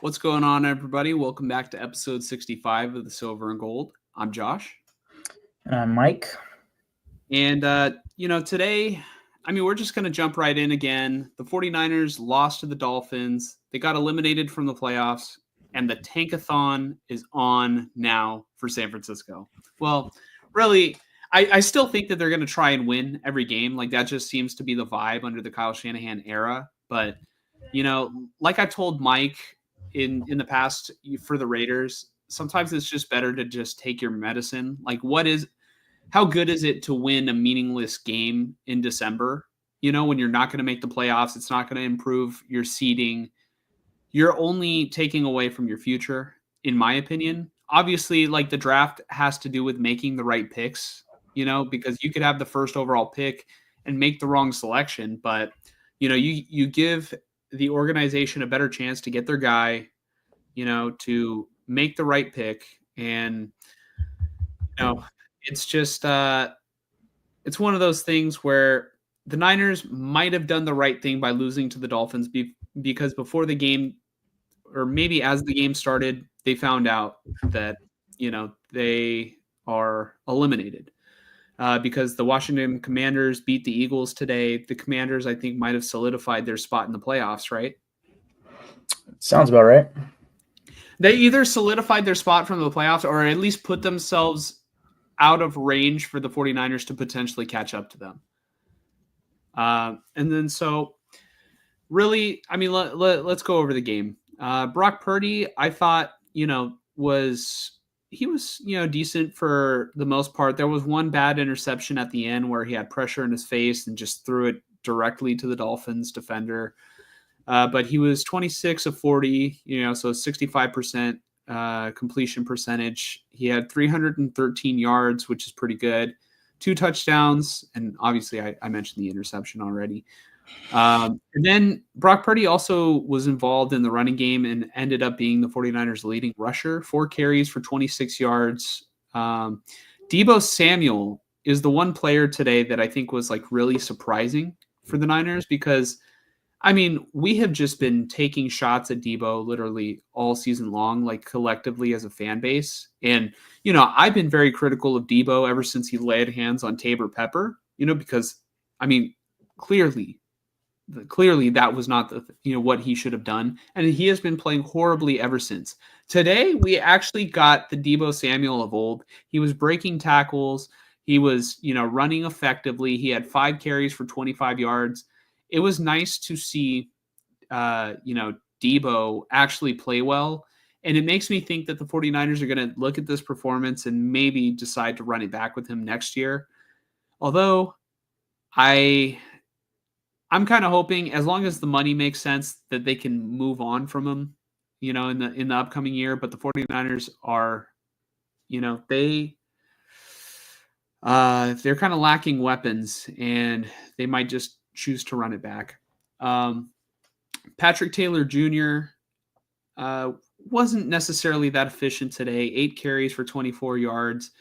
What's going on, everybody? Welcome back to episode 65 of the Silver and Gold. I'm Josh. And I'm Mike. And, today, we're just going to jump right in again. The 49ers lost to the Dolphins. They got eliminated from the playoffs, and the tankathon is on now for San Francisco. Well, really, I still think that they're going to try and win every game. Like, that just seems to be the vibe under the Kyle Shanahan era. But, like I told Mike in the past for the Raiders, sometimes it's just better to just take your medicine. Like, how good is it to win a meaningless game in December? When you're not going to make the playoffs, it's not going to improve your seeding. You're only taking away from your future, in my opinion. Obviously, like, the draft has to do with making the right picks, because you could have the first overall pick and make the wrong selection, but you give the organization a better chance to get their guy, to make the right pick. And, it's just, it's one of those things where the Niners might have done the right thing by losing to the Dolphins because before the game, or maybe as the game started, they found out that, they are eliminated. Because the Washington Commanders beat the Eagles today. The Commanders, I think, might have solidified their spot in the playoffs, right? Sounds about right. They either solidified their spot from the playoffs or at least put themselves out of range for the 49ers to potentially catch up to them. And then so really, let's go over the game. Brock Purdy, I thought, was decent for the most part. There was one bad interception at the end where he had pressure in his face and just threw it directly to the Dolphins defender. But he was 26 of 40, so 65% completion percentage. He had 313 yards, which is pretty good. 2 touchdowns, and obviously I mentioned the interception already. And then Brock Purdy also was involved in the running game and ended up being the 49ers leading rusher, 4 carries for 26 yards. Deebo Samuel is the one player today that I think was like really surprising for the Niners because, we have just been taking shots at Deebo literally all season long, like collectively as a fan base. And, I've been very critical of Deebo ever since he laid hands on Tabor Pepper, because, clearly that was not what he should have done, and he has been playing horribly ever since. Today we actually got the Deebo Samuel of old. He was breaking tackles, he was running effectively, he had 5 carries for 25 yards. It was nice to see Deebo actually play well, and it makes me think that the 49ers are going to look at this performance and maybe decide to run it back with him next year. Although I'm kind of hoping, as long as the money makes sense, that they can move on from him, in the upcoming year. But the 49ers are, they're kind of lacking weapons, and they might just choose to run it back. Patrick Taylor Jr. Wasn't necessarily that efficient today. 8 carries for 24 yards.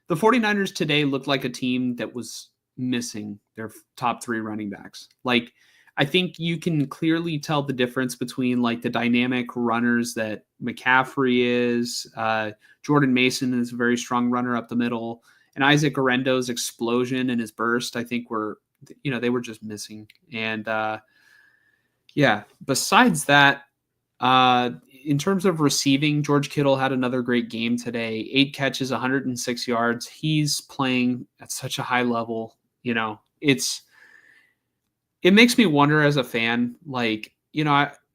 The 49ers today looked like a team that was missing their top 3 running backs. Like, I think you can clearly tell the difference between like the dynamic runners that McCaffrey is. Jordan Mason is a very strong runner up the middle, and Isaac Orendo's explosion and his burst, I think they were just missing. And besides that, in terms of receiving, George Kittle had another great game today. 8 catches, 106 yards. He's playing at such a high level. It makes me wonder as a fan, like,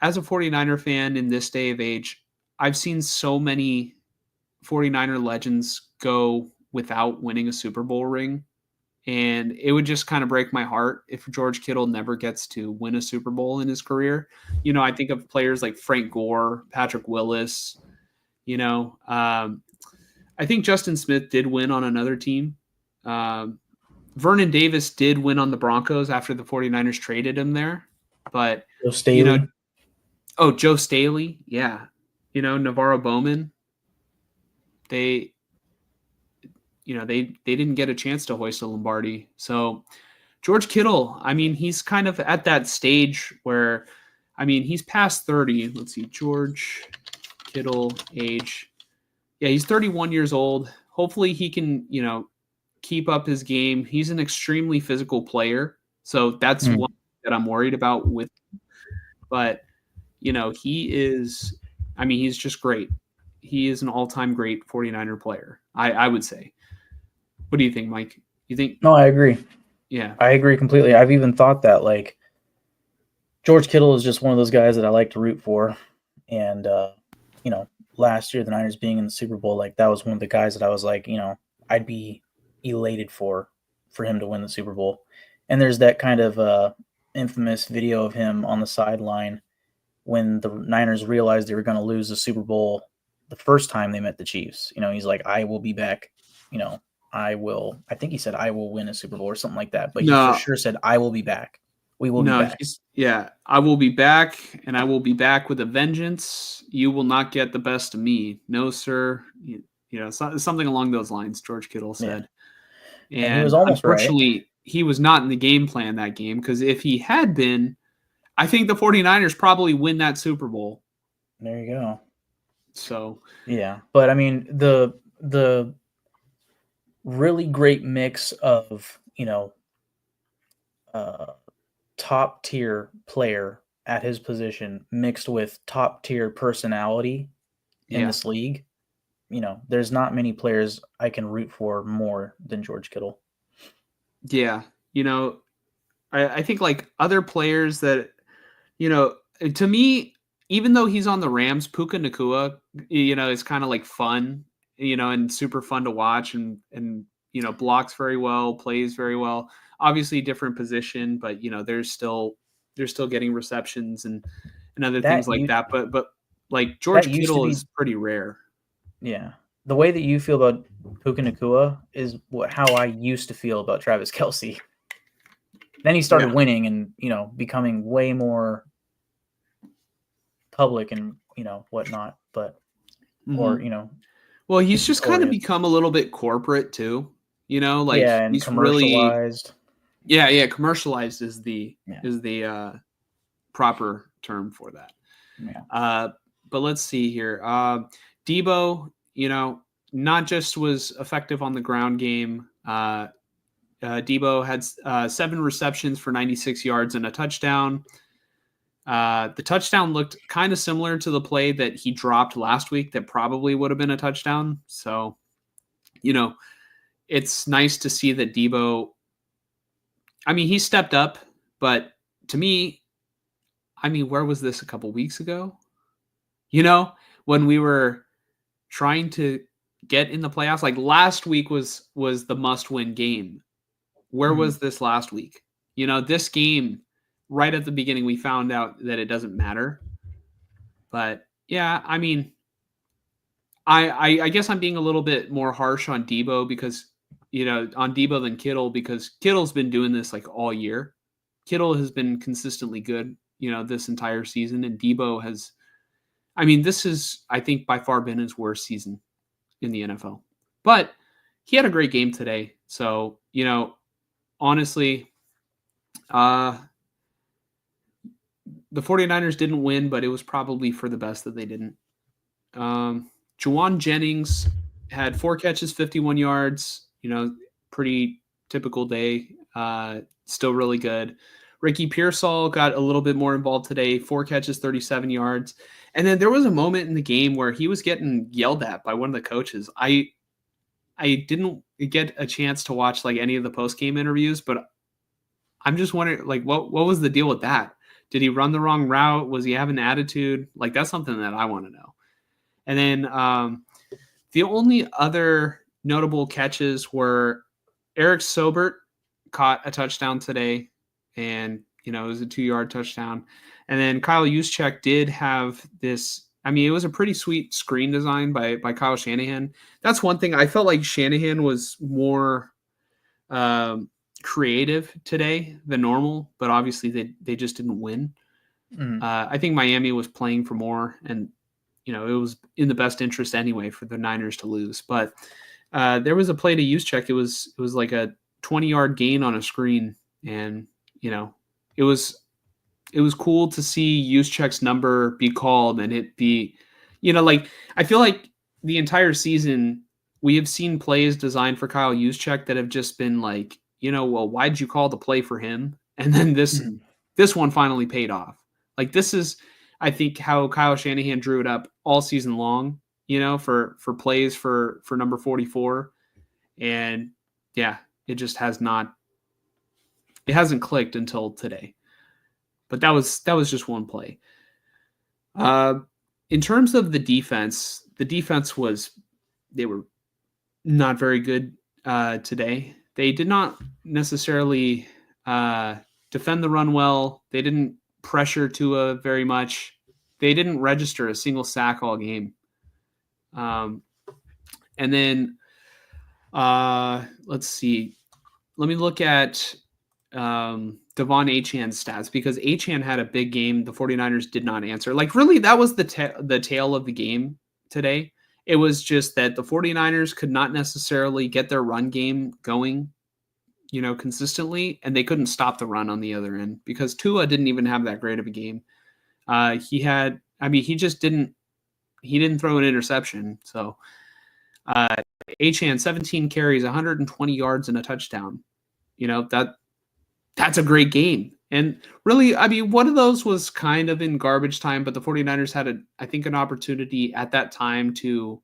as a 49er fan in this day of age, I've seen so many 49er legends go without winning a Super Bowl ring. And it would just kind of break my heart if George Kittle never gets to win a Super Bowl in his career. I think of players like Frank Gore, Patrick Willis. I think Justin Smith did win on another team. Vernon Davis did win on the Broncos after the 49ers traded him there. But, Joe Staley. Joe Staley. Yeah. Navarro Bowman. They didn't get a chance to hoist a Lombardi. So George Kittle, he's kind of at that stage where I mean, he's past 30. Let's see, George Kittle, age. Yeah, he's 31 years old. Hopefully he can, keep up his game. He's an extremely physical player. So that's one that I'm worried about with him. But, he's just great. He is an all-time great 49er player, I would say. What do you think, Mike? You think? No, I agree. Yeah. I agree completely. I've even thought that, like, George Kittle is just one of those guys that I like to root for. And, last year, the Niners being in the Super Bowl, like, that was one of the guys that I was like, I'd be elated for him to win the Super Bowl. And there's that kind of infamous video of him on the sideline when the Niners realized they were going to lose the Super Bowl the first time they met the Chiefs. He's like, I will be back. I think he said, I will win a Super Bowl or something like that. But he for sure said, I will be back. We will be back. I will be back, and I will be back with a vengeance. You will not get the best of me. No, sir. Something along those lines, George Kittle said. Yeah. And he was almost unfortunately, right. He was not in the game plan that game, because if he had been, I think the 49ers probably win that Super Bowl. There you go. So. Yeah. But, I mean, the really great mix of, top tier player at his position mixed with top tier personality in this league. There's not many players I can root for more than George Kittle. Yeah. I think like other players that, to me, even though he's on the Rams, Puka Nacua, is kind of like fun, and super fun to watch and blocks very well, plays very well. Obviously different position, but they're still getting receptions and other things like that. But like George Kittle is pretty rare. Yeah. The way that you feel about Puka Nacua is how I used to feel about Travis Kelce. Then he started winning and, becoming way more public and, whatnot, but, or, well, he's just kind of become a little bit corporate too, and he's commercialized. Really, commercialized is the proper term for that. Yeah. But let's see here. Debo, not just was effective on the ground game. Debo had 7 receptions for 96 yards and a touchdown. The touchdown looked kind of similar to the play that he dropped last week that probably would have been a touchdown. So, it's nice to see that Debo, he stepped up, but to me, where was this a couple weeks ago? When we were trying to get in the playoffs, like last week was the must-win game. Where was this last week? This game, right at the beginning, we found out that it doesn't matter. But yeah, I guess I'm being a little bit more harsh on Debo because, on Debo than Kittle, because Kittle's been doing this like all year. Kittle has been consistently good, this entire season, and Debo has, this is, I think, by far been his worst season in the NFL. But he had a great game today. So, honestly, the 49ers didn't win, but it was probably for the best that they didn't. Juwan Jennings had 4 catches, 51 yards, pretty typical day. Still really good. Ricky Pearsall got a little bit more involved today, 4 catches, 37 yards. And then there was a moment in the game where he was getting yelled at by one of the coaches. I didn't get a chance to watch like any of the post-game interviews, but I'm just wondering, like, what was the deal with that? Did he run the wrong route? Was he having attitude? Like, that's something that I want to know. And then the only other notable catches were Eric Sobert caught a touchdown today, and, it was a 2-yard touchdown. And then Kyle Juszczyk did have this, it was a pretty sweet screen design by Kyle Shanahan. That's one thing. I felt like Shanahan was more creative today than normal, but obviously they just didn't win. I think Miami was playing for more, and it was in the best interest anyway for the Niners to lose. But there was a play to Juszczyk. It was like a 20-yard gain on a screen, and it was It was cool to see Juszczyk's number be called and it be, like I feel like the entire season we have seen plays designed for Kyle Juszczyk that have just been like, well, why'd you call the play for him? And then this one finally paid off. Like this is, I think, how Kyle Shanahan drew it up all season long, for plays for number 44. And yeah, it just it hasn't clicked until today. But that was just one play. In terms of the defense they were not very good today. They did not necessarily defend the run well. They didn't pressure Tua very much. They didn't register a single sack all game. And then let's see. Let me look at Devon Achan's stats, because Achan had a big game. The 49ers did not answer. Like, really, that was the tail of the game today. It was just that the 49ers could not necessarily get their run game going, consistently, and they couldn't stop the run on the other end because Tua didn't even have that great of a game. He didn't throw an interception. So Achan, 17 carries, 120 yards and a touchdown. That's a great game. And really, one of those was kind of in garbage time, but the 49ers had I think an opportunity at that time to,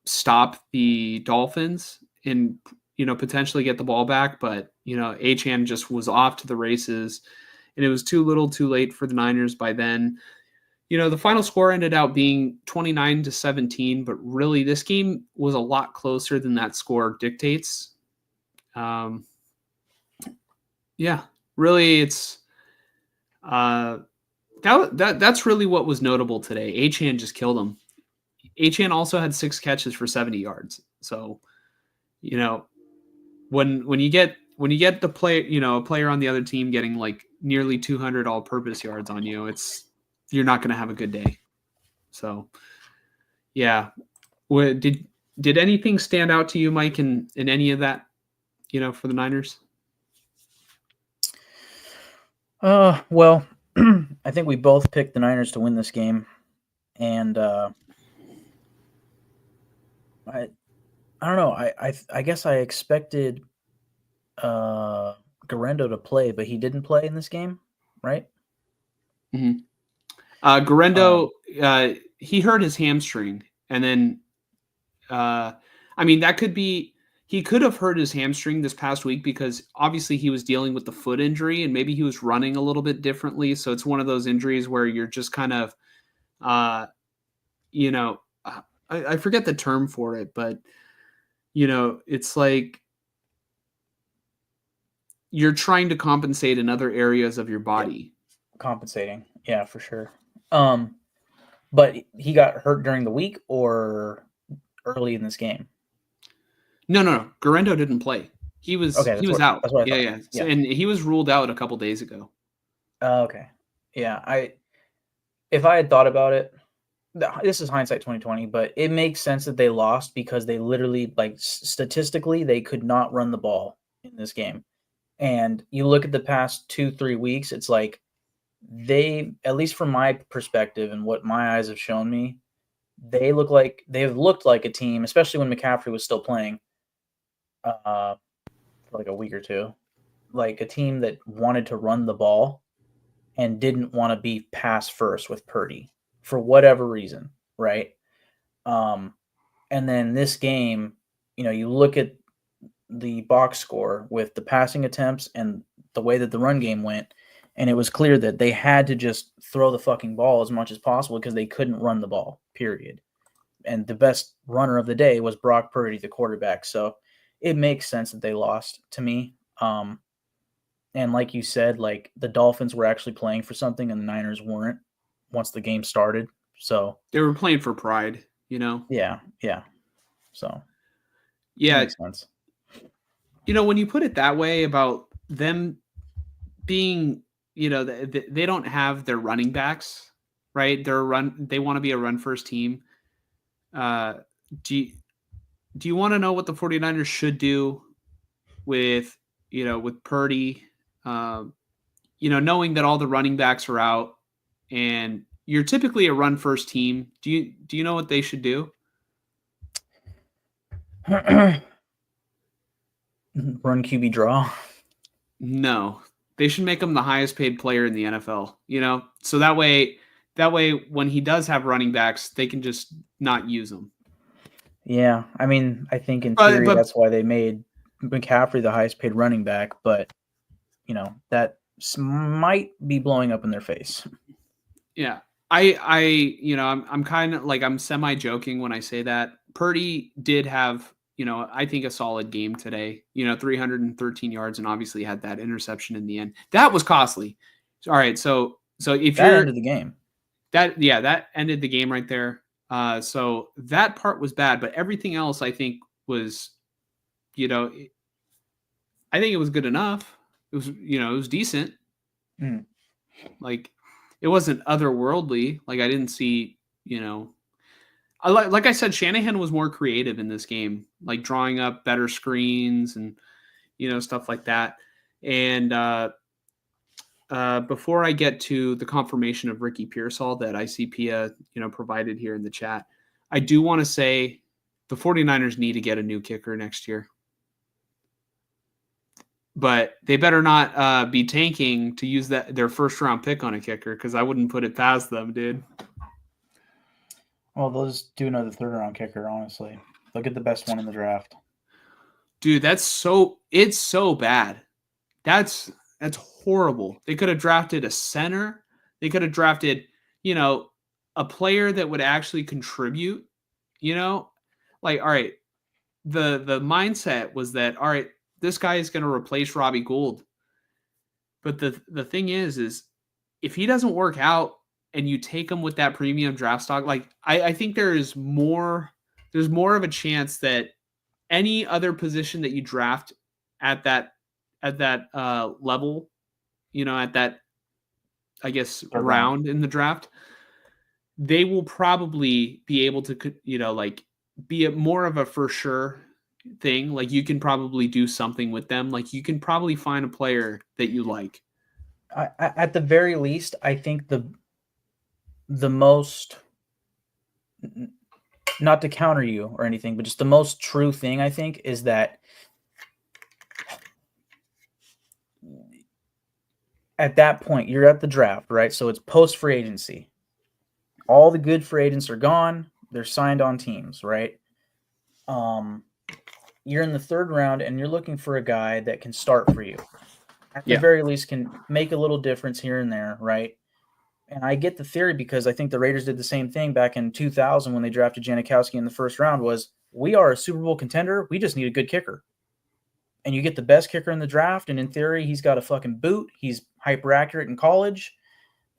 stop the Dolphins and, potentially get the ball back. But, Achan just was off to the races, and it was too little too late for the Niners by then. The final score ended out being 29-17, but really this game was a lot closer than that score dictates. Yeah, really, it's that's really what was notable today. Achan just killed him. Achan also had 6 catches for 70 yards. So, when you get the play, a player on the other team getting like nearly 200 all-purpose yards on you, you're not going to have a good day. So, yeah, did anything stand out to you, Mike, in any of that, for the Niners? Well, I think we both picked the Niners to win this game, and I don't know. I guess I expected Garendo to play, but he didn't play in this game, right? Mm-hmm. Garendo, he hurt his hamstring, and then, that could be. He could have hurt his hamstring this past week because obviously he was dealing with the foot injury and maybe he was running a little bit differently. So it's one of those injuries where you're just kind of, I forget the term for it, but, it's like you're trying to compensate in other areas of your body. Yeah. Compensating. Yeah, for sure. But he got hurt during the week or early in this game? No. Garendo didn't play. He was out. That's what I thought. Yeah. So, and he was ruled out a couple days ago. Okay. Yeah. If I had thought about it, this is hindsight 2020, but it makes sense that they lost because they literally, like, statistically, they could not run the ball in this game. And you look at the past 2-3 weeks, it's like they, at least from my perspective and what my eyes have shown me, they've looked like a team, especially when McCaffrey was still playing, for like a week or two, like a team that wanted to run the ball and didn't want to be pass first with Purdy for whatever reason, right? And then this game, you look at the box score with the passing attempts and the way that the run game went, and it was clear that they had to just throw the fucking ball as much as possible because they couldn't run the ball, period. And the best runner of the day was Brock Purdy, the quarterback. So it makes sense that they lost to me. And like you said, like the Dolphins were actually playing for something and the Niners weren't once the game started. So they were playing for pride, Yeah. So yeah, makes sense. When you put it that way about them being, they don't have their running backs, right? They want to be a run first team. Do you want to know what the 49ers should do with Purdy, knowing that all the running backs are out and you're typically a run first team, do you know what they should do? Run QB draw. No, they should make him the highest paid player in the NFL. So that way when he does have running backs, they can just not use them. Yeah, I mean, I think in But theory that's why they made McCaffrey the highest paid running back, but that might be blowing up in their face. Yeah. I'm kind of like, I'm semi joking when I say that. Purdy did have, I think a solid game today, 313 yards, and obviously had that interception in the end. That was costly. All right. So if That you're ended the game. that ended the game right there. So that part was bad, but everything else I think was, I think it was good enough. It was decent. Mm. Like, it wasn't otherworldly. Like, I didn't see, like I said, Shanahan was more creative in this game, like drawing up better screens and, stuff like that. And before I get to the confirmation of Ricky Pearsall that ICP, provided here in the chat, I do want to say the 49ers need to get a new kicker next year. But they better not be tanking to use their first round pick on a kicker, because I wouldn't put it past them, dude. Well, they'll just do another third round kicker, honestly. They'll get the best one in the draft. Dude, it's so bad. That's horrible. They could have drafted a center. They could have drafted, a player that would actually contribute, like, all right, the mindset was that, all right, this guy is going to replace Robbie Gould. But the thing is if he doesn't work out and you take him with that premium draft stock, like, I think there's more of a chance that any other position that you draft at that level, at that, I guess, round in the draft, they will probably be able to, like, be a more of a for sure thing. Like, you can probably do something with them. Like, you can probably find a player that you like. At the very least, I think the most, not to counter you or anything, but just the most true thing, I think, is that at that point, you're at the draft, right? So it's post free agency. All the good free agents are gone. They're signed on teams, right? You're in the third round and you're looking for a guy that can start for you. At the very least, can make a little difference here and there, right? And I get the theory, because I think the Raiders did the same thing back in 2000 when they drafted Janikowski in the first round, was, we are a Super Bowl contender. We just need a good kicker. And you get the best kicker in the draft, and in theory, he's got a fucking boot. He's hyper accurate in college.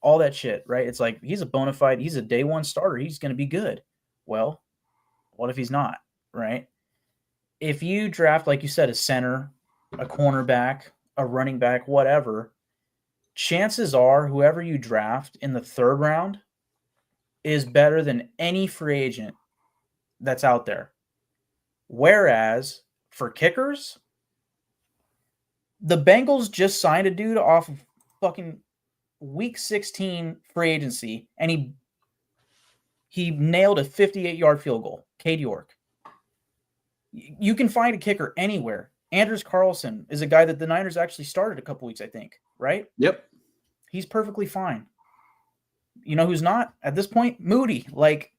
All that shit, right? It's like, he's a bona fide, he's a day one starter. He's going to be good. Well, what if he's not, right? If you draft, like you said, a center, a cornerback, a running back, whatever, chances are whoever you draft in the third round is better than any free agent that's out there. Whereas for kickers, the Bengals just signed a dude off of fucking week 16 free agency, and he nailed a 58-yard field goal. Cade York. You can find a kicker anywhere. Anders Carlson is a guy that the Niners actually started a couple weeks, I think, right? Yep. He's perfectly fine. You know who's not at this point? Moody. Like,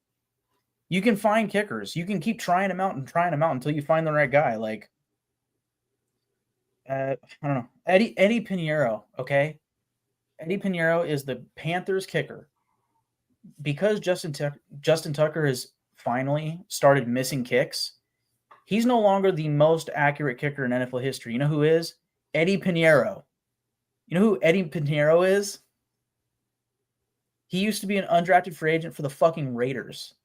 you can find kickers. You can keep trying them out until you find the right guy. Like, I don't know. Eddie Pinheiro, okay? Eddie Pinheiro is the Panthers kicker. Because Justin Tucker has finally started missing kicks, he's no longer the most accurate kicker in NFL history. You know who is? Eddie Pinheiro. You know who Eddie Pinheiro is? He used to be an undrafted free agent for the fucking Raiders.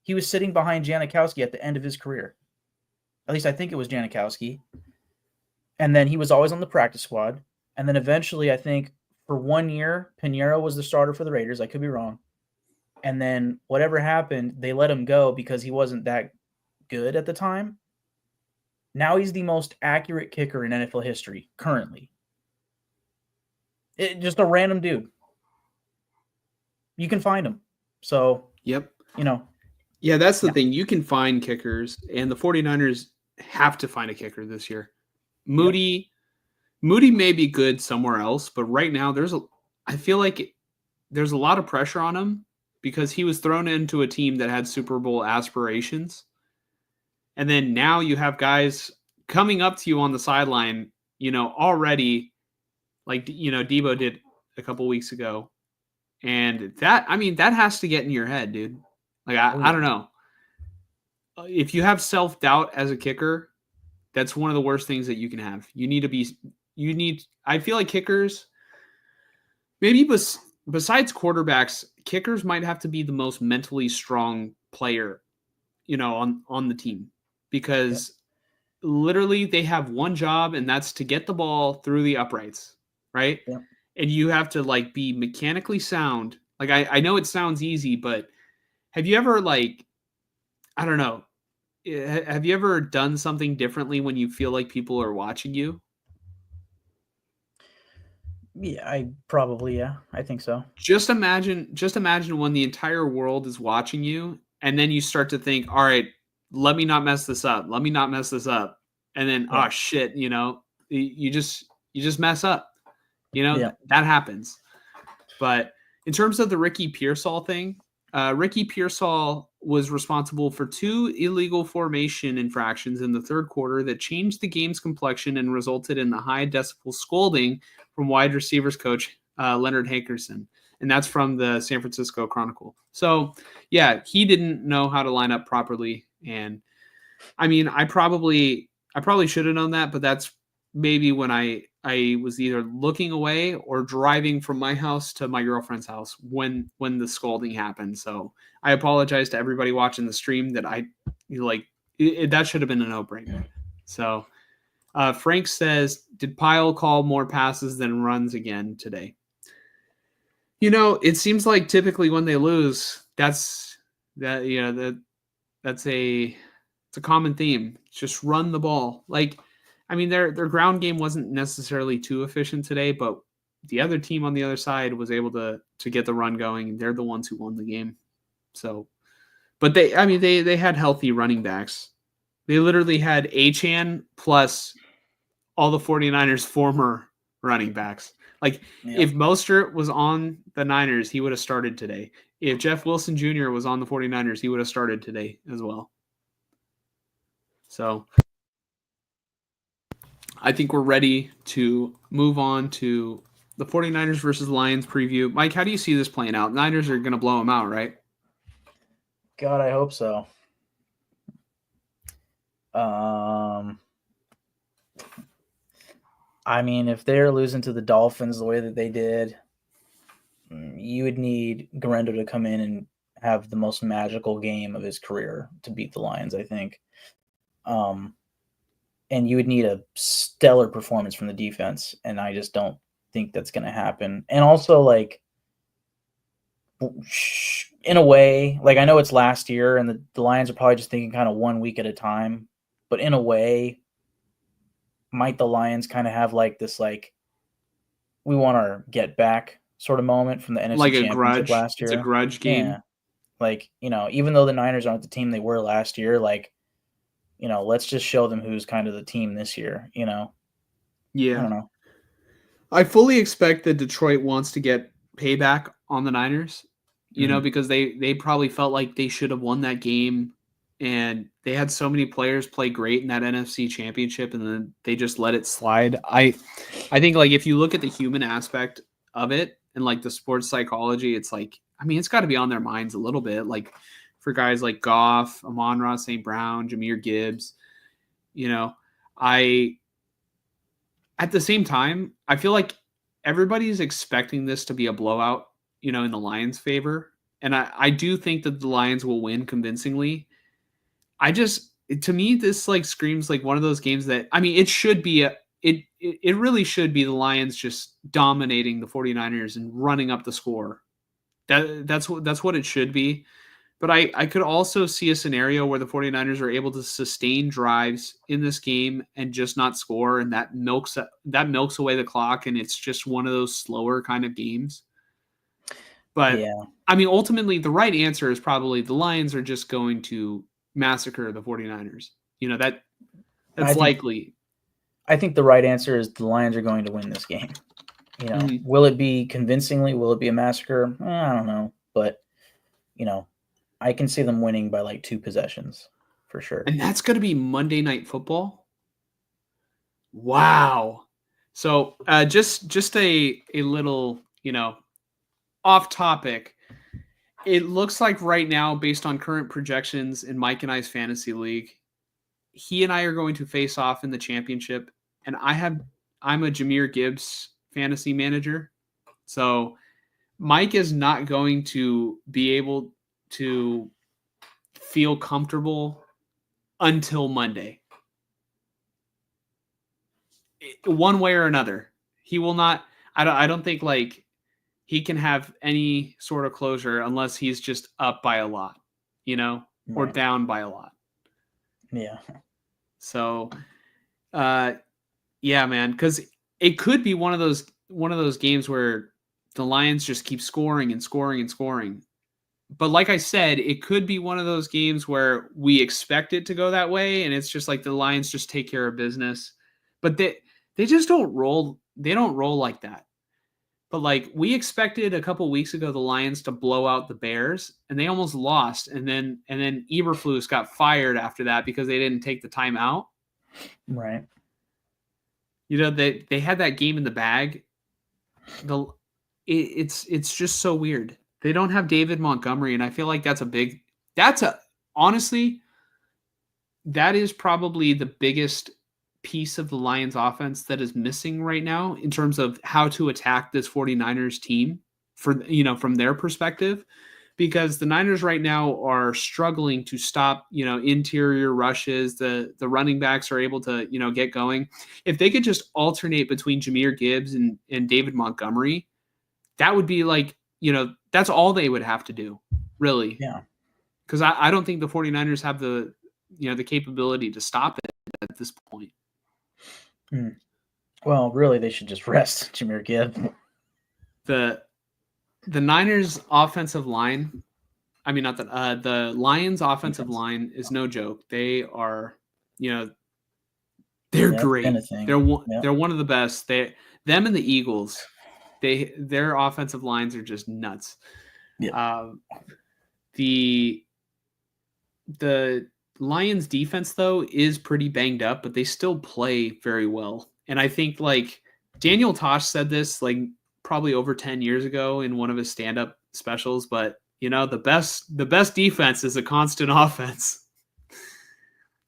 He was sitting behind Janikowski at the end of his career. At least I think it was Janikowski. And then he was always on the practice squad. And then eventually, I think for 1 year, Pinheiro was the starter for the Raiders. I could be wrong. And then whatever happened, they let him go because he wasn't that good at the time. Now he's the most accurate kicker in NFL history currently. Just a random dude. You can find him. So, Yep. Yeah, that's the thing. You can find kickers, and the 49ers have to find a kicker this year. Moody may be good somewhere else, but right now I feel like there's a lot of pressure on him because he was thrown into a team that had Super Bowl aspirations. And then now you have guys coming up to you on the sideline, already like, Debo did a couple weeks ago. And that has to get in your head, dude. Like, I don't know. If you have self-doubt as a kicker, that's one of the worst things that you can have. I feel like kickers, maybe besides quarterbacks, kickers might have to be the most mentally strong player, on the team, because literally they have one job, and that's to get the ball through the uprights, right? Yep. And you have to like be mechanically sound. Like I know it sounds easy, but have you ever I don't know, have you ever done something differently when you feel like people are watching you? Yeah, I think so. Just imagine when the entire world is watching you, and then you start to think, all right, let me not mess this up. Let me not mess this up. And then, oh shit, you just mess up. That happens. But in terms of the Ricky Pearsall thing, Ricky Pearsall was responsible for 2 illegal formation infractions in the third quarter that changed the game's complexion and resulted in the high decibel scolding from wide receivers coach Leonard Hankerson. And that's from the San Francisco Chronicle. So, yeah, he didn't know how to line up properly. And I probably should have known that, but that's maybe when I was either looking away or driving from my house to my girlfriend's house when the scolding happened. So I apologize to everybody watching the stream that that should have been a no-brainer. So Frank says, did Pyle call more passes than runs again today? It seems like typically when they lose, it's a common theme. Just run the ball. Their ground game wasn't necessarily too efficient today, but the other team on the other side was able to get the run going, and they're the ones who won the game. So, but they had healthy running backs. They literally had Achane plus all the 49ers former running backs. If Mostert was on the Niners, he would have started today. If Jeff Wilson Jr. was on the 49ers, he would have started today as well. So I think we're ready to move on to the 49ers versus Lions preview. Mike, how do you see this playing out? Niners are going to blow them out, right? God, I hope so. If they're losing to the Dolphins the way that they did, you would need Garendo to come in and have the most magical game of his career to beat the Lions, I think. And you would need a stellar performance from the defense, and I just don't think that's going to happen. And also, in a way, I know it's last year, and the Lions are probably just thinking kind of 1 week at a time, but in a way, might the Lions kind of have this we want our get back sort of moment from the NFC Championship last year? It's a grudge game. Yeah. Even though the Niners aren't the team they were last year, let's just show them who's kind of the team this year, Yeah. I don't know. I fully expect that Detroit wants to get payback on the Niners, because they probably felt like they should have won that game, and they had so many players play great in that NFC Championship, and then they just let it slide. I think if you look at the human aspect of it and the sports psychology, it's it's got to be on their minds a little bit, for guys like Goff, Amon-Ra St. Brown, Jahmyr Gibbs. At the same time, I feel like everybody's expecting this to be a blowout, in the Lions' favor. And I do think that the Lions will win convincingly. To me, this screams like one of those games that, it should be it really should be the Lions just dominating the 49ers and running up the score. That's what it should be. But I could also see a scenario where the 49ers are able to sustain drives in this game and just not score, and that milks away the clock, and it's just one of those slower kind of games. But Yeah. I mean, ultimately, the right answer is probably the Lions are just going to massacre the 49ers. That's I think likely. I think the right answer is the Lions are going to win this game. Mhm. Will it be convincingly? Will it be a massacre? I don't know, but I can see them winning by like 2 possessions for sure. And that's going to be Monday Night Football. Wow. So just a little, off topic. It looks like right now, based on current projections in Mike and I's fantasy league, he and I are going to face off in the championship. And I'm a Jahmyr Gibbs fantasy manager. So Mike is not going to be able to feel comfortable until Monday. One way or another. He will not. I don't think like he can have any sort of closure unless he's just up by a lot, or Right. down by a lot. Yeah. So, yeah, man, because it could be one of those games where the Lions just keep scoring and scoring and scoring. But like I said, it could be one of those games where we expect it to go that way, and it's just like the Lions just take care of business. But they just don't roll. They don't roll like that. But like we expected a couple weeks ago, the Lions to blow out the Bears, and they almost lost. And then Eberflus got fired after that because they didn't take the timeout. Right. They had that game in the bag. It's just so weird. They don't have David Montgomery, and I feel like honestly, that is probably the biggest piece of the Lions offense that is missing right now in terms of how to attack this 49ers team from their perspective, because the Niners right now are struggling to stop, interior rushes. The running backs are able to, get going. If they could just alternate between Jahmyr Gibbs and David Montgomery, that would be like, that's all they would have to do, really. Yeah. Because I don't think the 49ers have the capability to stop it at this point. Well, really, they should just rest Jahmyr Gibbs. The Niners offensive line, I mean, not the Lions offensive line is no joke. They are, they're great. They're one of the best. Them and the Eagles, their offensive lines are just nuts. Yeah. The Lions defense though is pretty banged up, but they still play very well. And I think like Daniel Tosh said this like probably over 10 years ago in one of his stand-up specials, but the best defense is a constant offense.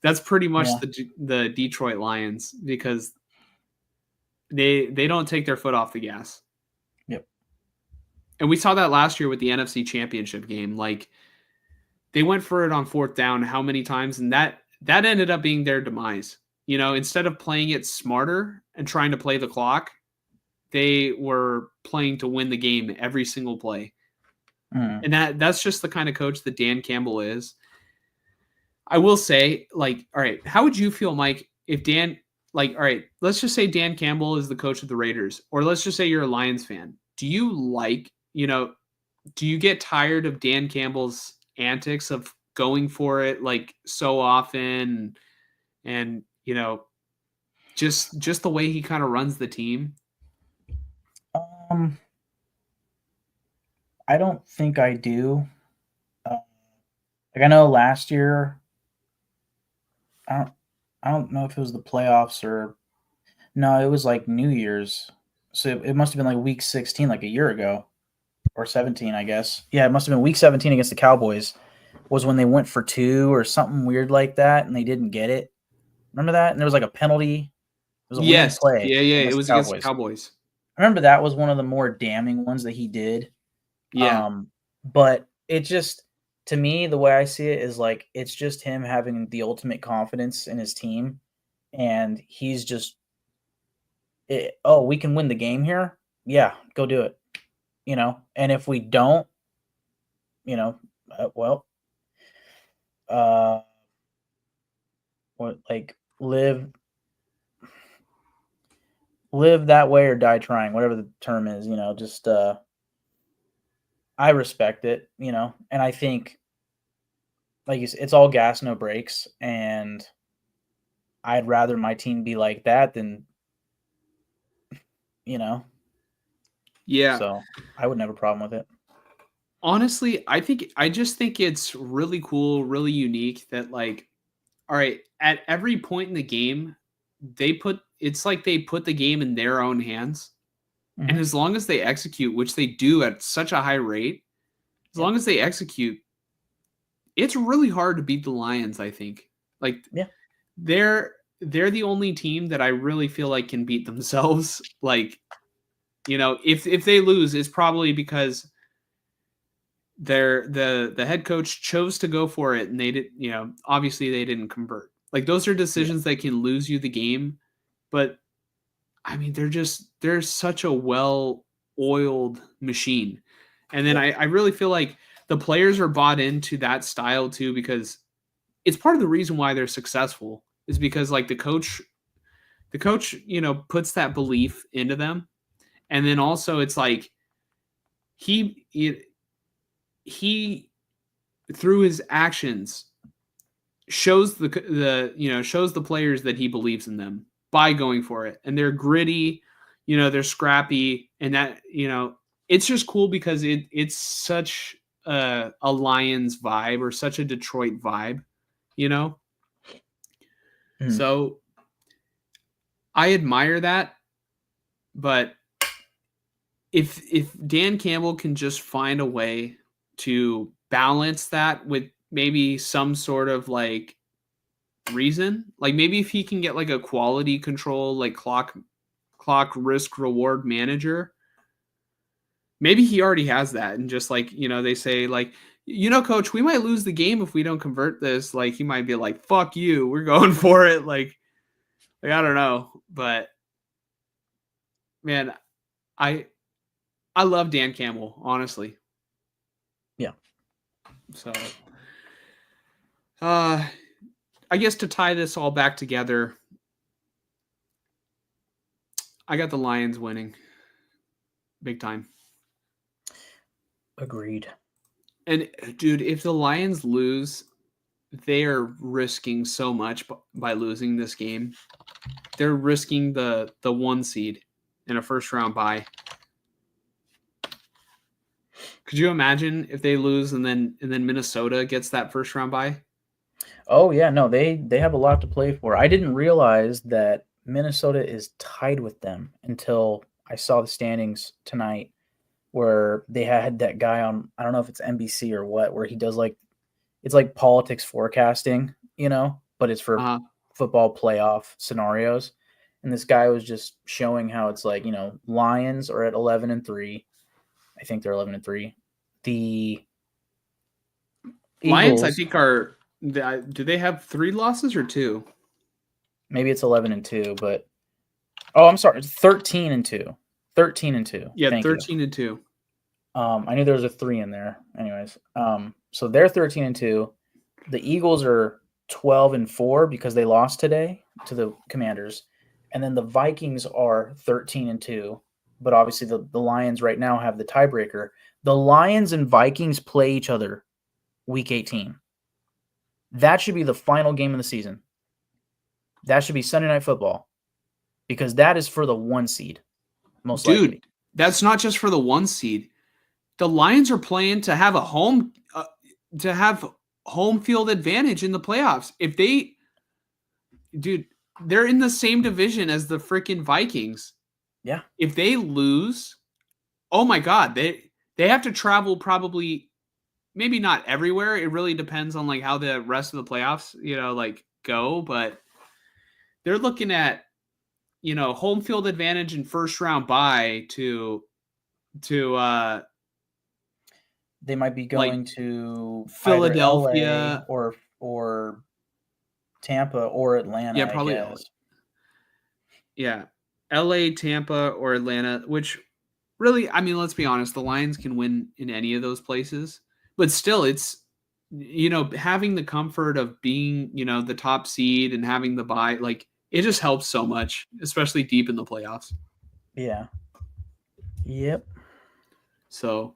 That's pretty much the Detroit Lions, because they don't take their foot off the gas. Yep. And we saw that last year with the NFC Championship game. Like they went for it on 4th down how many times, and that ended up being their demise. Instead of playing it smarter and trying to play the clock, they were playing to win the game every single play. And that's just the kind of coach that Dan Campbell is. I will say, like, all right, how would you feel, Mike, if Dan, like, all right, let's just say Dan Campbell is the coach of the Raiders, or let's just say you're a Lions fan. Do you get tired of Dan Campbell's antics of going for it like so often and just the way he kind of runs the team? I don't think I do. Like I know last year, I don't know if it was the playoffs or no, it was like New Year's. So it must have been like week 16, like a year ago, or 17, I guess. Yeah, it must have been week 17 against the Cowboys was when they went for 2 or something weird like that, and they didn't get it. Remember that? And there was like a penalty. It was a weird play. Yeah. It was against the Cowboys. I remember that was one of the more damning ones that he did. Yeah. But it just, to me, the way I see it is like it's just him having the ultimate confidence in his team, and he's just, we can win the game here. Yeah, go do it. And if we don't, well, uh, what like live that way or die trying, whatever the term is. Just I respect it. And I think like you said, it's all gas, no brakes, and I'd rather my team be like that than you know. Yeah. So I wouldn't have a problem with it. Honestly, I just think it's really cool, really unique that like, all right, at every point in the game, it's like they put the game in their own hands. And Mm-hmm. as long as they execute, which they do at such a high rate, as Yep. long as they execute, it's really hard to beat the Lions, I think. Like Yeah. they're the only team that I really feel like can beat themselves. Like, if they lose, it's probably because the head coach chose to go for it and they did, obviously they didn't convert. Like those are Yeah. decisions that can lose you the game, but I mean they're such a well-oiled machine. And then Yep. I really feel like the players are bought into that style too, because it's part of the reason why they're successful is because like the coach, puts that belief into them. And then also it's like he he through his actions shows shows the players that he believes in them by going for it. And they're gritty, they're scrappy, and that, it's just cool because it's such a Lions vibe or such a Detroit vibe, you know? Mm-hmm. So I admire that, but if Dan Campbell can just find a way to balance that with maybe some sort of like reason, like maybe if he can get like a quality control, like clock risk reward manager, maybe he already has that, and just like, they say like, coach, we might lose the game if we don't convert this, like he might be like, fuck you, we're going for it, like I don't know, but man, I I love Dan Campbell, honestly. Yeah. So, uh, I guess to tie this all back together, I got the Lions winning, big time. Agreed. And dude, if the Lions lose, they are risking so much by losing this game. They're risking the 1 seed in a first round bye. Could you imagine if they lose and then Minnesota gets that first round bye? Oh yeah, no, they have a lot to play for. I didn't realize that Minnesota is tied with them until I saw the standings tonight, where they had that guy on, I don't know if it's NBC or what, where he does like, it's like politics forecasting, but it's for Uh, football playoff scenarios. And this guy was just showing how it's like, Lions are at 11-3. I think they're 11-3. The Lions, I Eagles, think, are. Do they have 3 losses or 2? maybe it's 11-2, but oh, I'm sorry, 13-2. 13-2. Yeah, Thank you. 13-2. I knew there was a 3 in there. Anyways, so they're 13-2. The Eagles are 12-4 because they lost today to the Commanders, and then the Vikings are 13-2. But obviously, the Lions right now have the tiebreaker. The Lions and Vikings play each other Week 18. That should be the final game of the season. That should be Sunday Night Football, because that is for the 1 seed, most Dude, likely. that's not just for the 1 seed. The Lions are playing to have home field advantage in the playoffs. Dude, they're in the same division as the freaking Vikings. Yeah. If they lose, oh my god, they have to travel probably, maybe not everywhere. It really depends on like how the rest of the playoffs, like go, but they're looking at, home field advantage and first round bye to They might be like going to either LA Philadelphia. or Tampa or Atlanta, Yeah, I probably guess. yeah. LA, Tampa, or Atlanta, which really, I mean, let's be honest, the Lions can win in any of those places. But still, having the comfort of being, the top seed and having the bye, like it just helps so much, especially deep in the playoffs. Yeah. Yep. So,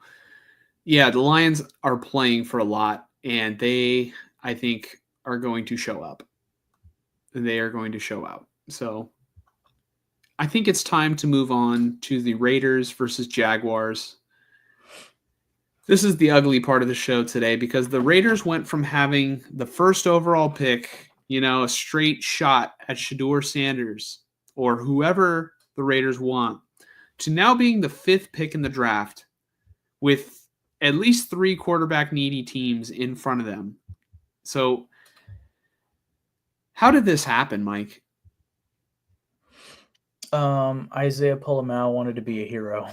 yeah, the Lions are playing for a lot, and they, I think, are going to show up. They are going to show out. So, I think it's time to move on to the Raiders versus Jaguars. This is the ugly part of the show today because the Raiders went from having the first overall pick, a straight shot at Shedeur Sanders or whoever the Raiders want, to now being the 5th pick in the draft with at least 3 quarterback needy teams in front of them. So, how did this happen, Mike? Isaiah Polamau wanted to be a hero,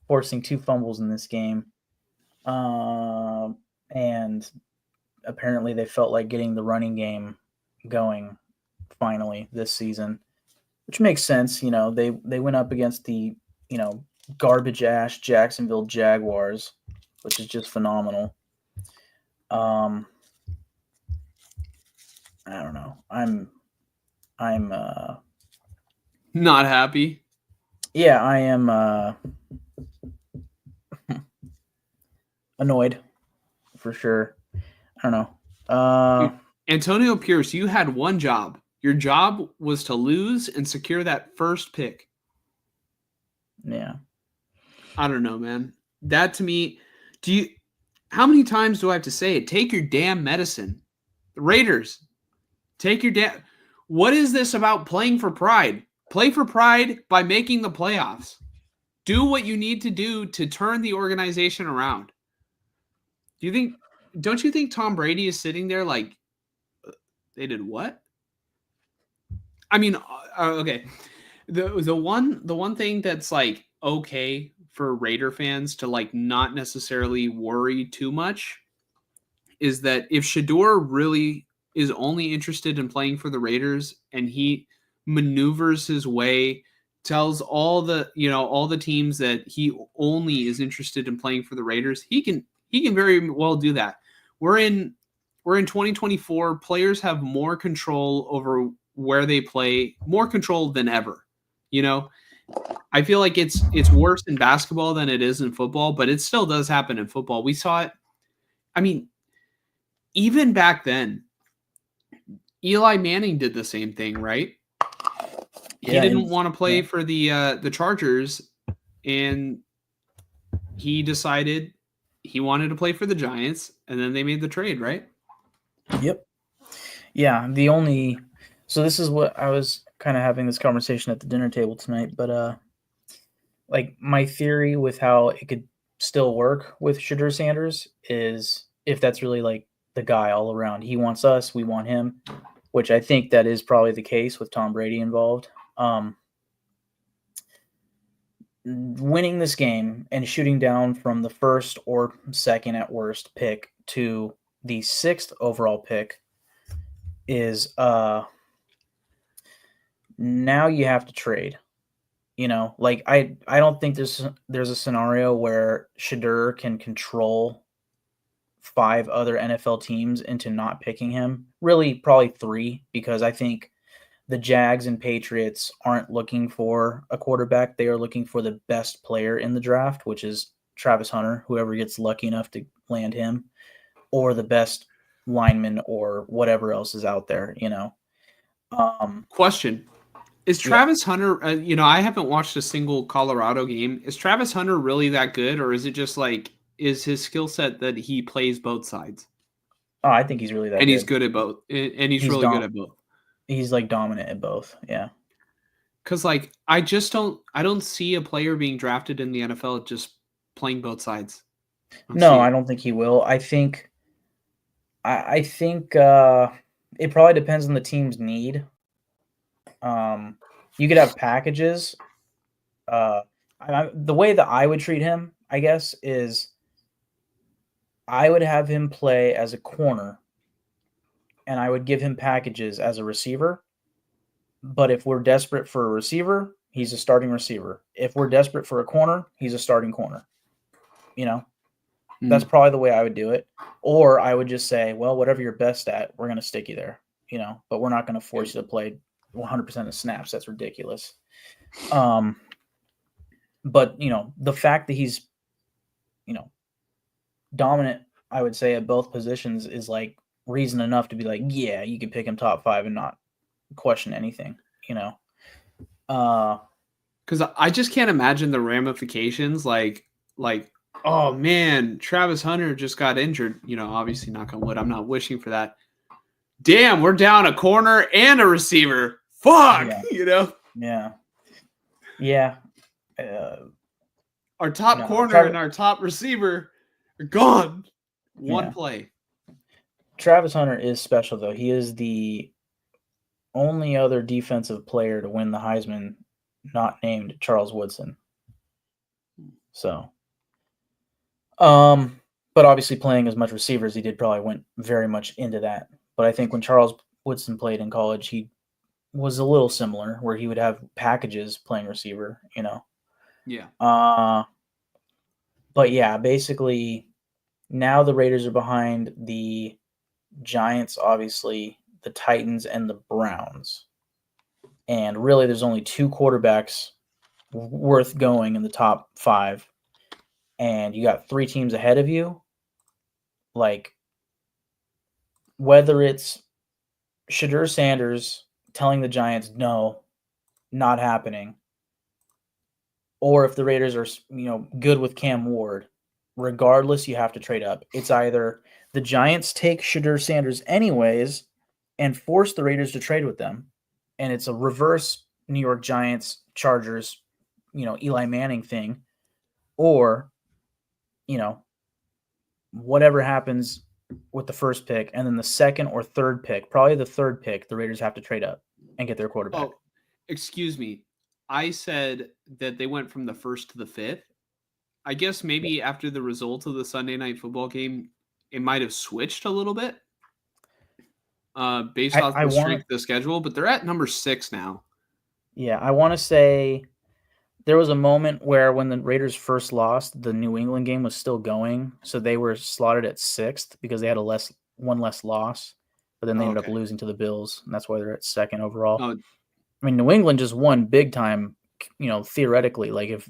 forcing 2 fumbles in this game. And apparently they felt like getting the running game going finally this season, which makes sense. They went up against the, garbage ass Jacksonville Jaguars, which is just phenomenal. I don't know. I'm not happy. Yeah, I am annoyed for sure. I don't know. Antonio Pierce, you had one job. Your job was to lose and secure that first pick. Yeah. I don't know, man. That to me, how many times do I have to say it? Take your damn medicine. The Raiders, take your damn. What is this about playing for pride? Play for pride by making the playoffs. Do what you need to do to turn the organization around. Don't you think Tom Brady is sitting there like, they did what? I mean, okay. The one thing that's like okay for Raider fans to like not necessarily worry too much is that if Shedeur really is only interested in playing for the Raiders and he maneuvers his way, tells all the teams that he only is interested in playing for the Raiders, he can very well do that. We're in 2024. Players have more control over where they play, more control than ever. I feel like it's worse in basketball than it is in football, but it still does happen in football. We saw it. I mean, even back then, Eli Manning did the same thing, right? He didn't want to play for the Chargers, and he decided he wanted to play for the Giants, and then they made the trade, right? Yep. Yeah, so this is what I was kind of having this conversation at the dinner table tonight, but like my theory with how it could still work with Shedeur Sanders is if that's really like the guy all around. He wants us, we want him, which I think that is probably the case with Tom Brady involved. Winning this game and shooting down from the 1st or 2nd at worst pick to the 6th overall pick is now you have to trade. Like I don't think there's a scenario where Shedeur can control 5 other NFL teams into not picking him. Really, probably 3, because I think the Jags and Patriots aren't looking for a quarterback. They are looking for the best player in the draft, which is Travis Hunter, whoever gets lucky enough to land him, or the best lineman or whatever else is out there, Question. Is Travis Hunter, I haven't watched a single Colorado game. Is Travis Hunter really that good, or is it just like, is his skill set that he plays both sides? Oh, I think he's really that good. And he's good at both. And he's really good at both. He's like dominant at both. Yeah. Because like, I don't see a player being drafted in the NFL just playing both sides. No, I don't think he will. I think it probably depends on the team's need. You could have packages. The way that I would treat him, I guess, is I would have him play as a corner, and I would give him packages as a receiver. But if we're desperate for a receiver, he's a starting receiver. If we're desperate for a corner, he's a starting corner. That's probably the way I would do it. Or I would just say, well, whatever you're best at, we're going to stick you there, but we're not going to force you to play 100% of snaps. That's ridiculous. But, the fact that he's, dominant, I would say, at both positions is like reason enough to be like, yeah, you can pick him top 5 and not question anything, Because I just can't imagine the ramifications. Like, oh man, Travis Hunter just got injured. Obviously, knock on wood. I'm not wishing for that. Damn, we're down a corner and a receiver. Fuck, Yeah. Yeah. Our top corner and our top receiver are gone. One play. Travis Hunter is special, though. He is the only other defensive player to win the Heisman not named Charles Woodson. So, but obviously playing as much receiver as he did probably went very much into that. But I think when Charles Woodson played in college, he was a little similar, where he would have packages playing receiver, Yeah. But yeah, basically now the Raiders are behind the Giants, obviously, the Titans, and the Browns. And really there's only 2 quarterbacks worth going in the top 5. And you got 3 teams ahead of you. Like, whether it's Shadur Sanders telling the Giants, no, not happening, or if the Raiders are, good with Cam Ward, regardless, you have to trade up. It's either the Giants take Shadur Sanders anyways and force the Raiders to trade with them, and it's a reverse New York Giants, Chargers, Eli Manning thing, or, whatever happens with the first pick, and then the second or third pick, probably the third pick, the Raiders have to trade up and get their quarterback. Oh, excuse me. I said that they went from the 1st to the 5th. I guess maybe after the result of the Sunday night football game, it might have switched a little bit based off the strength of the schedule, but they're at number 6 now. Yeah, I want to say there was a moment where when the Raiders first lost, the New England game was still going, so they were slotted at 6th because they had one less loss, but then they ended up losing to the Bills, and that's why they're at 2nd overall. Oh. I mean, New England just won big time, theoretically. Like, if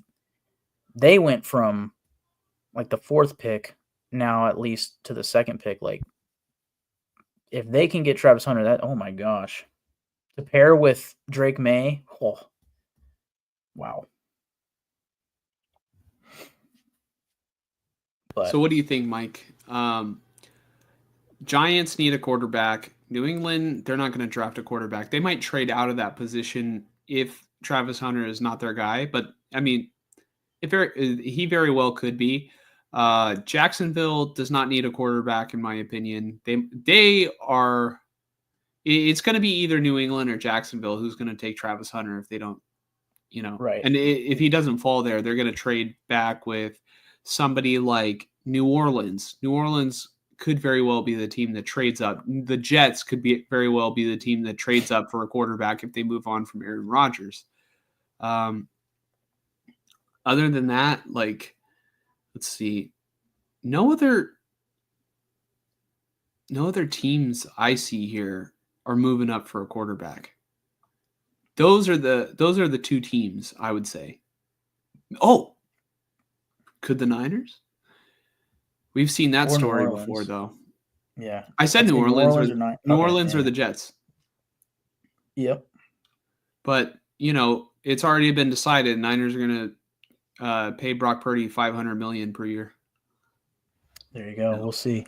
they went from, like, the 4th pick now at least to the 2nd pick, like, if they can get Travis Hunter, that, oh my gosh. To pair with Drake May, oh, wow. But, so what do you think, Mike? Giants need a quarterback. New England, they're not going to draft a quarterback. They might trade out of that position if Travis Hunter is not their guy. But, I mean, he very well could be. Jacksonville does not need a quarterback, in my opinion. They are – it's going to be either New England or Jacksonville who's going to take Travis Hunter if they don't, Right. And if he doesn't fall there, they're going to trade back with somebody like New Orleans. New Orleans could very well be the team that trades up. The Jets could very well be the team that trades up for a quarterback if they move on from Aaron Rodgers. Other than that, like, let's see, no other teams I see here are moving up for a quarterback. Those are the 2 teams I would say. Oh, could the Niners? We've seen that story before, though. Yeah. I said New Orleans or the Jets. Yep. But, it's already been decided Niners are going to pay Brock Purdy $500 million per year. There you go. No, we'll see.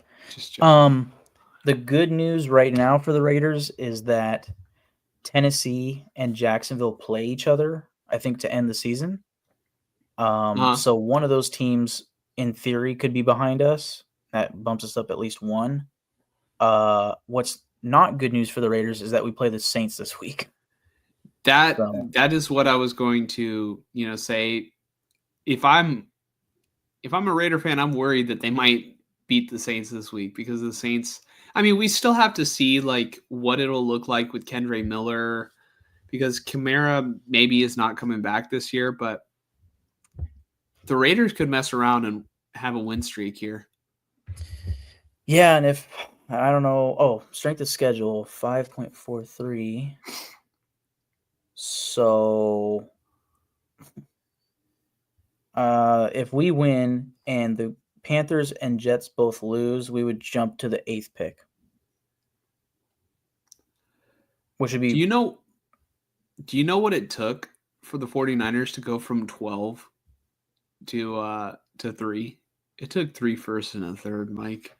The good news right now for the Raiders is that Tennessee and Jacksonville play each other, I think, to end the season. So one of those teams, in theory, could be behind us. That bumps us up at least 1. What's not good news for the Raiders is that we play the Saints this week. That is what I was going to, say. If I'm a Raider fan, I'm worried that they might beat the Saints this week because the Saints, I mean, we still have to see like what it'll look like with Kendre Miller because Kamara maybe is not coming back this year, but the Raiders could mess around and have a win streak here. Yeah, and if I don't know, strength of schedule 5.43. So if we win and the Panthers and Jets both lose, we would jump to the 8th pick, which would Do be you know what it took for the 49ers to go from 12 to 3? It took 3 firsts and a third, Mike.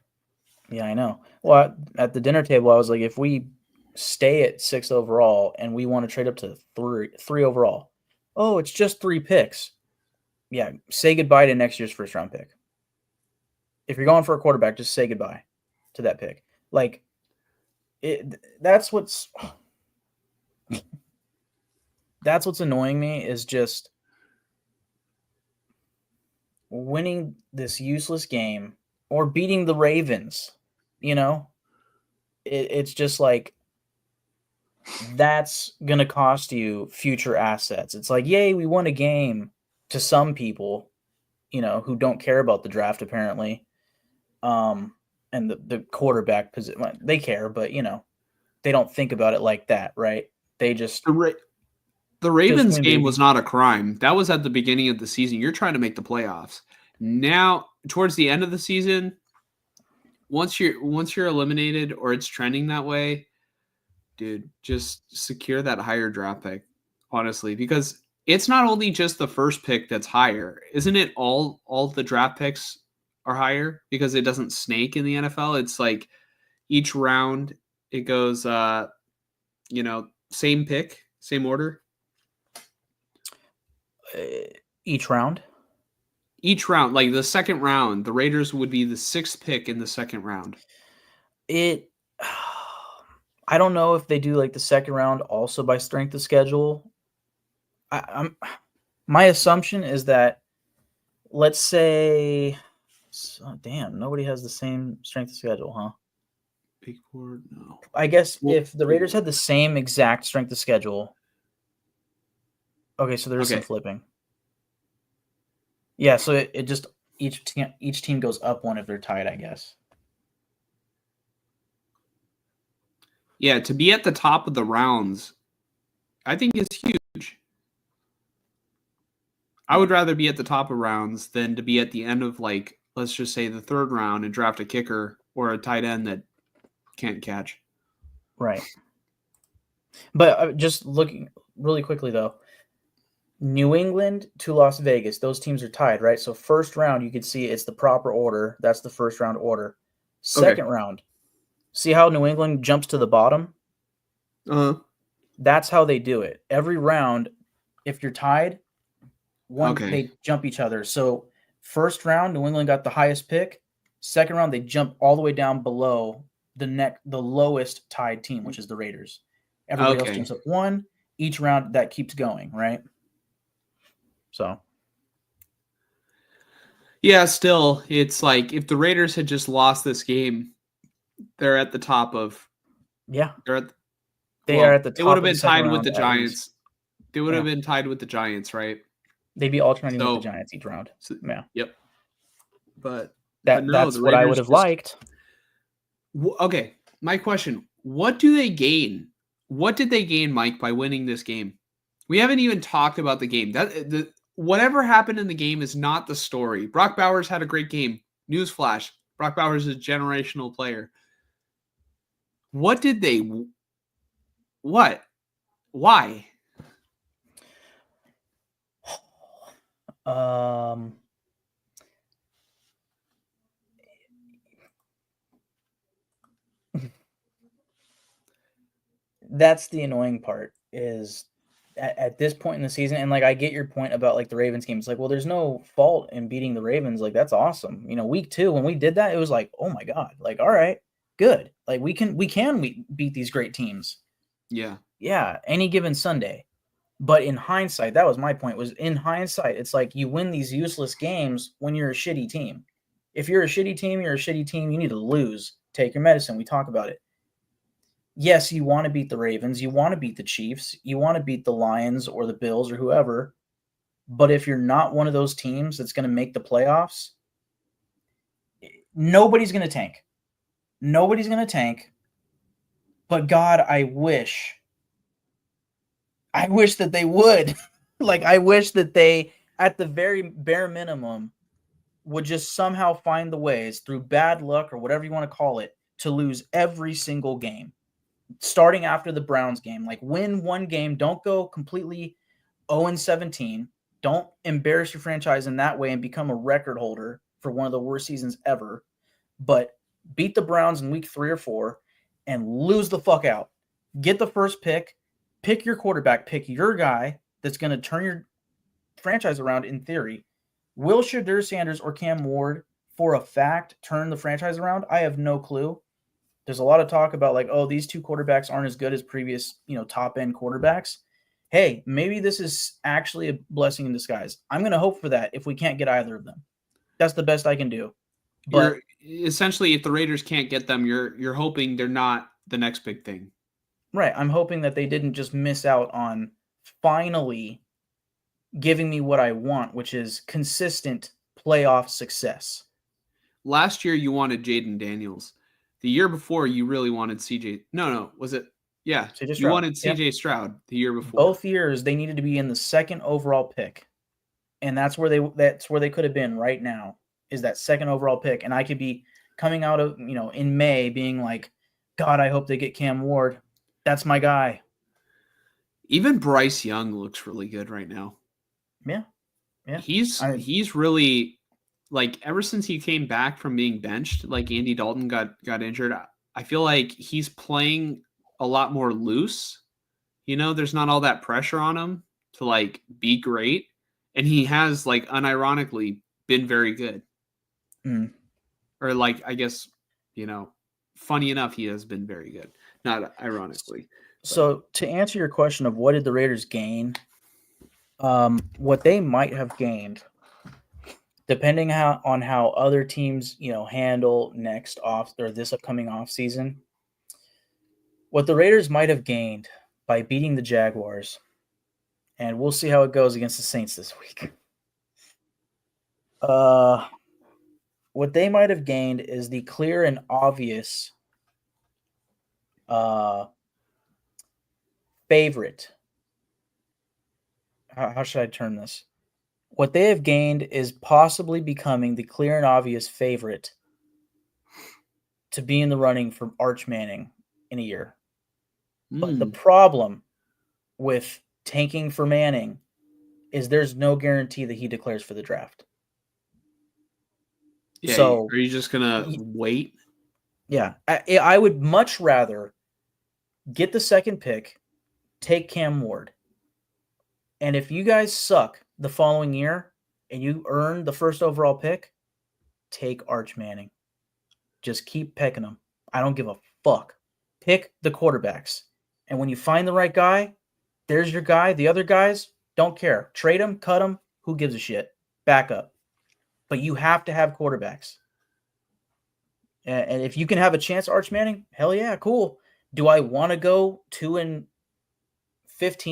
yeah, I know. Well, at the dinner table, I was like, if we stay at 6 overall and we want to trade up to three overall, it's just 3 picks. Yeah, say goodbye to next year's first round pick. If you're going for a quarterback, just say goodbye to that pick. Like, that's what's annoying me is just winning this useless game or beating the Ravens. You know, it's just like that's gonna cost you future assets. It's like, yay, we won a game to some people, who don't care about the draft apparently. And the quarterback position, they care, but they don't think about it like that, right? They just The Ravens win, game baby. was not a crime. That was at the beginning of the season. You're trying to make the playoffs. Now, towards the end of the season, once you're eliminated or it's trending that way, dude, just secure that higher draft pick, honestly, because it's not only just the first pick that's higher. Isn't it all the draft picks are higher because it doesn't snake in the NFL? It's like each round it goes same pick, same order. Each round. Each round, like the second round, the Raiders would be the 6th pick in the second round. I don't know if they do like the second round also by strength of schedule. My assumption is that, let's say, damn, nobody has the same strength of schedule, huh? Big board, no. I guess if the Raiders had the same exact strength of schedule, okay, so there is some flipping. Yeah, so it just each team goes up one if they're tied, I guess. Yeah, to be at the top of the rounds, I think is huge. I would rather be at the top of rounds than to be at the end of, like, let's just say the third round and draft a kicker or a tight end that can't catch. Right. But just looking really quickly, though, New England to Las Vegas, those teams are tied, right? So first round, you can see it's the proper order. That's the first round order. Second round, see how New England jumps to the bottom? Uh-huh. That's how they do it. Every round, if you're tied, they jump each other. So first round, New England got the highest pick. Second round, they jump all the way down below the lowest tied team, which is the Raiders. Everybody else jumps up one. Each round, that keeps going, right? So. Yeah, still, it's like if the Raiders had just lost this game, they're at the top of. Yeah. They are at the top. They would have been the tied round with the Giants. They would have been tied with the Giants, right? They'd be alternating with the Giants each round. Yeah. Yep. But no, that's what I would have liked. Okay, my question: what do they gain? What did they gain, Mike, by winning this game? We haven't even talked about the game. Whatever happened in the game is not the story. Brock Bowers had a great game. Newsflash: Brock Bowers is a generational player. What did they? What? Why? That's the annoying part is at this point in the season, and like I get your point about like the Ravens game. It's like, well, there's no fault in beating the Ravens. Like that's awesome. Week 2 when we did that, it was like, oh my god, like all right, good. Like we can beat these great teams. Yeah, any given Sunday. But in hindsight, that was my point. Was in hindsight, it's like you win these useless games when you're a shitty team. If you're a shitty team, you're a shitty team. You need to lose. Take your medicine. We talk about it. Yes, you want to beat the Ravens, you want to beat the Chiefs, you want to beat the Lions or the Bills or whoever. But if you're not one of those teams that's going to make the playoffs, nobody's going to tank. Nobody's going to tank. But God, I wish that they would. Like, I wish that they, at the very bare minimum, would just somehow find the ways through bad luck or whatever you want to call it to lose every single game, starting after the Browns game. Like, win one game, don't go completely 0-17. Don't embarrass your franchise in that way and become a record holder for one of the worst seasons ever. But beat the Browns in week 3 or 4 and lose the fuck out. Get the first pick your quarterback, pick your guy that's going to turn your franchise around in theory. Will Shadur Sanders or Cam Ward for a fact turn the franchise around? I have no clue. There's a lot of talk about like, oh, these two quarterbacks aren't as good as previous, top end quarterbacks. Hey, maybe this is actually a blessing in disguise. I'm going to hope for that if we can't get either of them. That's the best I can do. But essentially, if the Raiders can't get them, you're hoping they're not the next big thing. Right. I'm hoping that they didn't just miss out on finally giving me what I want, which is consistent playoff success. Last year, you wanted Jaden Daniels. The year before, you really wanted CJ. No, was it? Yeah, you wanted CJ Stroud the year before. Both years, they needed to be in the second overall pick, and that's where they could have been right now. Is that second overall pick, and I could be coming out of in May being like, God, I hope they get Cam Ward. That's my guy. Even Bryce Young looks really good right now. Yeah. He's really, like, ever since he came back from being benched, like Andy Dalton got injured, I feel like he's playing a lot more loose. There's not all that pressure on him to like be great, and he has like unironically been very good. Or like, I guess, funny enough, he has been very good, not ironically. So to answer your question of what did the Raiders gain, what they might have gained, depending on how other teams handle this upcoming off season, what the Raiders might have gained by beating the Jaguars, and we'll see how it goes against the Saints this week. What they might have gained is the clear and obvious favorite. How should I term this? What they have gained is possibly becoming the clear and obvious favorite to be in the running for Arch Manning in a year. But the problem with tanking for Manning is there's no guarantee that he declares for the draft. Yeah, so are you just gonna wait? Yeah, I would much rather get the second pick, take Cam Ward, and if you guys suck the following year and you earn the first overall pick, take Arch Manning. Just keep picking them. I don't give a fuck. Pick the quarterbacks, and when you find the right guy, there's your guy. The other guys, don't care. Trade them, cut them. Who gives a shit? Back up. But you have to have quarterbacks. And if you can have a chance, Arch Manning, hell yeah, cool. Do I want to go 2-15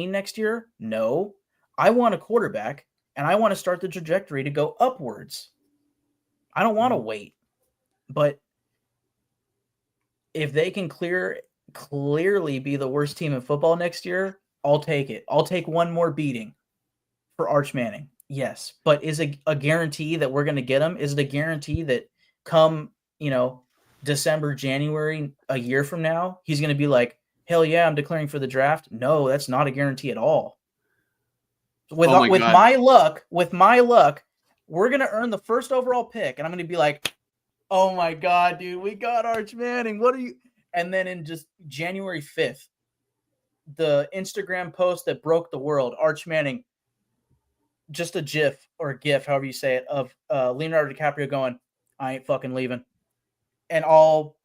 next year? No. I want a quarterback, and I want to start the trajectory to go upwards. I don't want to wait. But if they can clearly be the worst team in football next year, I'll take it. I'll take one more beating for Arch Manning. Yes, but is it a guarantee that we're going to get him? Is it a guarantee that come, December, January, a year from now, he's going to be like, hell yeah, I'm declaring for the draft? No, that's not a guarantee at all. With my luck, we're going to earn the first overall pick, and I'm going to be like, oh my God, dude, we got Arch Manning. What are you? And then in just January 5th, the Instagram post that broke the world, Arch Manning, just a GIF or a GIF, however you say it, of Leonardo DiCaprio going, I ain't fucking leaving. And I'll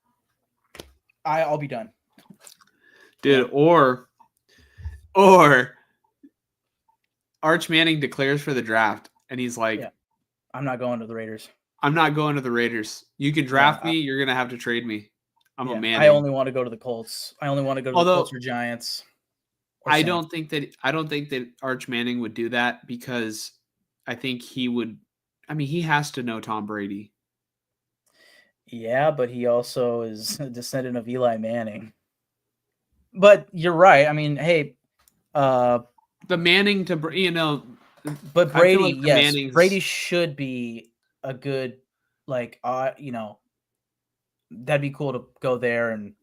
be done. Dude, or Arch Manning declares for the draft, and he's like, I'm not going to the Raiders. I'm not going to the Raiders. You can draft me. You're going to have to trade me. I'm a man. I only want to go to the Colts. I only want to go to the Colts or Giants. I don't think that Arch Manning would do that because I think he would. I mean, he has to know Tom Brady. Yeah, but he also is a descendant of Eli Manning. But you're right. I mean, hey, uh, The Manning to but I feel Brady, like the yes, Brady Mannings. should be a good, like, that'd be cool to go there and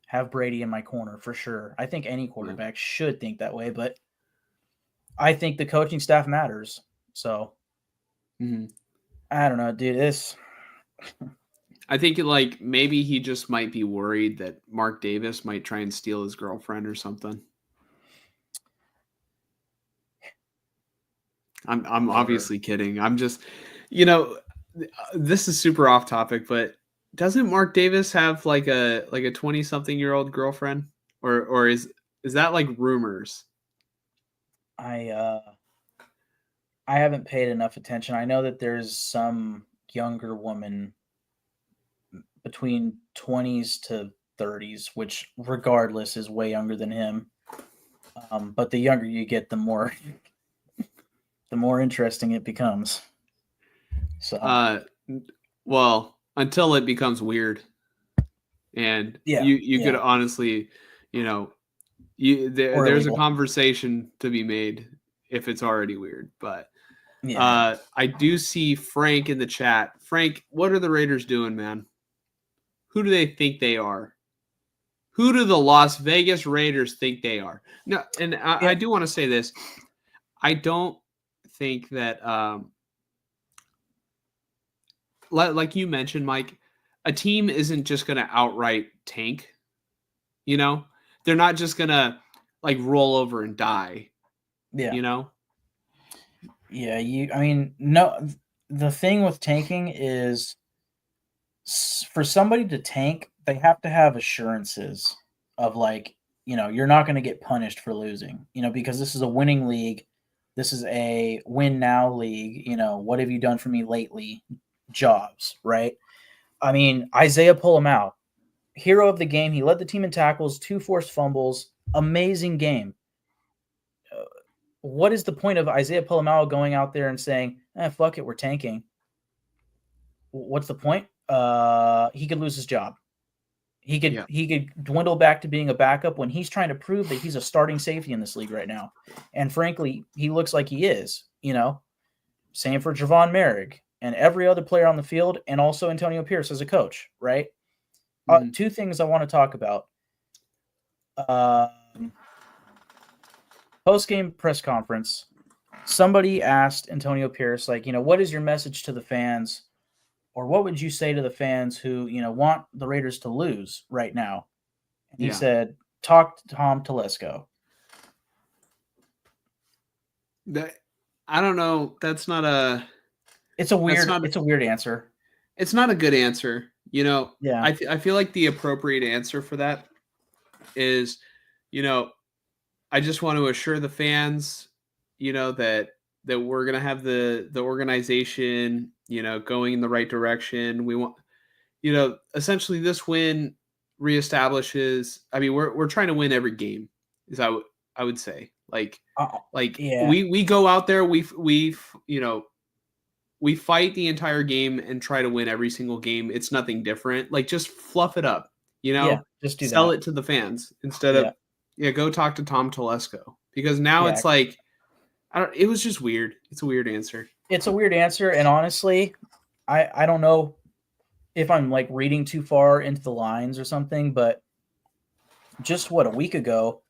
have Brady in my corner for sure. I think any Yeah. quarterback should think that way, but I think the coaching staff matters. So Mhm. I don't know, dude. I think like maybe he just might be worried that Mark Davis might try and steal his girlfriend or something. I'm Whatever. obviously kidding. I'm just, you know, this is super off topic, but doesn't Mark Davis have like a 20-something-year-old girlfriend, or is that like rumors? I I haven't paid enough attention. I know that there's some younger woman between 20s to 30s, which regardless is way younger than him. But the younger you get, the more interesting it becomes. So Uh, well, until it becomes weird, and yeah, you could yeah, honestly, you know, or there's a illegal. conversation to be made if it's already weird, but Yeah, I do see Frank in the chat. Frank, what are the Raiders doing, man? Who do they think they are? Who do the Las Vegas Raiders think they are? No, and I yeah, do want to say this. I don't think that, like you mentioned, Mike, a team isn't just going to outright tank. You know, they're not just going to like roll over and die. yeah, You know, yeah. I mean, no. The thing with tanking is for somebody to tank, they have to have assurances of like, you're not going to get punished for losing, because this is a winning league. This is a win now league. What have you done for me lately? Jobs, right? I mean, Isaiah Pull-Him-Out, hero of the game. He led the team in tackles, 2 forced fumbles, amazing game. What is the point of Isaiah Pull-Him-Out going out there and saying, fuck it, we're tanking? What's the point? He could lose his job. yeah. He could dwindle back to being a backup when he's trying to prove that he's a starting safety in this league right now. And frankly, he looks like he is, Same for Javon Merrick and every other player on the field, and also Antonio Pierce as a coach, right? Mhm. Two things I want to talk about. Um, Post game press conference, somebody asked Antonio Pierce, like, what is your message to the fans, or what would you say to the fans who, want the Raiders to lose right now? And he Yeah. said, talk to Tom Telesco. That I don't know. It's a That's weird not it's a weird answer. it's not a good answer. Yeah. I feel like the appropriate answer for that is, you know, I just want to assure the fans, that we're gonna have the organization, going in the right direction. We want, essentially this win reestablishes. I mean, we're trying to win every game. Is I would say Uh, like yeah. we go out there, we fight the entire game and try to win every single game. It's nothing different. Like just fluff it up, Yeah, just do sell that. it to the fans instead of Yeah. go talk to Tom Telesco, because now Yeah. it's like it was just weird. It's a weird answer. It's a weird answer, and honestly, I don't know if I'm like reading too far into the lines or something, but just a week ago,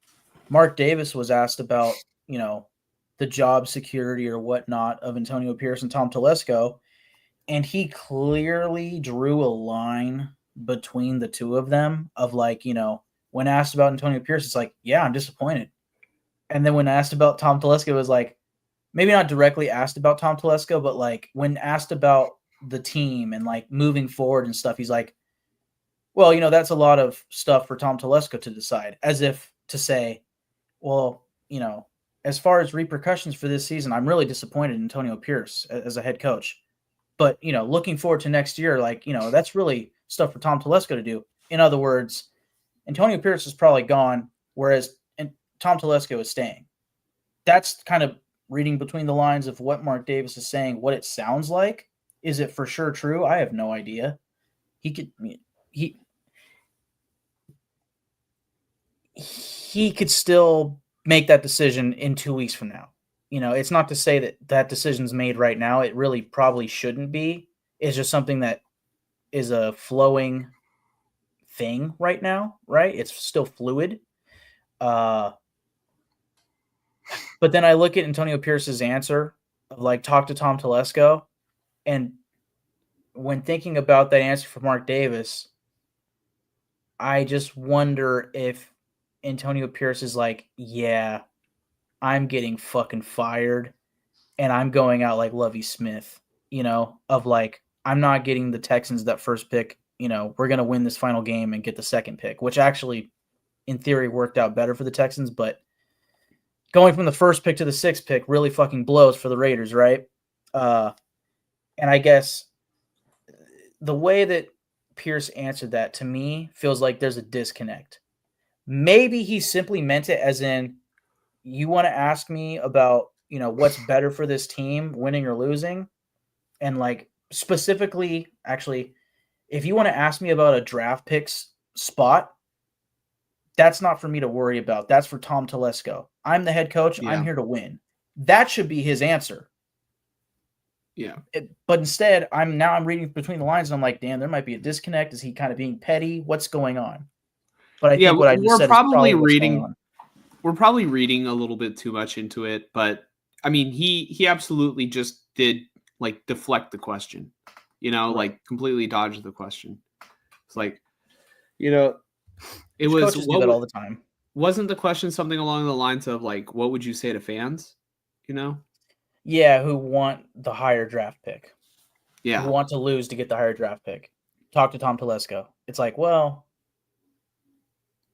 Mark Davis was asked about, the job security or whatnot of Antonio Pierce and Tom Telesco, and he clearly drew a line between the two of them of like, when asked about Antonio Pierce, it's like, yeah, I'm disappointed. And then when asked about Tom Telesco, it was like, maybe not directly asked about Tom Telesco, but like when asked about the team and like moving forward and stuff, he's like, well, that's a lot of stuff for Tom Telesco to decide, as if to say, well, as far as repercussions for this season, I'm really disappointed in Antonio Pierce as a head coach. But, looking forward to next year, like, that's really stuff for Tom Telesco to do. In other words, Antonio Pierce is probably gone, whereas Tom Telesco is staying. That's kind of reading between the lines of what Mark Davis is saying, what it sounds like. Is it for sure true? I have no idea. he could still make that decision in 2 weeks from now. It's not to say that that decision's made right now. It really probably shouldn't be. It's just something that is a flowing thing right now, right? It's still fluid. But then I look at Antonio Pierce's answer of like talk to Tom Telesco, and when thinking about that answer for Mark Davis, I just wonder if Antonio Pierce is like, yeah, I'm getting fucking fired and I'm going out like Lovie Smith, of like, I'm not getting the Texans that first pick. We're going to win this final game and get the second pick, which actually in theory worked out better for the Texans, but going from the first pick to the sixth pick really fucking blows for the Raiders, right? And I guess the way that Pierce answered that to me feels like there's a disconnect. Maybe he simply meant it as in, you want to ask me about, what's better for this team, winning or losing? And like specifically, actually, if you want to ask me about a draft picks spot, that's not for me to worry about. That's for Tom Telesco. I'm the head coach. Yeah. I'm here to win. That should be his answer. Yeah. But instead, I'm reading between the lines and I'm like, damn, there might be a disconnect. Is he kind of being petty? What's going on? But I think what I just said is probably what's going on. We're probably reading a little bit too much into it, but I mean, he absolutely just did like deflect the question, Right. like completely dodge the question. It's like, it Coaches do that all the time. Wasn't the question something along the lines of like, what would you say to fans? Yeah, who want the higher draft pick. Yeah. Who want to lose to get the higher draft pick. Talk to Tom Telesco. It's like, well,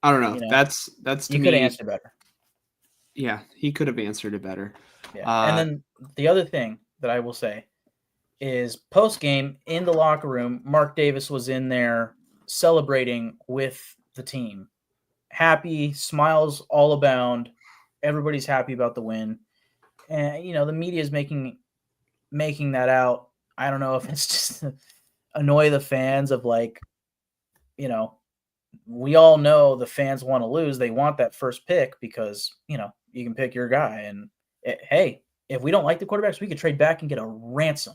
I don't know. That's to you me. Could have answered better. Yeah, he could have answered it better. Yeah. And then the other thing that I will say is post game in the locker room, Mark Davis was in there celebrating with the team. Happy, smiles all abound. Everybody's happy about the win. And the media is making that out. I don't know if it's just to annoy the fans of like, we all know the fans want to lose. They want that first pick because, you can pick your guy. And hey, if we don't like the quarterbacks, we could trade back and get a ransom.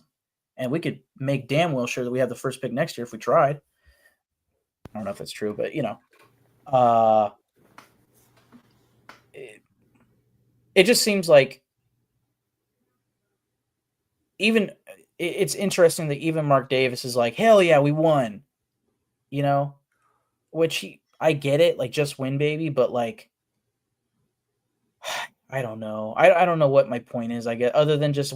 And we could make damn well sure that we have the first pick next year if we tried. I don't know if that's true, but, it just seems like it's interesting that even Mark Davis is like, hell yeah, we won, which I get it, like just win, baby. But like, I don't know. I don't know what my point is, I guess, other than just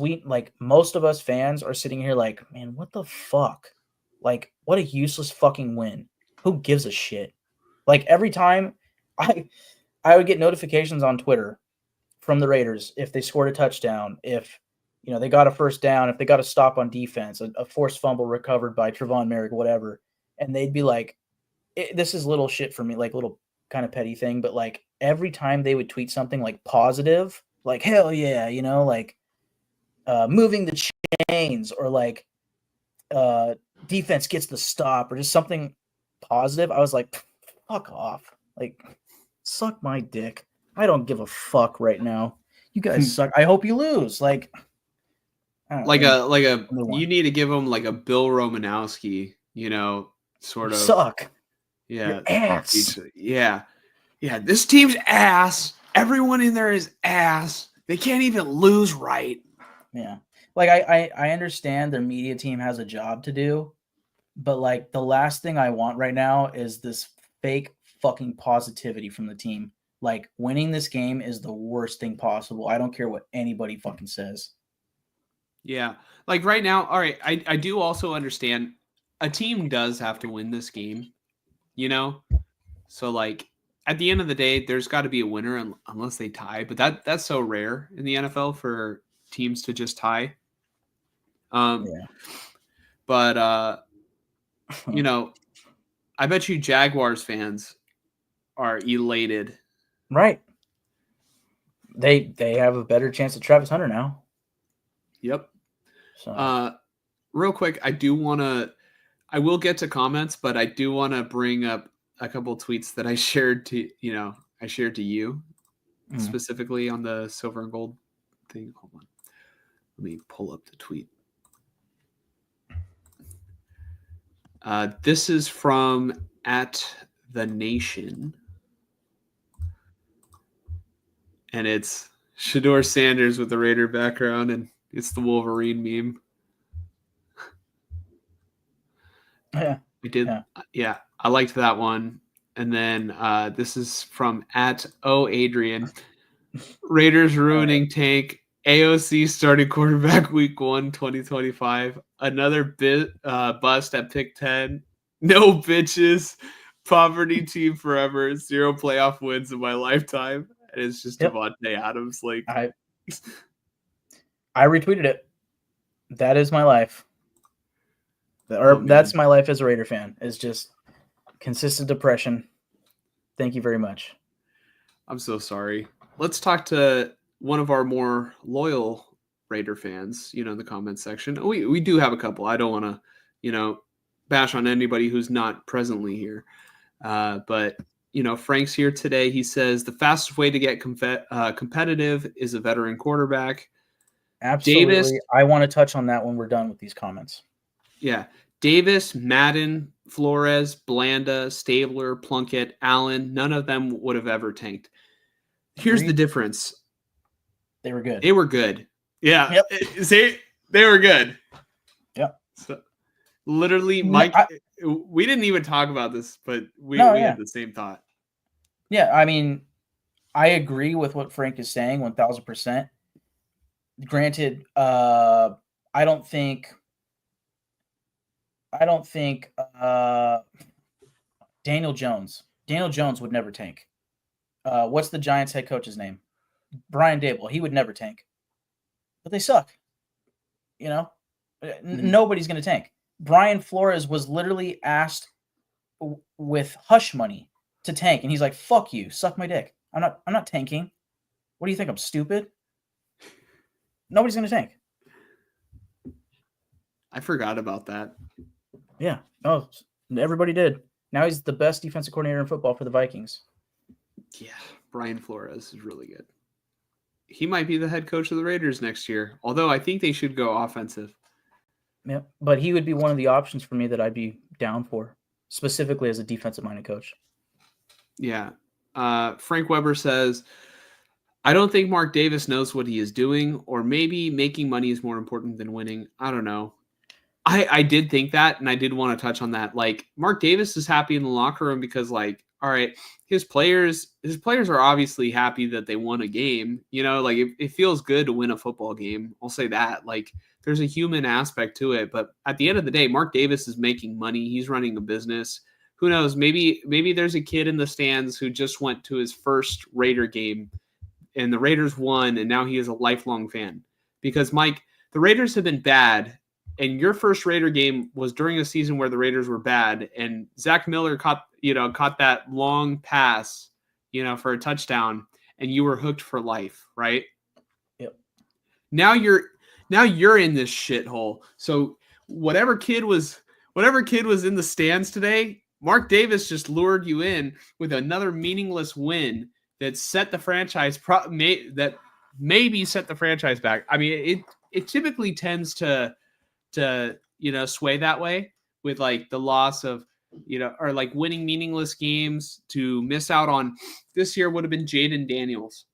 most of us fans are sitting here like, man, what the fuck? Like, what a useless fucking win. Who gives a shit? Like every time I would get notifications on Twitter from the Raiders if they scored a touchdown, if they got a first down, if they got a stop on defense, a forced fumble recovered by Trevon Merrick, whatever, and they'd be like, this is little shit for me, like little kind of petty thing, but like every time they would tweet something like positive, like hell yeah, like moving the chains, or like defense gets the stop, or just something positive, I was like, fuck off, like suck my dick. I don't give a fuck right now. You guys suck. I hope you lose. Like you need to give them like a Bill Romanowski, sort of suck. Yeah. Your ass. Yeah. Yeah. This team's ass. Everyone in there is ass. They can't even lose right. Yeah. Like I understand their media team has a job to do, but like the last thing I want right now is this fake fucking positivity from the team. Like winning this game is the worst thing possible. I don't care what anybody fucking says. Yeah. Like right now, all right, I do also understand a team does have to win this game, So like at the end of the day, there's got to be a winner unless they tie, but that's so rare in the NFL for teams to just tie. Yeah. But I bet you Jaguars fans are elated. Right. They have a better chance at Travis Hunter now. Yep. So real quick, I do want to I will get to comments, but I do want to bring up a couple tweets that I shared to you specifically on the silver and gold thing. Hold on. Let me pull up the tweet. This is from @TheNation. And it's Shedeur Sanders with the Raider background, and it's the Wolverine meme. Yeah. We did. Yeah, I liked that one. And then this is from @OAdrian. Raiders ruining tank. AOC starting quarterback week 1, 2025. Another bust at pick 10. No bitches. Poverty team forever. 0 playoff wins in my lifetime. And it's just Devontae Adams. Like I retweeted it. That is my life. That's my life as a Raider fan. Is just consistent depression. Thank you very much. I'm so sorry. Let's talk to one of our more loyal Raider fans, in the comments section. We do have a couple. I don't want to, bash on anybody who's not presently here. But, Frank's here today. He says the fastest way to get competitive is a veteran quarterback. Absolutely. Davis, I want to touch on that when we're done with these comments. Yeah. Davis, Madden, Flores, Blanda, Stabler, Plunkett, Allen, none of them would have ever tanked. Here's the difference. They were good. They were good. Yeah. Yep. See, they were good. Yep. So, literally, Mike, we didn't even talk about this, but we had the same thought. Yeah, I mean, I agree with what Frank is saying 1,000%. Granted, I don't think Daniel Jones would never tank. What's the Giants head coach's name? Brian Daboll. He would never tank. But they suck. Nobody's going to tank. Brian Flores was literally asked with hush money to tank, and he's like, "Fuck you, suck my dick. I'm not tanking. What do you think? I'm stupid? Nobody's going to tank." I forgot about that. Yeah. Oh, everybody did. Now he's the best defensive coordinator in football for the Vikings. Yeah, Brian Flores is really good. He might be the head coach of the Raiders next year, although I think they should go offensive. Yeah, but he would be one of the options for me that I'd be down for, specifically as a defensive-minded coach. Yeah. Frank Weber says, I don't think Mark Davis knows what he is doing, or maybe making money is more important than winning. I don't know. I did think that, and I did want to touch on that. Like, Mark Davis is happy in the locker room because, like, all right, his players are obviously happy that they won a game. Like it feels good to win a football game. I'll say that. Like, there's a human aspect to it, but at the end of the day, Mark Davis is making money. He's running a business. Who knows? Maybe there's a kid in the stands who just went to his first Raider game, and the Raiders won, and now he is a lifelong fan. Because Mike, the Raiders have been bad. And your first Raider game was during a season where the Raiders were bad, and Zach Miller caught that long pass, for a touchdown, and you were hooked for life, right? Yep. Now you're in this shithole. So whatever kid was in the stands today, Mark Davis just lured you in with another meaningless win that set the franchise that maybe set the franchise back. I mean, it typically tends to sway that way with like the loss of or like winning meaningless games to miss out on. This year would have been Jaden Daniels.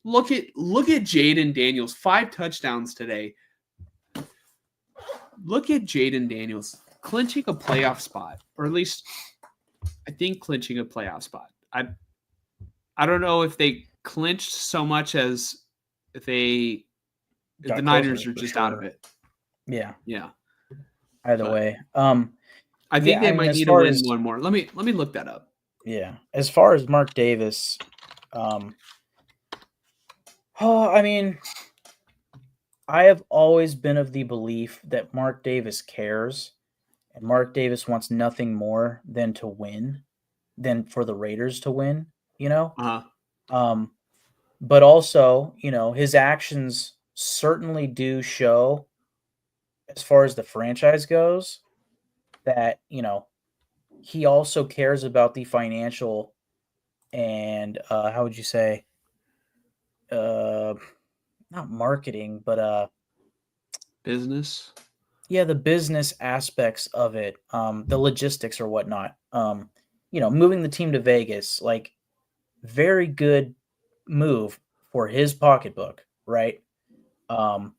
Look at Jaden Daniels, 5 touchdowns today. Look at Jaden Daniels clinching a playoff spot, or at least I think clinching a playoff spot. I don't know if they clinched so much as if the Niners are just out of it. Yeah. Either way, I think they might need to win one more. Let me look that up. Yeah, as far as Mark Davis, I mean, I have always been of the belief that Mark Davis cares, and Mark Davis wants nothing more than to win, than for the Raiders to win. But also, his actions certainly do show, as far as the franchise goes, that, he also cares about the financial and how would you say, uh, not marketing, but Business. yeah, the business aspects of it, the logistics or whatnot. Moving the team to Vegas, like very good move for his pocketbook, right? Um,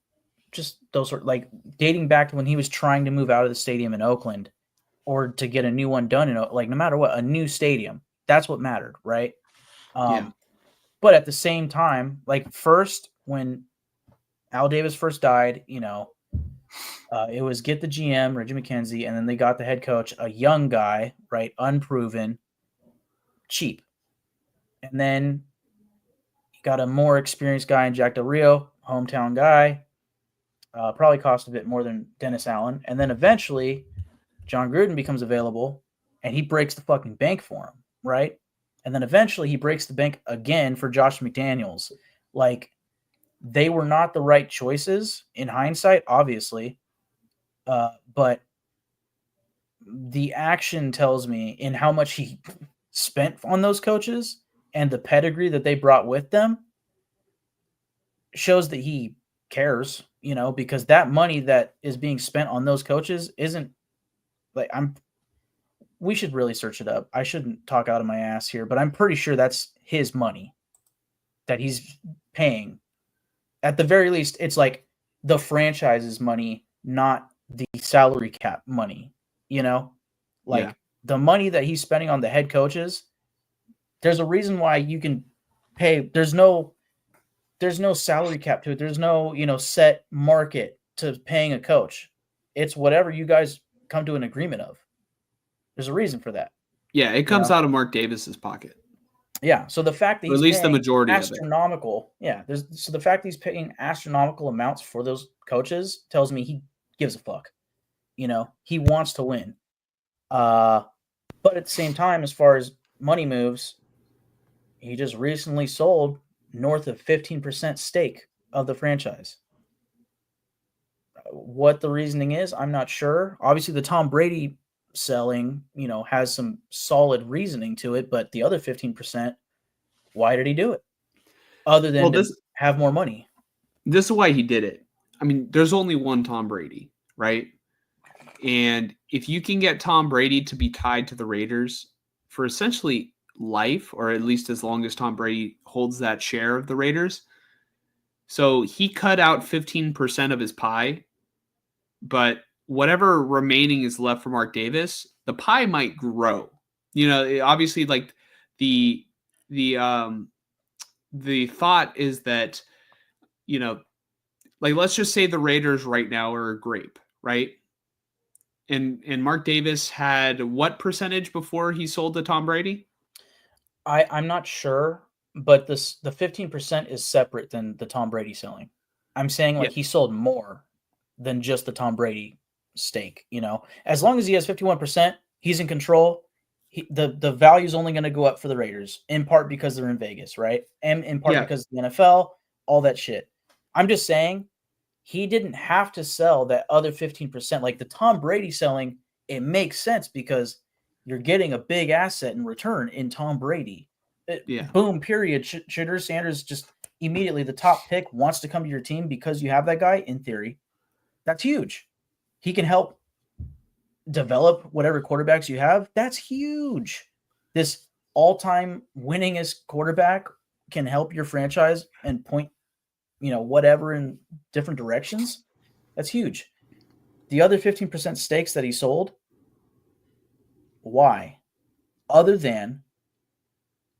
just those sort like dating back to when he was trying to move out of the stadium in Oakland or to get a new one done like no matter what, a new stadium. That's what mattered, right? Yeah. But at the same time, like first when Al Davis first died, it was get the GM, Reggie McKenzie, and then they got the head coach, a young guy, right? Unproven, cheap. And then you got a more experienced guy in Jack Del Rio, hometown guy, probably cost a bit more than Dennis Allen. And then eventually John Gruden becomes available and he breaks the fucking bank for him, right? And then eventually he breaks the bank again for Josh McDaniels. Like, they were not the right choices in hindsight, obviously. But the action tells me in how much he spent on those coaches and the pedigree that they brought with them shows that he cares, because that money that is being spent on those coaches isn't like we should really search it up. I shouldn't talk out of my ass here, but I'm pretty sure that's his money that he's paying. At the very least, it's like the franchise's money, not the salary cap money, Like Yeah. the money that he's spending on the head coaches, there's a reason why you can pay. There's no salary cap to it. There's no, set market to paying a coach. It's whatever you guys come to an agreement of. There's a reason for that. Yeah. It comes out of Mark Davis's pocket, Yeah. So the fact that or at he's least the paying majority of it. astronomical, so the fact that he's paying astronomical amounts for those coaches tells me he gives a fuck. He wants to win. But at the same time, as far as money moves, he just recently sold north of 15% stake of the franchise. What the reasoning is, I'm not sure. Obviously, the Tom Brady selling, has some solid reasoning to it, but the other 15%, why did he do it? Other than to have more money. This is why he did it. I mean, there's only one Tom Brady, right? And if you can get Tom Brady to be tied to the Raiders for essentially life, or at least as long as Tom Brady holds that share of the Raiders. So he cut out 15% of his pie, but whatever remaining is left for Mark Davis, the pie might grow. Obviously, like the thought is that, like let's just say the Raiders right now are a grape, right? And Mark Davis had what percentage before he sold to Tom Brady? I'm not sure, but the 15% is separate than the Tom Brady selling. I'm saying like he sold more than just the Tom Brady stake. As long as he has 51%, he's in control. The value is only going to go up for the Raiders, in part because they're in Vegas, right? And in part because of the NFL, all that shit. I'm just saying he didn't have to sell that other 15%. Like the Tom Brady selling, it makes sense because you're getting a big asset in return in Tom Brady. Boom, period. Shedeur Sanders just immediately the top pick wants to come to your team because you have that guy, in theory. That's huge. He can help develop whatever quarterbacks you have. That's huge. This all-time winningest quarterback can help your franchise and point, whatever in different directions. That's huge. The other 15% stakes that he sold, why? Other than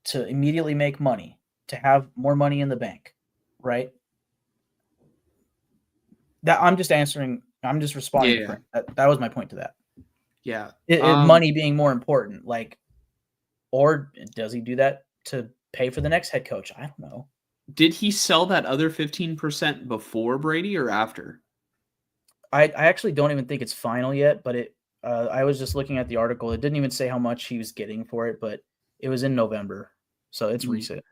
to immediately make money, to have more money in the bank, right? That I'm just answering. I'm just responding to Frank. That was my point to that. Yeah. Money being more important, like, or does he do that to pay for the next head coach? I don't know. Did he sell that other 15% before Brady or after? I actually don't even think it's final yet, but I was just looking at the article. It didn't even say how much he was getting for it, but it was in November, so it's recent.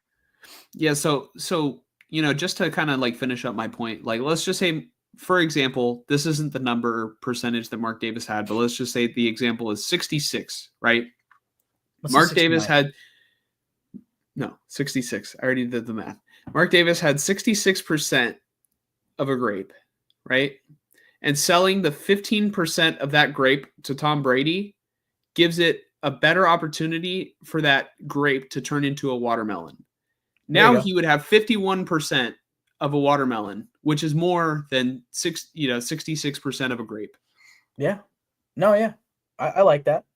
Yeah, so just to kind of like finish up my point, like let's just say for example, this isn't the number percentage that Mark Davis had, but let's just say the example is 66, right? Let's Mark Davis had 66. I already did the math. Mark Davis had 66% of a grape, right? And selling the 15% of that grape to Tom Brady gives it a better opportunity for that grape to turn into a watermelon. Now he would have 51% of a watermelon, which is more than 66% of a grape. Yeah. No, yeah. I like that.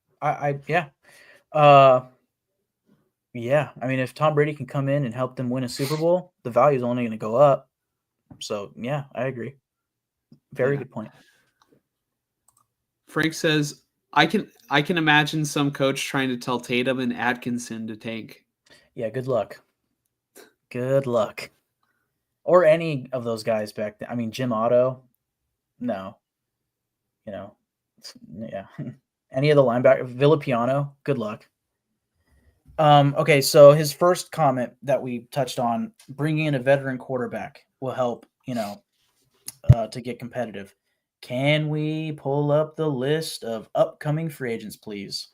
Yeah. Yeah. I mean, if Tom Brady can come in and help them win a Super Bowl, the value is only going to go up. So, yeah, I agree. Very good point. Frank says, I can imagine some coach trying to tell Tatum and Atkinson to tank. Yeah, good luck. Good luck. Or any of those guys back then. I mean, Jim Otto, no. Yeah. Any of the linebackers, Villapiano, good luck. Okay, so his first comment that we touched on, bringing in a veteran quarterback will help, to get competitive. Can we pull up the list of upcoming free agents, please?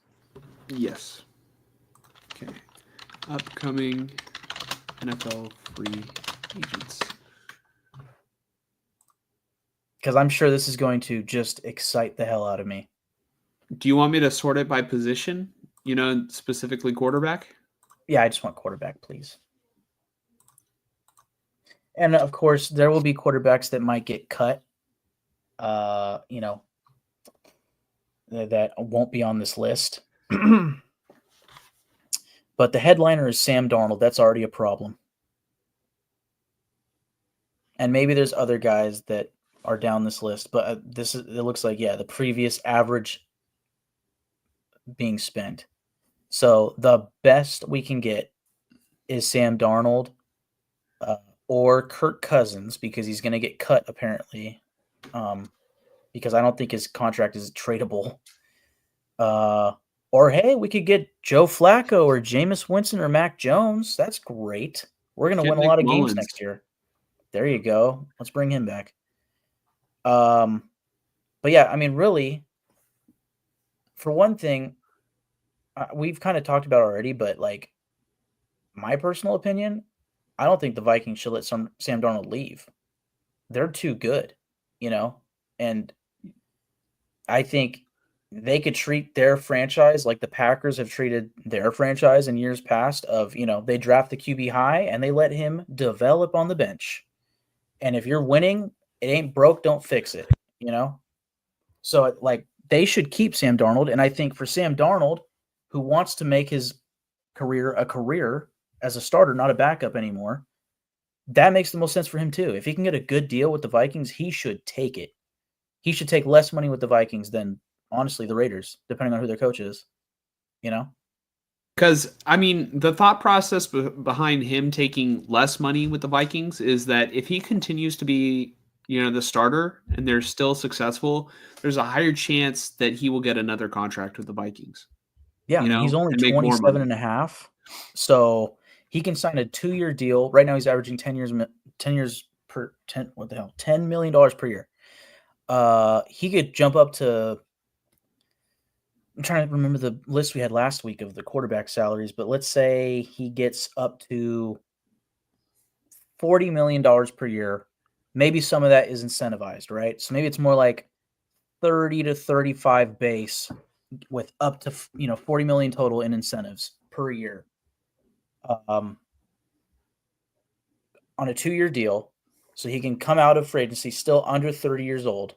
Yes. Okay. Upcoming NFL free agents. Because I'm sure this is going to just excite the hell out of me. Do you want me to sort it by position? Specifically quarterback? Yeah, I just want quarterback, please. And of course, there will be quarterbacks that might get cut. That won't be on this list. But the headliner is Sam Darnold. That's already a problem. And maybe there's other guys that are down this list, but it looks like, the previous average being spent. So the best we can get is Sam Darnold or Kirk Cousins, because he's going to get cut apparently, because I don't think his contract is tradable. Or hey, we could get Joe Flacco or Jameis Winston or Mac Jones. That's great. We're going to win a lot of games next year. There you go. Let's bring him back. But yeah, I mean, really, for one thing, we've kind of talked about already, but like, my personal opinion, I don't think the Vikings should let Sam Darnold leave. They're too good, and I think they could treat their franchise like the Packers have treated their franchise in years past of, they draft the QB high and they let him develop on the bench. And if you're winning, it ain't broke, don't fix it, So, like, they should keep Sam Darnold. And I think for Sam Darnold, who wants to make his career a career as a starter, not a backup anymore, that makes the most sense for him too. If he can get a good deal with the Vikings, he should take it. He should take less money with the Vikings than, honestly, the Raiders, depending on who their coach is, Because, I mean, the thought process behind him taking less money with the Vikings is that if he continues to be, the starter and they're still successful, there's a higher chance that he will get another contract with the Vikings. Yeah, he's only 27 and a half, so he can sign a 2-year deal. Right now he's averaging 10 years per 10. What the hell? $10 million per year. He could jump up to, I'm trying to remember the list we had last week of the quarterback salaries, but let's say he gets up to $40 million per year. Maybe some of that is incentivized, right? So maybe it's more like 30 to 35 base with up to 40 million total in incentives per year. On a 2-year deal, so he can come out of free agency still under 30 years old.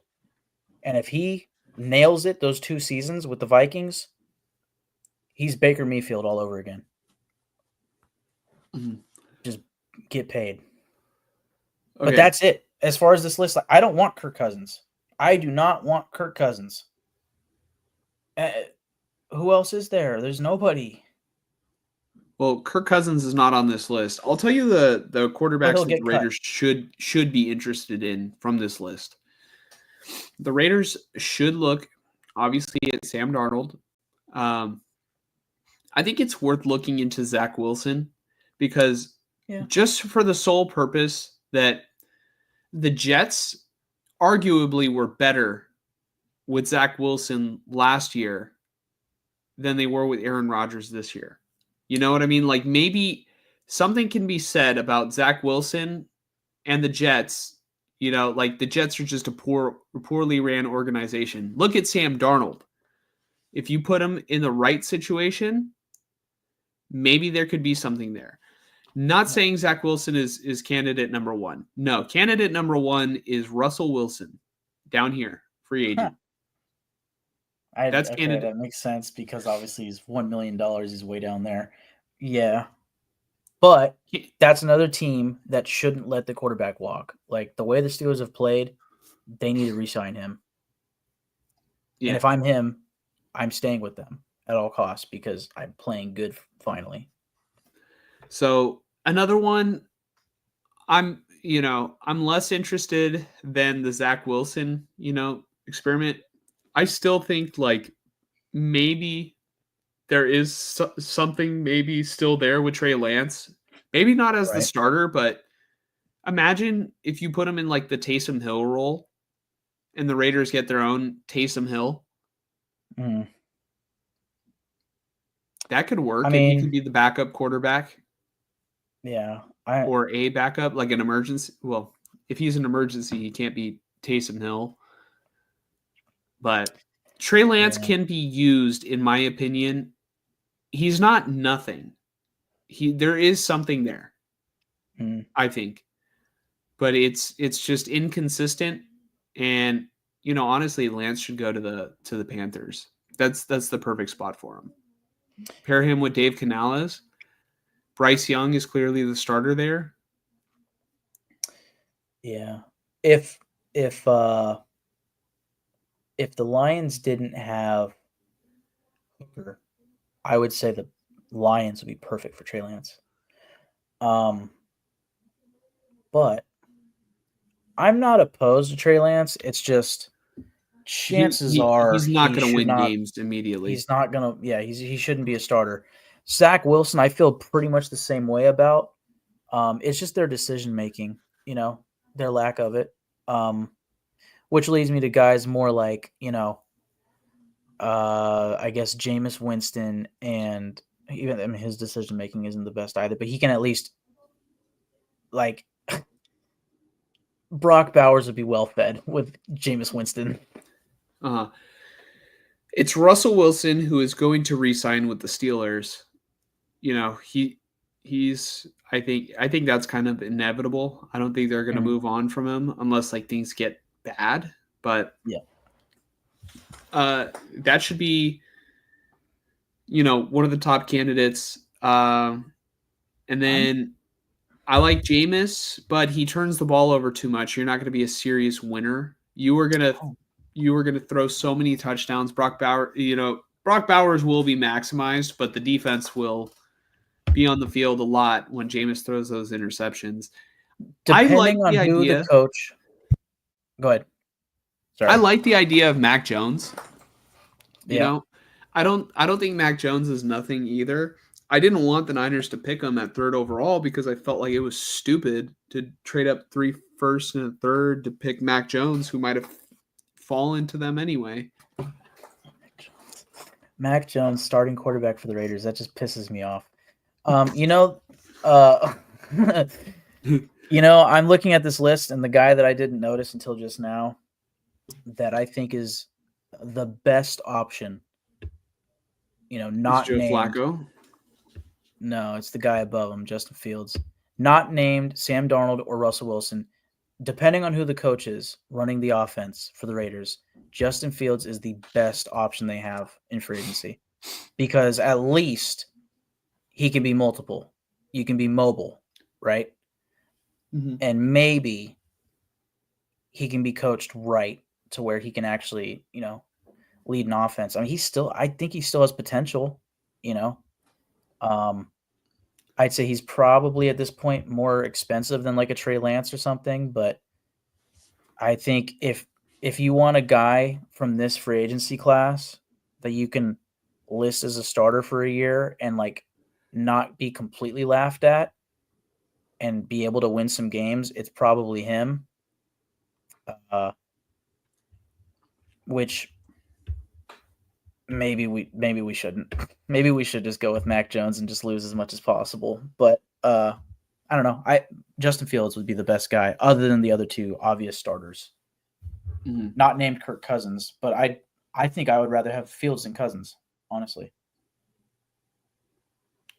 And if he nails it those 2 seasons with the Vikings, he's Baker Mayfield all over again. Mm-hmm. Just get paid. Okay. But that's it. As far as this list, I don't want Kirk Cousins. I do not want Kirk Cousins. Who else is there? There's nobody. Well, Kirk Cousins is not on this list. I'll tell you the quarterbacks that the Raiders should be interested in from this list. The Raiders should look, obviously, at Sam Darnold. I think it's worth looking into Zach Wilson because just for the sole purpose that the Jets arguably were better with Zach Wilson last year than they were with Aaron Rodgers this year. You know what I mean? Like maybe something can be said about Zach Wilson and the Jets. You know, like the Jets are just a poorly ran organization. Look at Sam Darnold. If you put him in the right situation, maybe there could be something there. Not saying Zach Wilson is candidate number one. No, candidate number one is Russell Wilson down here, free agent. That's Okay, candidate. that makes sense because obviously he's $1 million. He's way down there. Yeah. But that's another team that shouldn't let the quarterback walk. Like the way the Steelers have played, they need to re-sign him. Yeah. And if I'm him, I'm staying with them at all costs because I'm playing good finally. So another one, I'm less interested than the Zach Wilson, experiment. I still think like maybe there is something maybe still there with Trey Lance. Maybe not as the starter, but imagine if you put him in like the Taysom Hill role and the Raiders get their own Taysom Hill. Mm. That could work. And he could be the backup quarterback. Yeah. Or a backup, like an emergency. Well, if he's an emergency, he can't be Taysom Hill. But Trey Lance can be used, in my opinion. He's not nothing. There is something there, I think. But it's just inconsistent. And, honestly, Lance should go to the Panthers. That's the perfect spot for him. Pair him with Dave Canales. Bryce Young is clearly the starter there. Yeah. If the Lions didn't have Hooker, I would say the Lions would be perfect for Trey Lance. But I'm not opposed to Trey Lance. It's just chances are he's not going to win games immediately. He's not going to. Yeah, he shouldn't be a starter. Zach Wilson, I feel pretty much the same way about. It's just their decision making, their lack of it. Which leads me to guys more like, I guess Jameis Winston, and even his decision making isn't the best either, but he can at least like Brock Bowers would be well fed with Jameis Winston. It's Russell Wilson who is going to re-sign with the Steelers. He's I think that's kind of inevitable. I don't think they're going to move on from him unless like things get bad. But yeah, that should be one of the top candidates. And then I like Jameis, but he turns the ball over too much. You're not going to be a serious winner. You were gonna throw so many touchdowns. Brock Bowers will be maximized, but the defense will be on the field a lot when Jameis throws those interceptions. Depending on who the coach. Go ahead. Sorry. I like the idea of Mac Jones. I don't think Mac Jones is nothing either. I didn't want the Niners to pick him at third overall because I felt like it was stupid to trade up 3 firsts and a third to pick Mac Jones, who might have fallen to them anyway. Mac Jones, starting quarterback for the Raiders. That just pisses me off. I'm looking at this list, and the guy that I didn't notice until just now that I think is the best option, not Joe named. Flacco? No, it's the guy above him, Justin Fields. Not named Sam Darnold or Russell Wilson. Depending on who the coach is running the offense for the Raiders, Justin Fields is the best option they have in free agency because at least he can be multiple. You can be mobile, right? Mm-hmm. And maybe he can be coached right to where he can actually, lead an offense. I mean, I think he still has potential, I'd say he's probably at this point more expensive than like a Trey Lance or something, but I think if you want a guy from this free agency class that you can list as a starter for a year and like not be completely laughed at and be able to win some games, it's probably him. which maybe we shouldn't. Maybe we should just go with Mac Jones and just lose as much as possible. But I don't know. Justin Fields would be the best guy other than the other two obvious starters. Mm-hmm. Not named Kirk Cousins, but I think I would rather have Fields than Cousins, honestly.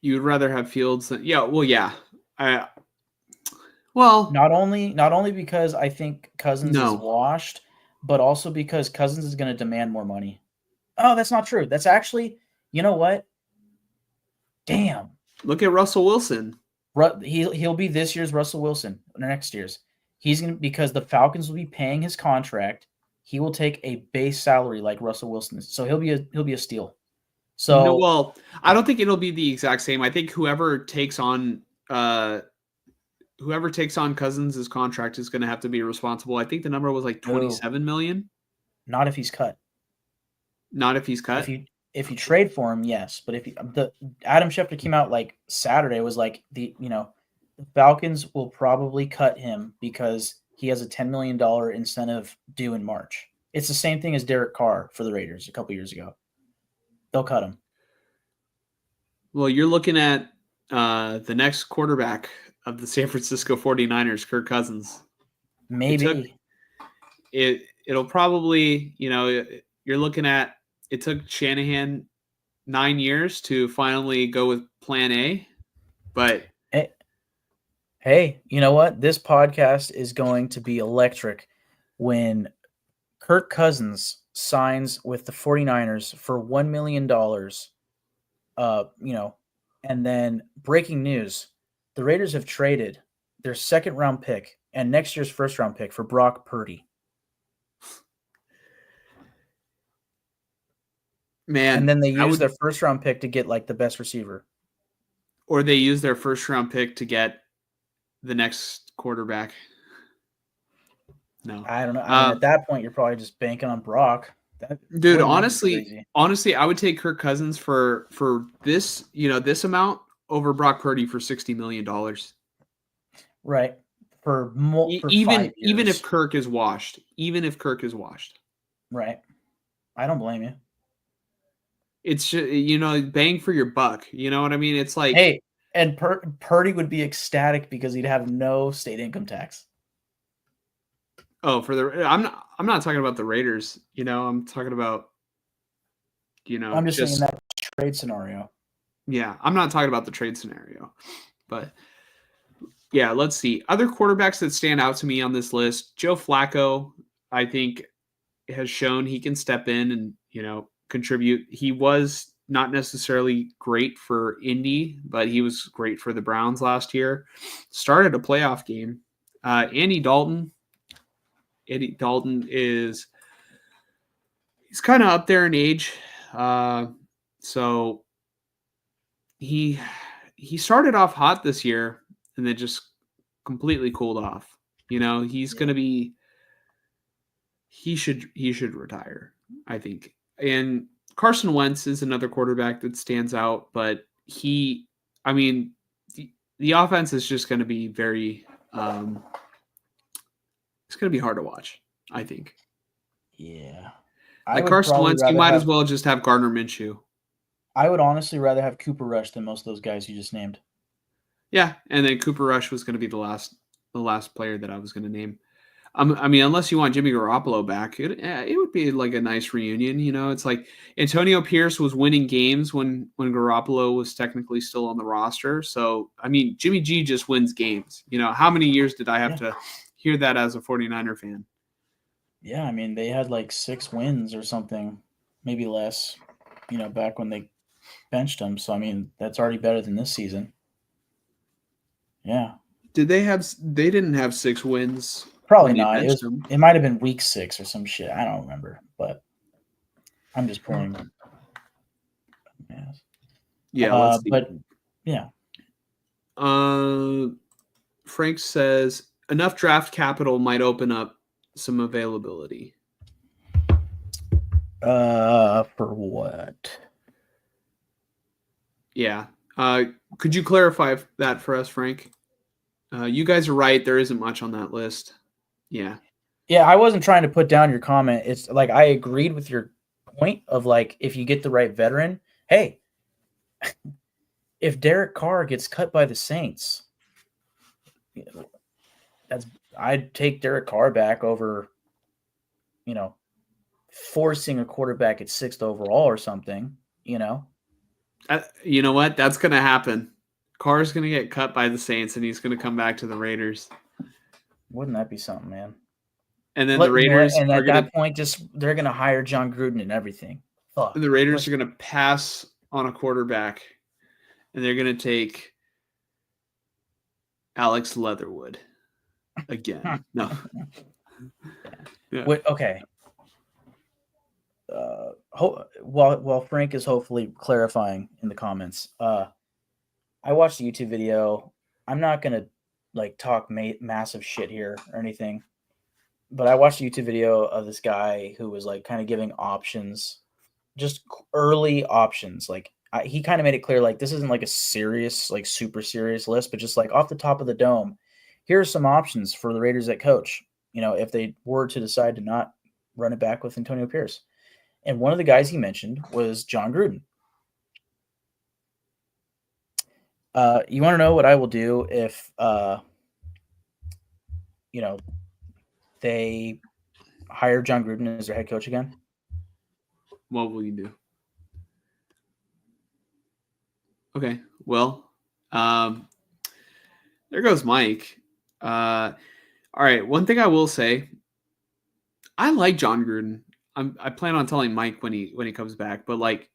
You would rather have Fields than yeah. Well, not only because I think Cousins is washed, but also because Cousins is going to demand more money. Oh, that's not true. That's actually, you know what? Damn. Look at Russell Wilson. He'll be this year's Russell Wilson, next year's. He's going to, because the Falcons will be paying his contract. He will take a base salary like Russell Wilson is. So he'll be a steal. So no, well, I don't think it'll be the exact same. I think whoever takes on Cousins' contract is going to have to be responsible. I think the number was like 27 million. Not if he's cut. Not if he's cut. If you trade for him, yes. But if the Adam Schefter came out like Saturday was like the Falcons will probably cut him because he has a $10 million incentive due in March. It's the same thing as Derek Carr for the Raiders a couple years ago. They'll cut him. Well, you're looking at the next quarterback of the San Francisco 49ers, Kirk Cousins. Maybe. It'll probably, you're looking at, it took Shanahan 9 years to finally go with plan A, but hey, you know what? This podcast is going to be electric when Kirk Cousins signs with the 49ers for $1 million. And then breaking news, the Raiders have traded their second round pick and next year's first round pick for Brock Purdy. Man. And then they use their first round pick to get like the best receiver. Or they use their first round pick to get the next quarterback. No. I don't know. I mean, at that point, you're probably just banking on Brock. Dude, honestly, I would take Kirk Cousins for this, this amount over Brock Purdy for $60 million. Right. For even if Kirk is washed. Right. I don't blame you. It's just, bang for your buck. You know what I mean? It's like, hey, and Purdy would be ecstatic because he'd have no state income tax. Oh, I'm not talking about the Raiders. I'm talking about, I'm just saying in that trade scenario. Yeah, I'm not talking about the trade scenario, but yeah, let's see. Other quarterbacks that stand out to me on this list, Joe Flacco, I think has shown he can step in and, contribute. He was not necessarily great for Indy, but he was great for the Browns last year. Started a playoff game. Andy Dalton he's kind of up there in age. So he started off hot this year and then just completely cooled off. He's going to be, he should retire, I think. And Carson Wentz is another quarterback that stands out, but the offense is just going to be very, it's going to be hard to watch, I think. Yeah. Like Carson Wentz, you might as well just have Gardner Minshew. I would honestly rather have Cooper Rush than most of those guys you just named. Yeah, and then Cooper Rush was going to be the last player that I was going to name. Unless you want Jimmy Garoppolo back, it would be like a nice reunion. It's like Antonio Pierce was winning games when Garoppolo was technically still on the roster. So, Jimmy G just wins games. How many years did I have to hear that as a 49er fan? Yeah, they had like 6 wins or something, maybe less, back when they benched him. So, that's already better than this season. Yeah. They didn't have 6 wins. Probably not. It might have been week 6 or some shit. I don't remember, but I'm just pulling. Yeah. Let's see. But yeah. Frank says enough draft capital might open up some availability. For what? Yeah. Could you clarify that for us, Frank? You guys are right. There isn't much on that list. Yeah. Yeah, I wasn't trying to put down your comment. It's like I agreed with your point of like if you get the right veteran, hey, if Derek Carr gets cut by the Saints, you know, that's I'd take Derek Carr back over, you know, forcing a quarterback at 6th overall or something, you know. You know what? That's going to happen. Carr's going to get cut by the Saints, and he's going to come back to the Raiders. Wouldn't that be something, man? And then the You know what? Raiders And are at going to that point, just they're gonna hire John Gruden and everything. Fuck. the Raiders are going to pass on a quarterback, and they're going to take Alex Leatherwood again. No. Yeah. Okay. While Frank is hopefully clarifying in the comments, I watched a YouTube video. I'm not gonna like talk massive shit here or anything, but I watched a YouTube video of this guy who was like kind of giving options, just early options. Like he kind of made it clear like this isn't like a serious, like super serious list, but just like off the top of the dome, here are some options for the Raiders at coach. You know, if they were to decide to not run it back with Antonio Pierce. And one of the guys he mentioned was John Gruden. You want to know what I will do if, you know, they hire John Gruden as their head coach again? What will you do? Okay. Well, there goes Mike. All right. One thing I will say, I like John Gruden. I plan on telling Mike when he comes back, but like,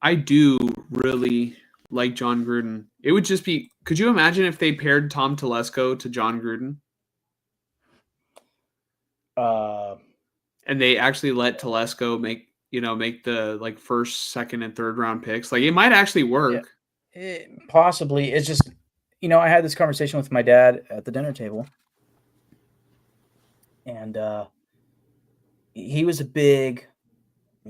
I do really like John Gruden. It would just be. Could you imagine if they paired Tom Telesco to John Gruden, and they actually let Telesco make the like first, second, and third round picks? Like it might actually work. Yeah, possibly. It's just, I had this conversation with my dad at the dinner table, and he was a big,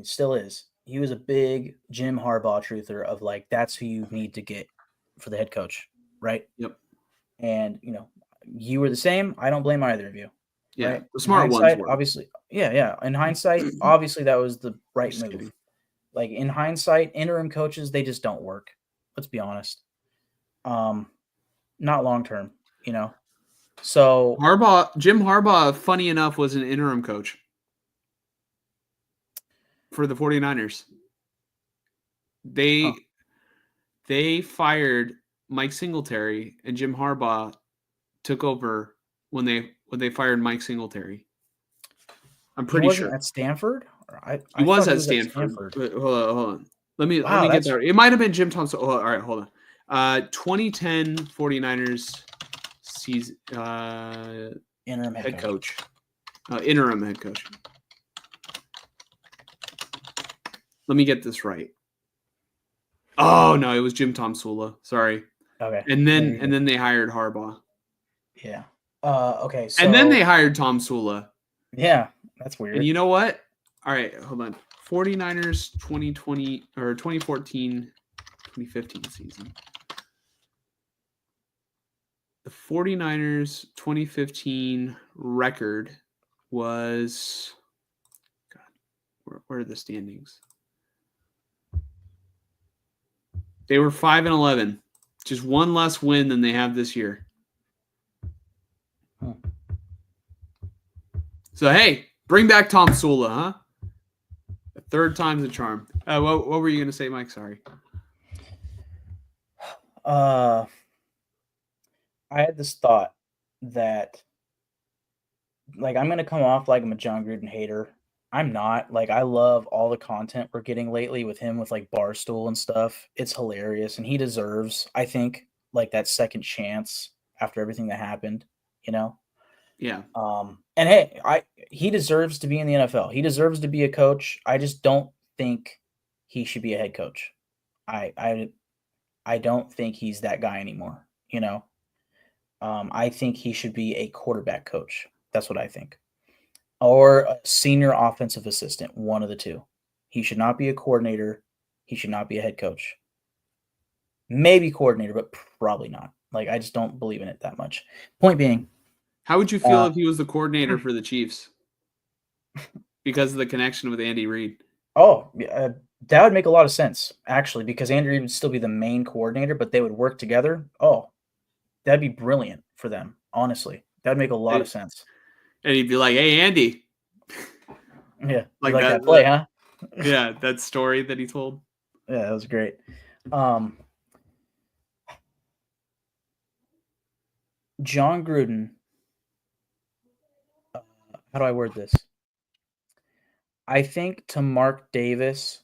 still is. He was a big Jim Harbaugh truther of like that's who you need to get for the head coach, right? Yep. And you were the same. I don't blame either of you. Yeah, right? the smart ones were. Obviously. Yeah. In hindsight, obviously that was the right move. Kidding. Like in hindsight, interim coaches, they just don't work. Let's be honest. Not long term, So Jim Harbaugh, funny enough, was an interim coach for the 49ers. They fired Mike Singletary, and Jim Harbaugh took over when they fired Mike Singletary. I'm pretty sure at Stanford. He was at Stanford. Hold on. Let me get there. It might have been Jim Thompson. Oh, all right, hold on. 2010 49ers season interim head coach. Interim head coach. Let me get this right. Oh no, it was Jim Tomsula. Sorry. Okay. And then they hired Harbaugh. Yeah. Okay. So, and then they hired Tomsula. Yeah, that's weird. And you know what? All right, hold on. 49ers 2020 or 2014, 2015 season. The 49ers 2015 record was where are the standings? They were 5-11, just one less win than they have this year. Huh. So hey, bring back Tom Sula, huh? A third time's a charm. What were you gonna say, Mike? Sorry. I had this thought that, like, I'm gonna come off like I'm a John Gruden hater. I'm not. Like, I love all the content we're getting lately with him with like Barstool and stuff. It's hilarious, and he deserves, I think, like that second chance after everything that happened. Yeah. And hey, he deserves to be in the NFL. He deserves to be a coach. I just don't think he should be a head coach. I don't think he's that guy anymore. I think he should be a quarterback coach. That's what I think. Or a senior offensive assistant, one of the two. He should not be a coordinator. He should not be a head coach. Maybe coordinator, but probably not. Like, I just don't believe in it that much. Point being, How would you feel if he was the coordinator for the Chiefs because of the connection with Andy Reid? That would make a lot of sense, actually, because Andy Reid would still be the main coordinator, but they would work together. Oh, that'd be brilliant for them, honestly. That'd make a lot of sense. And he'd be like, "Hey, Andy." Yeah. Like You like that play, huh? Yeah, that story that he told. Yeah, that was great. John Gruden, how do I word this? I think to Mark Davis,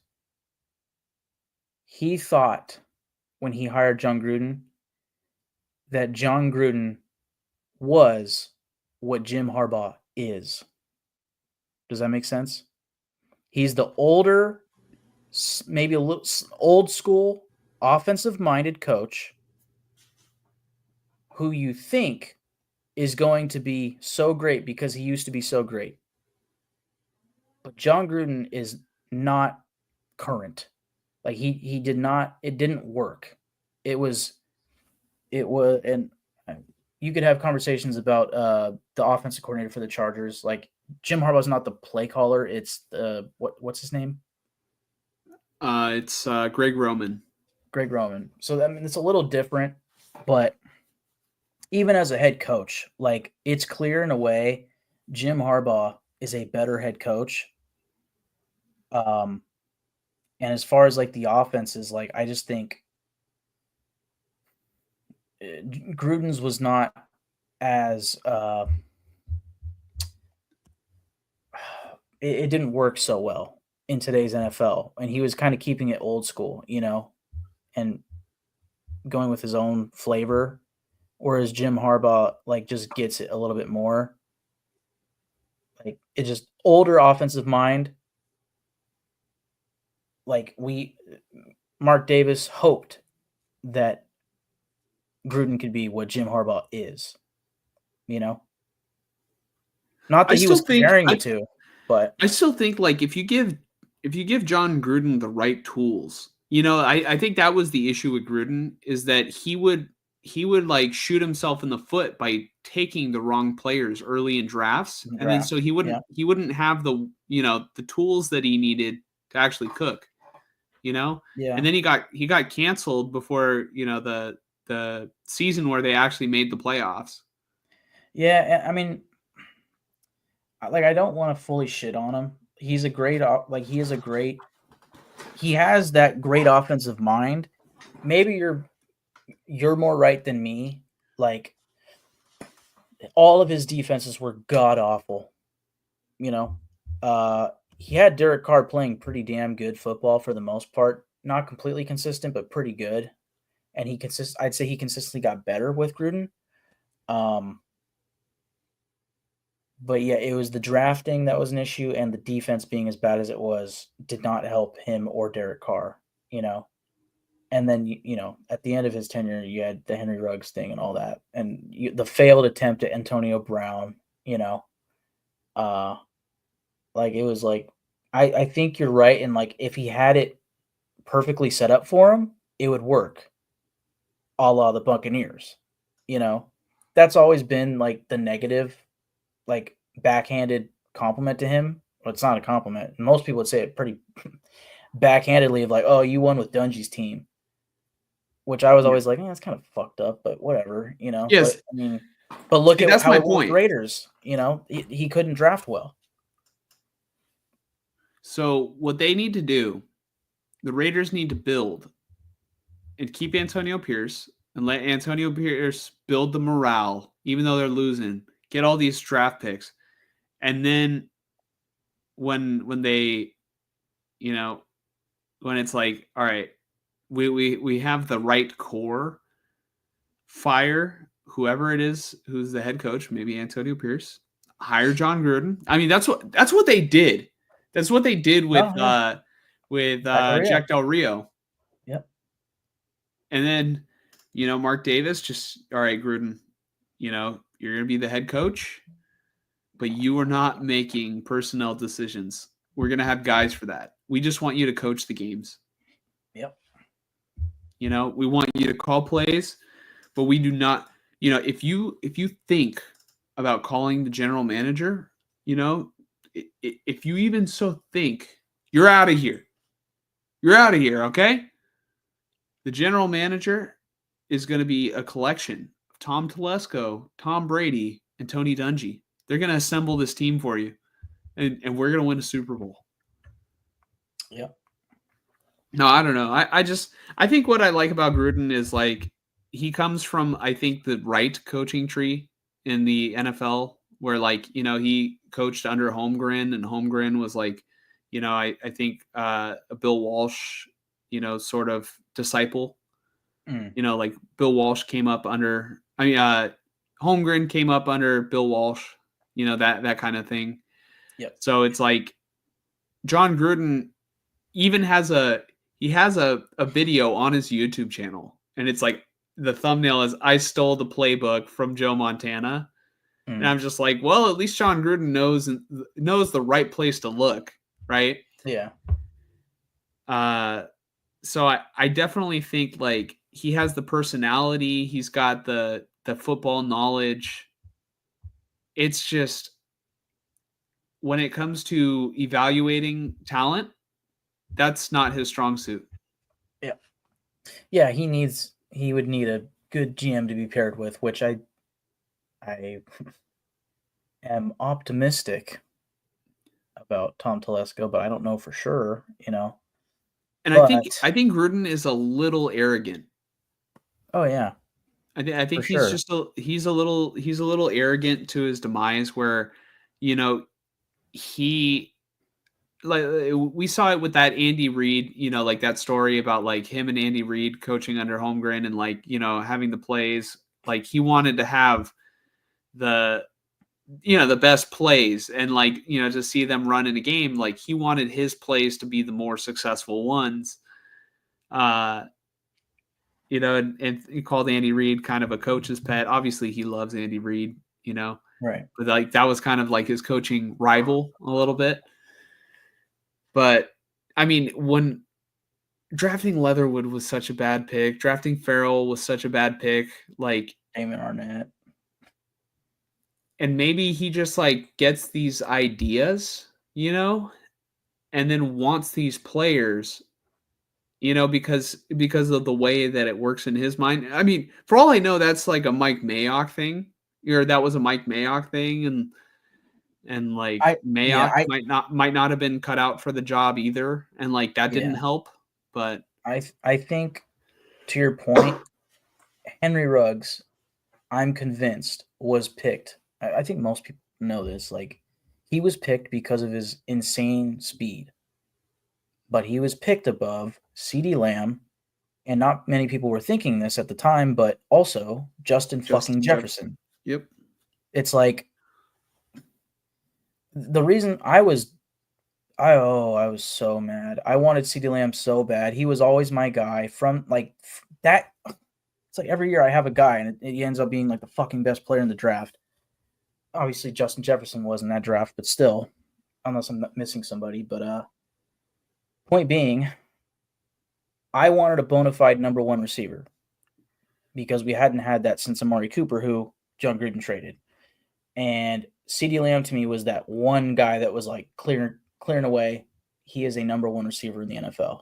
he thought when he hired John Gruden that John Gruden was what Jim Harbaugh is. Does that make sense? He's the older, maybe a little old school, offensive-minded coach who you think is going to be so great because he used to be so great. But John Gruden is not current. Like he did not. It didn't work. It was, and you could have conversations about the offensive coordinator for the Chargers. Like Jim Harbaugh's not the play caller. It's the what's his name? It's Greg Roman. Greg Roman. So I mean, it's a little different, but even as a head coach, like it's clear in a way, Jim Harbaugh is a better head coach. And as far as like the offenses, like I just think Gruden's was not as it didn't work so well in today's NFL, and he was kind of keeping it old school, and going with his own flavor. Whereas Jim Harbaugh like just gets it a little bit more. Like it's just older offensive mind. Like Mark Davis hoped that Gruden could be what Jim Harbaugh is, Not that he was comparing the two, but I still think like if you give John Gruden the right tools, I think that was the issue with Gruden is that he would like shoot himself in the foot by taking the wrong players early in drafts, and then so he wouldn't have the the tools that he needed to actually cook, Yeah. And then he got canceled before the season where they actually made the playoffs. Yeah, I mean, like I don't want to fully shit on him. He's a great he has that great offensive mind. Maybe you're more right than me. Like all of his defenses were god awful. He had Derek Carr playing pretty damn good football for the most part. Not completely consistent, but pretty good. And I'd say he consistently got better with Gruden. But yeah, it was the drafting that was an issue, and the defense being as bad as it was did not help him or Derek Carr, And then, at the end of his tenure, you had the Henry Ruggs thing and all that, and the failed attempt at Antonio Brown, like it was like, I think you're right. And like, if he had it perfectly set up for him, it would work. A la the Buccaneers, that's always been like the negative, like backhanded compliment to him. Well, it's not a compliment. Most people would say it pretty backhandedly of like, oh, you won with Dungy's team, which I was always like, that's kind of fucked up, but whatever, Yes. But, I mean, but look at how it was Raiders, he couldn't draft well. So what they need to do, the Raiders need to build and keep Antonio Pierce and let Antonio Pierce build the morale, even though they're losing, get all these draft picks. And then when they, when it's like, all right, we have the right core, fire whoever it is who's the head coach, maybe Antonio Pierce, hire John Gruden. I mean, that's what they did. That's what they did with Jack Del Rio. Yep. And then, Mark Davis just, all right, Gruden, you're going to be the head coach, but you are not making personnel decisions. We're going to have guys for that. We just want you to coach the games. Yep. We want you to call plays, but we do not, if you think about calling the general manager, if you even so think, you're out of here. You're out of here, okay? The general manager is going to be a collection of Tom Telesco, Tom Brady, and Tony Dungy. They're going to assemble this team for you, and we're going to win a Super Bowl. Yeah. No, I don't know. I think what I like about Gruden is like he comes from, I think, the right coaching tree in the NFL, where like he coached under Holmgren, and Holmgren was like, I think a Bill Walsh, sort of disciple. Like Bill Walsh came up under. Holmgren came up under Bill Walsh. That kind of thing. Yep. So it's like John Gruden even has a video on his YouTube channel, and it's like the thumbnail is "I stole the playbook from Joe Montana," and I'm just like, well, at least John Gruden knows the right place to look, right? Yeah. So I definitely think like he has the personality, he's got the football knowledge. It's just when it comes to evaluating talent, that's not his strong suit. Yeah. Yeah, he would need a good GM to be paired with, which I am optimistic about Tom Telesco, but I don't know for sure, And but, I think Gruden is a little arrogant. Oh yeah. I think for he's sure. just he's a little arrogant to his demise, where he, like, we saw it with that Andy Reid, like that story about like him and Andy Reid coaching under Holmgren, and like having the plays, like he wanted to have the best plays, and like to see them run in a game, like he wanted his plays to be the more successful ones. And he called Andy Reid kind of a coach's pet. Obviously, he loves Andy Reid, Right. but like that was kind of like his coaching rival a little bit. But I mean, when drafting Leatherwood was such a bad pick, drafting Farrell was such a bad pick, like Damon Arnett. And maybe he just like gets these ideas, and then wants these players, because of the way that it works in his mind. I mean, for all I know, that's like a Mike Mayock thing, or that was a Mike Mayock thing, and like Mayock might not have been cut out for the job either, and like that didn't help. But I think, to your point, Henry Ruggs, I'm convinced, was picked. I think most people know this. Like, he was picked because of his insane speed, but he was picked above CeeDee Lamb, and not many people were thinking this at the time, but also Justin fucking Jefferson. Yep. It's like the reason I was so mad. I wanted CeeDee Lamb so bad. He was always my guy from like that. It's like every year I have a guy, and it ends up being like the fucking best player in the draft. Obviously, Justin Jefferson was in that draft, but still, unless I'm missing somebody. But point being, I wanted a bona fide number one receiver because we hadn't had that since Amari Cooper, who John Gruden traded. And CeeDee Lamb to me was that one guy that was like clearing away. He is a number one receiver in the NFL.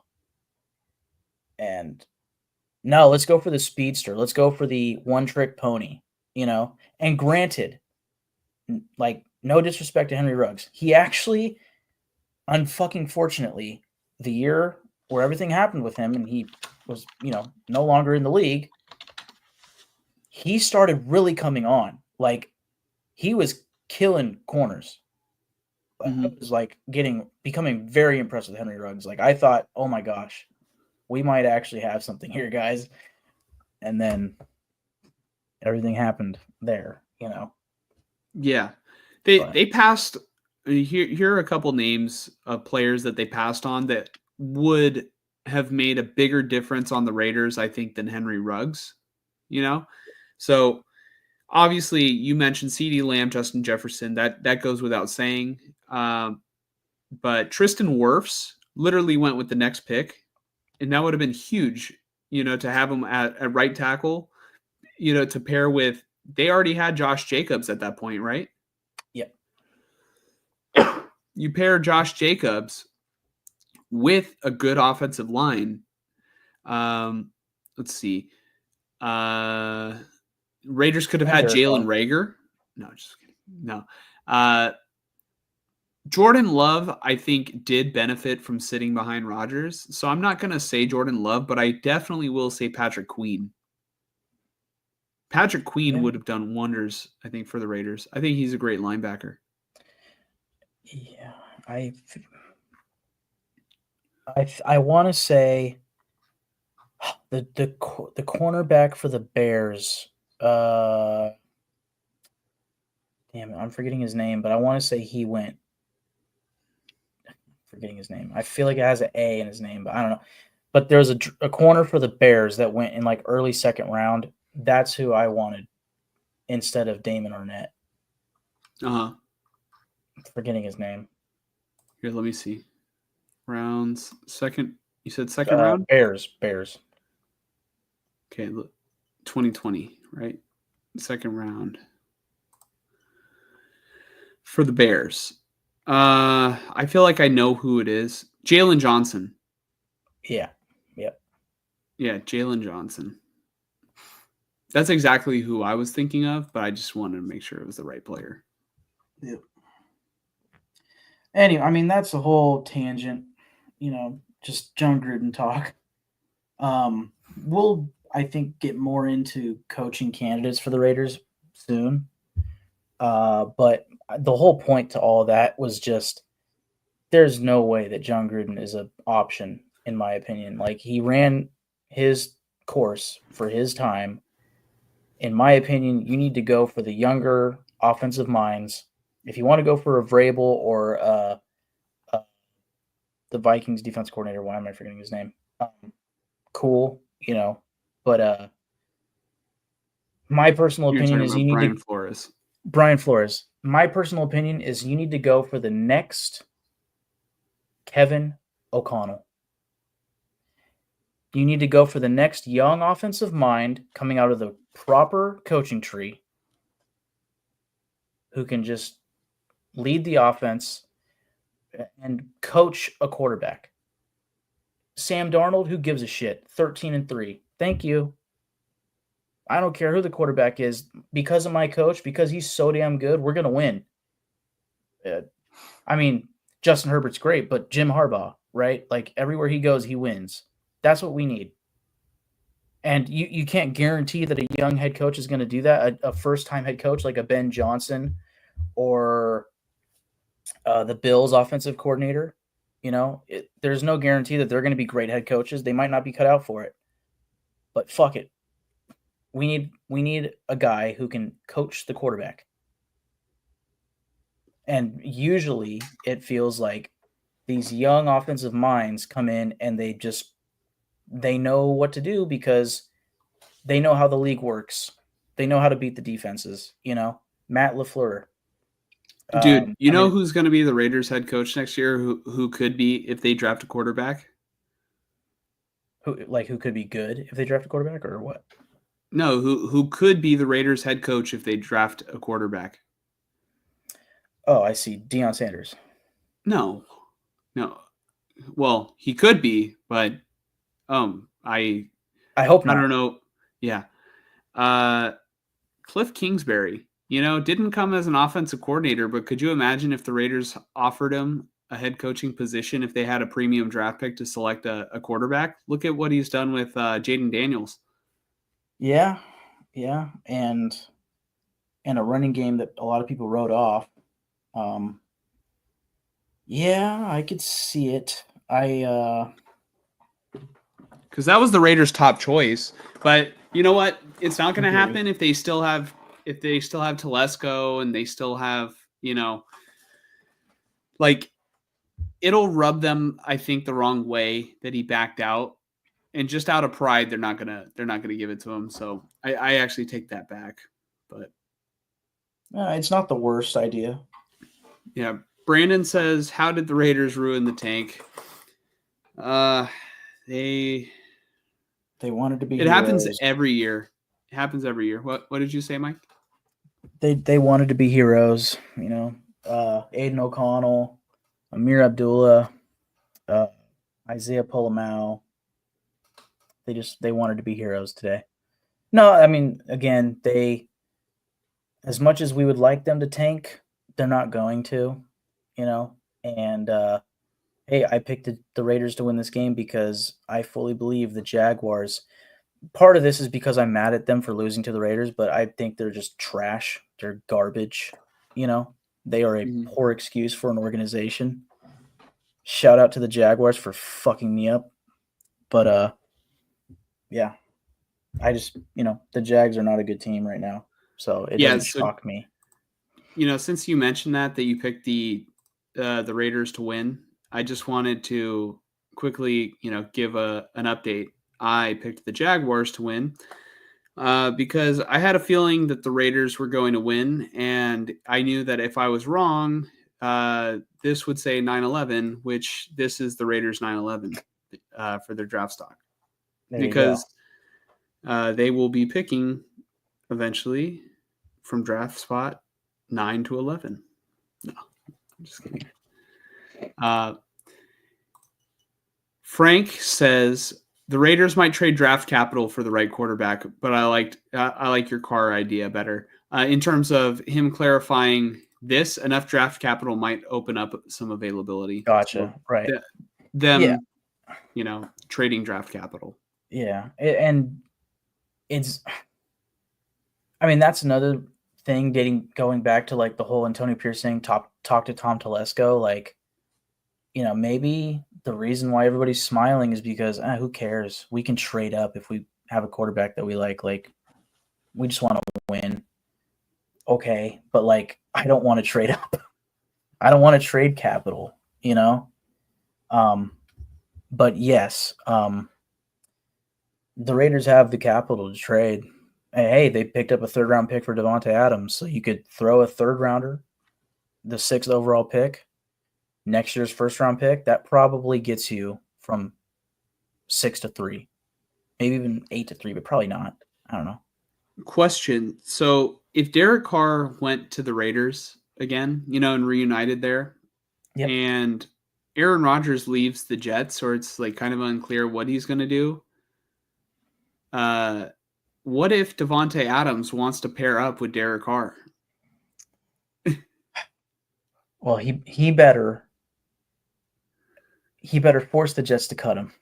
And no, let's go for the speedster. Let's go for the one trick pony, And granted, like, no disrespect to Henry Ruggs, he actually, unfucking fortunately, the year where everything happened with him and he was, no longer in the league, he started really coming on. Like, he was killing corners. Mm-hmm. I was like becoming very impressed with Henry Ruggs. Like, I thought, oh my gosh, we might actually have something here, guys. And then everything happened there, Yeah. They passed. Here are a couple names of players that they passed on that would have made a bigger difference on the Raiders, I think, than Henry Ruggs. So obviously you mentioned CeeDee Lamb, Justin Jefferson. That goes without saying. But Tristan Wirfs literally went with the next pick, and that would have been huge. To have him at right tackle, to pair with they already had Josh Jacobs at that point, right? Yep. You pair Josh Jacobs with a good offensive line. Let's see. Raiders could have had Jalen Reagor. No, just kidding. No. Jordan Love, I think, did benefit from sitting behind Rodgers. So I'm not going to say Jordan Love, but I definitely will say Patrick Queen. Patrick Queen would have done wonders, I think, for the Raiders. I think he's a great linebacker. Yeah, I want to say the cornerback for the Bears. Damn it, I'm forgetting his name, but I want to say he went. Forgetting his name. I feel like it has an A in his name, but I don't know. But there's a corner for the Bears that went in like early second round. That's who I wanted instead of Damon Arnett. Forgetting his name. Here, let me see. Rounds second. You said second round? Bears. Okay, look. 2020, right? Second round. For the Bears. I feel like I know who it is. Jalen Johnson. Yeah. Yep. Yeah, Jalen Johnson. That's exactly who I was thinking of, but I just wanted to make sure it was the right player. Yep. Anyway, I mean, that's a whole tangent, just John Gruden talk. We'll, I think, get more into coaching candidates for the Raiders soon. But the whole point to all that was just there's no way that John Gruden is an option, in my opinion. Like, he ran his course for his time. In my opinion, you need to go for the younger offensive minds. If you want to go for a Vrabel or the Vikings defense coordinator, why am I forgetting his name? Cool, but my personal opinion is you need Brian Flores. Brian Flores. My personal opinion is you need to go for the next Kevin O'Connell. You need to go for the next young offensive mind coming out of the proper coaching tree who can just lead the offense and coach a quarterback. Sam Darnold, who gives a shit? 13-3. Thank you. I don't care who the quarterback is. Because of my coach, because he's so damn good, we're going to win. I mean, Justin Herbert's great, but Jim Harbaugh, right? Like, everywhere he goes, he wins. That's what we need. And you can't guarantee that a young head coach is going to do that. A first-time head coach like a Ben Johnson or the Bills offensive coordinator, there's no guarantee that they're going to be great head coaches. They might not be cut out for it. But fuck it. We need a guy who can coach the quarterback. And usually it feels like these young offensive minds come in and they know what to do because they know how the league works. They know how to beat the defenses, Matt LaFleur. Dude, who's going to be the Raiders head coach next year who could be if they draft a quarterback? Who could be good if they draft a quarterback or what? No, who could be the Raiders head coach if they draft a quarterback? Oh, I see. Deion Sanders. No. Well, he could be, but I hope not. I don't know. Yeah. Cliff Kingsbury, didn't come as an offensive coordinator, but could you imagine if the Raiders offered him a head coaching position if they had a premium draft pick to select a quarterback? Look at what he's done with Jaden Daniels. Yeah, and a running game that a lot of people wrote off. Yeah, I could see it. Because that was the Raiders' top choice, but you know what? It's not going to happen if they still have Telesco and they still have it'll rub them, I think, the wrong way that he backed out. And just out of pride, they're not gonna give it to him. So I actually take that back. But it's not the worst idea. Yeah, Brandon says, "How did the Raiders ruin the tank?" They wanted to be. It happens every year. It happens every year. What did you say, Mike? They wanted to be heroes, Aiden O'Connell, Amir Abdullah, Isaiah Polamau. They wanted to be heroes today. No, I mean, again, as much as we would like them to tank, they're not going to, and hey, I picked the Raiders to win this game because I fully believe the Jaguars. Part of this is because I'm mad at them for losing to the Raiders, but I think they're just trash. They're garbage. They are a poor excuse for an organization. Shout out to the Jaguars for fucking me up. But, yeah, I just, the Jags are not a good team right now. So it doesn't shock me. Since you mentioned that you picked the Raiders to win, I just wanted to quickly, give an update. I picked the Jaguars to win because I had a feeling that the Raiders were going to win, and I knew that if I was wrong, this would say 9-11, which this is the Raiders 9-11 for their draft stock. Because they will be picking eventually from draft spot 9 to 11. No, I'm just kidding. Frank says the Raiders might trade draft capital for the right quarterback, but I like your Carr idea better. In terms of him clarifying this, enough draft capital might open up some availability. Gotcha. So right. Trading draft capital. Yeah. And that's another thing going back to like the whole Antonio Pierce thing, talk to Tom Telesco, like, maybe the reason why everybody's smiling is because who cares? We can trade up if we have a quarterback that we like. Like, we just want to win. Okay, but like, I don't want to trade up. I don't want to trade capital, But yes, the Raiders have the capital to trade. Hey, they picked up a 3rd-round pick for Davante Adams, so you could throw a 3rd-rounder, the 6th overall pick, next year's 1st-round pick. That probably gets you from 6 to 3, maybe even 8 to 3, but probably not. I don't know. Question. So if Derek Carr went to the Raiders again, and reunited there, yep, and Aaron Rodgers leaves the Jets, or it's like kind of unclear what he's going to do, what if Davante Adams wants to pair up with Derek Carr? Well, he better force the Jets to cut him.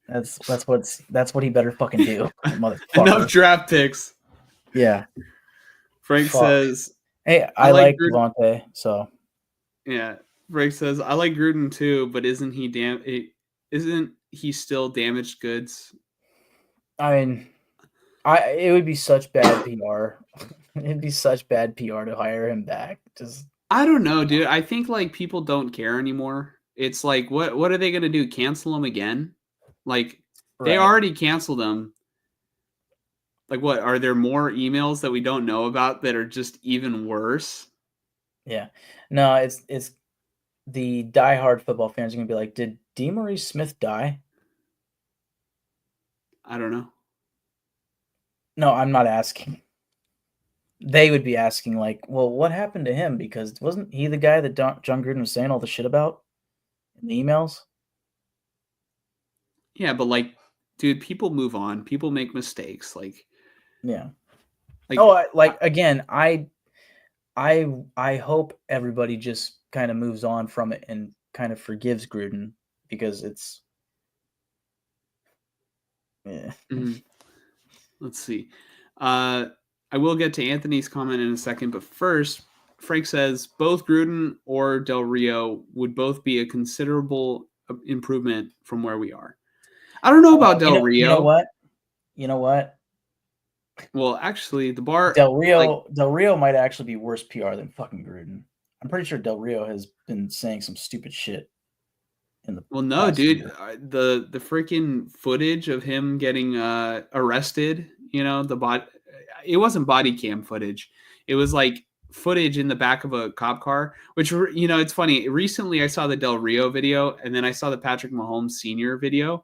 That's what he better fucking do, motherfucker. Enough draft picks. Yeah. Frank says, "Hey, I like Davante." So yeah, Frank says, "I like Gruden too, but isn't he still damaged goods?" I mean, it would be such bad PR. It'd be such bad PR to hire him back. I don't know, dude. I think like people don't care anymore. It's like, what are they gonna do? Cancel him again? Like they already canceled him. Like, what are there more emails that we don't know about that are just even worse? Yeah, no, it's the diehard football fans are gonna be like, did DeMaurice Smith die? I don't know. No, I'm not asking. They would be asking, like, well, what happened to him? Because wasn't he the guy that John Gruden was saying all the shit about in the emails? Yeah, but like, dude, people move on. People make mistakes. Like, yeah. Like, again, I hope everybody just kind of moves on from it and kind of forgives Gruden because it's. Yeah. Let's see. I will get to Anthony's comment in a second, but first, Frank says both Gruden or Del Rio would both be a considerable improvement from where we are. I don't know about Del Rio. You know what? Well, actually, the bar Del Rio might actually be worse PR than fucking Gruden. I'm pretty sure Del Rio has been saying some stupid shit. Well, no, dude, the freaking footage of him getting arrested. It wasn't body cam footage. It was like footage in the back of a cop car, which, it's funny. Recently, I saw the Del Rio video, and then I saw the Patrick Mahomes Sr. video.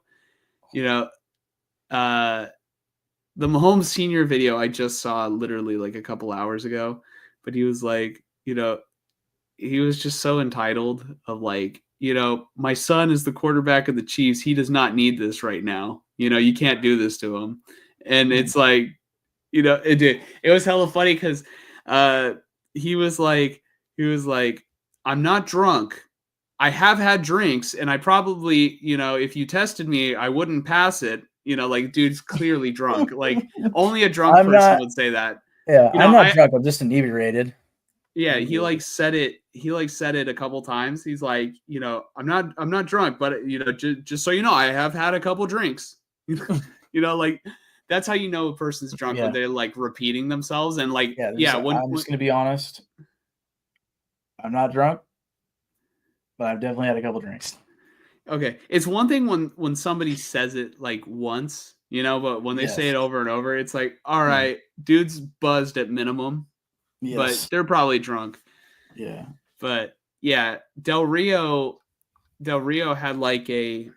the Mahomes senior video I just saw literally like a couple hours ago, but he was like, he was just so entitled of like, my son is the quarterback of the Chiefs. He does not need this right now. You can't do this to him. And it's like, it was hella funny because he was like, I'm not drunk. I have had drinks, and I probably, if you tested me, I wouldn't pass it. Like, dude's clearly drunk. Like, only a drunk person would say that. Yeah, I'm not drunk. I'm just inebriated. Yeah, he like said it. He like said it a couple times. He's like, I'm not drunk, but just so you know, I have had a couple drinks. Like that's how you know a person's drunk when they're like repeating themselves and like, I'm just gonna be honest. I'm not drunk, but I've definitely had a couple drinks. Okay, it's one thing when somebody says it like once, but when they say it over and over, it's like, all right, dude's buzzed at minimum. Yes. But they're probably drunk. Yeah. But yeah, Del Rio had like I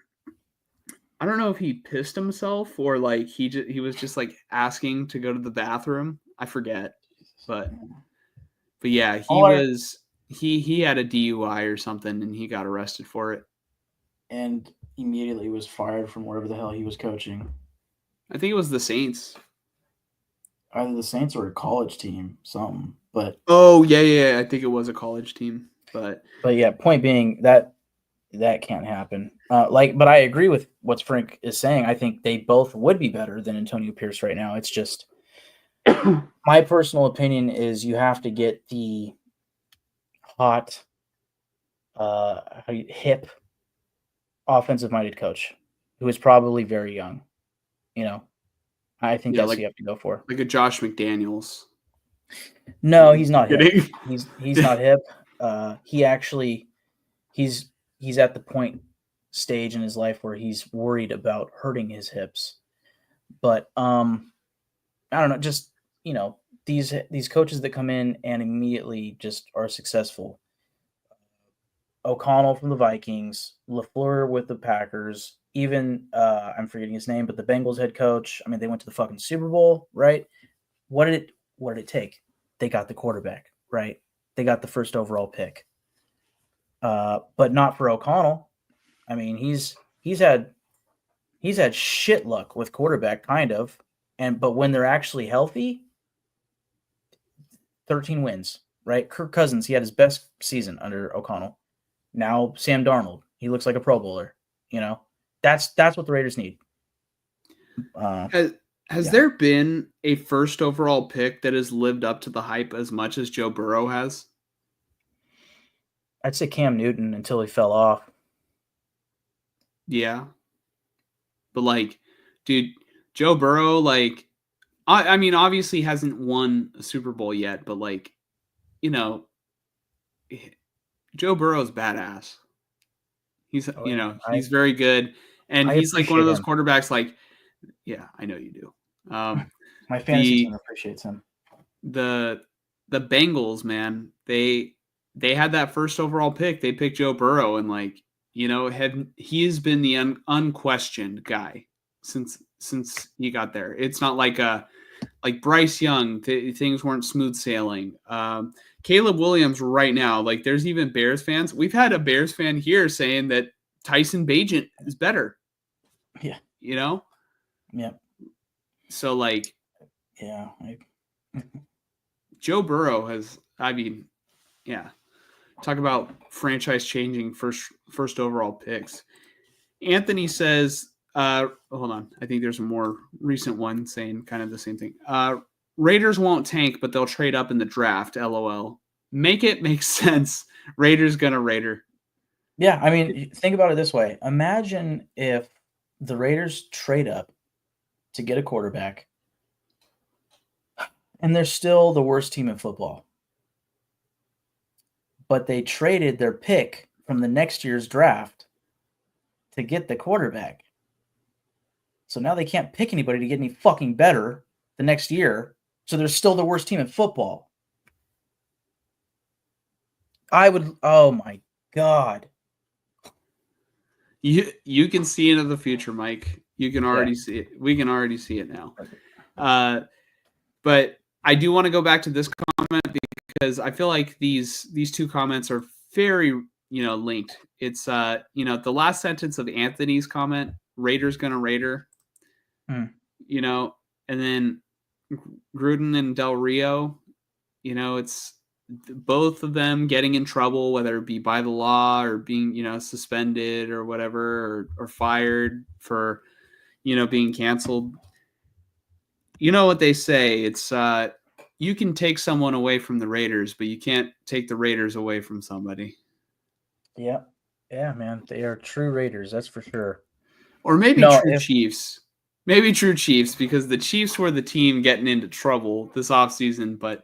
don't know if he pissed himself or like he was just like asking to go to the bathroom. I forget. But yeah, he had a DUI or something and he got arrested for it. And immediately was fired from wherever the hell he was coaching. I think it was the Saints. Either the Saints or a college team, something. But I think it was a college team. But yeah, point being that can't happen. But I agree with what Frank is saying. I think they both would be better than Antonio Pierce right now. It's just my personal opinion is you have to get the hot, hip, offensive-minded coach who is probably very young. I think that's what you have to go for. Like a Josh McDaniels. No, he's not hip. He's not hip. He actually he's at the stage in his life where he's worried about hurting his hips. But I don't know, just these coaches that come in and immediately just are successful. O'Connell from the Vikings, LaFleur with the Packers, even I'm forgetting his name, but the Bengals head coach. I mean, they went to the fucking Super Bowl, right? What did it take? They got the quarterback, right? They got the first overall pick. But not for O'Connell. I mean, he's had shit luck with quarterback, kind of. But when they're actually healthy, 13 wins, right? Kirk Cousins, he had his best season under O'Connell. Now Sam Darnold, he looks like a Pro Bowler. That's what the Raiders need. Has there been a first overall pick that has lived up to the hype as much as Joe Burrow has? I'd say Cam Newton until he fell off. Yeah. But like, dude, Joe Burrow, like, I mean, obviously hasn't won a Super Bowl yet, but like, Joe Burrow's badass. He's, he's very good. And he's like one of those quarterbacks, like, yeah, I know you do. My fantasy team appreciates him. The Bengals, man, they had that first overall pick. They picked Joe Burrow, and like, he has been the unquestioned guy since he got there. It's not like Bryce Young. Things weren't smooth sailing. Caleb Williams right now, like there's even Bears fans. We've had a Bears fan here saying that Tyson Bagent is better. Yeah. Yeah. So like, yeah. Joe Burrow has, I mean, yeah. Talk about franchise changing first overall picks. Anthony says, hold on. I think there's a more recent one saying kind of the same thing. Raiders won't tank, but they'll trade up in the draft. LOL. Make it make sense. Raiders gonna Raider. Yeah, I mean, think about it this way. Imagine if the Raiders trade up to get a quarterback, and they're still the worst team in football. But they traded their pick from the next year's draft to get the quarterback. So now they can't pick anybody to get any fucking better the next year. So they're still the worst team in football. Oh my God. You can see into the future, Mike. You can already see it. We can already see it now. But I do want to go back to this comment because I feel like these two comments are very linked. It's the last sentence of Anthony's comment, Raiders gonna Raider, and then Gruden and Del Rio, it's both of them getting in trouble, whether it be by the law or being suspended or whatever, or fired for being canceled. You know what they say, it's you can take someone away from the Raiders, but you can't take the Raiders away from somebody. Yeah, man, they are true Raiders, that's for sure. Or maybe Chiefs. Maybe true Chiefs, because the Chiefs were the team getting into trouble this offseason, but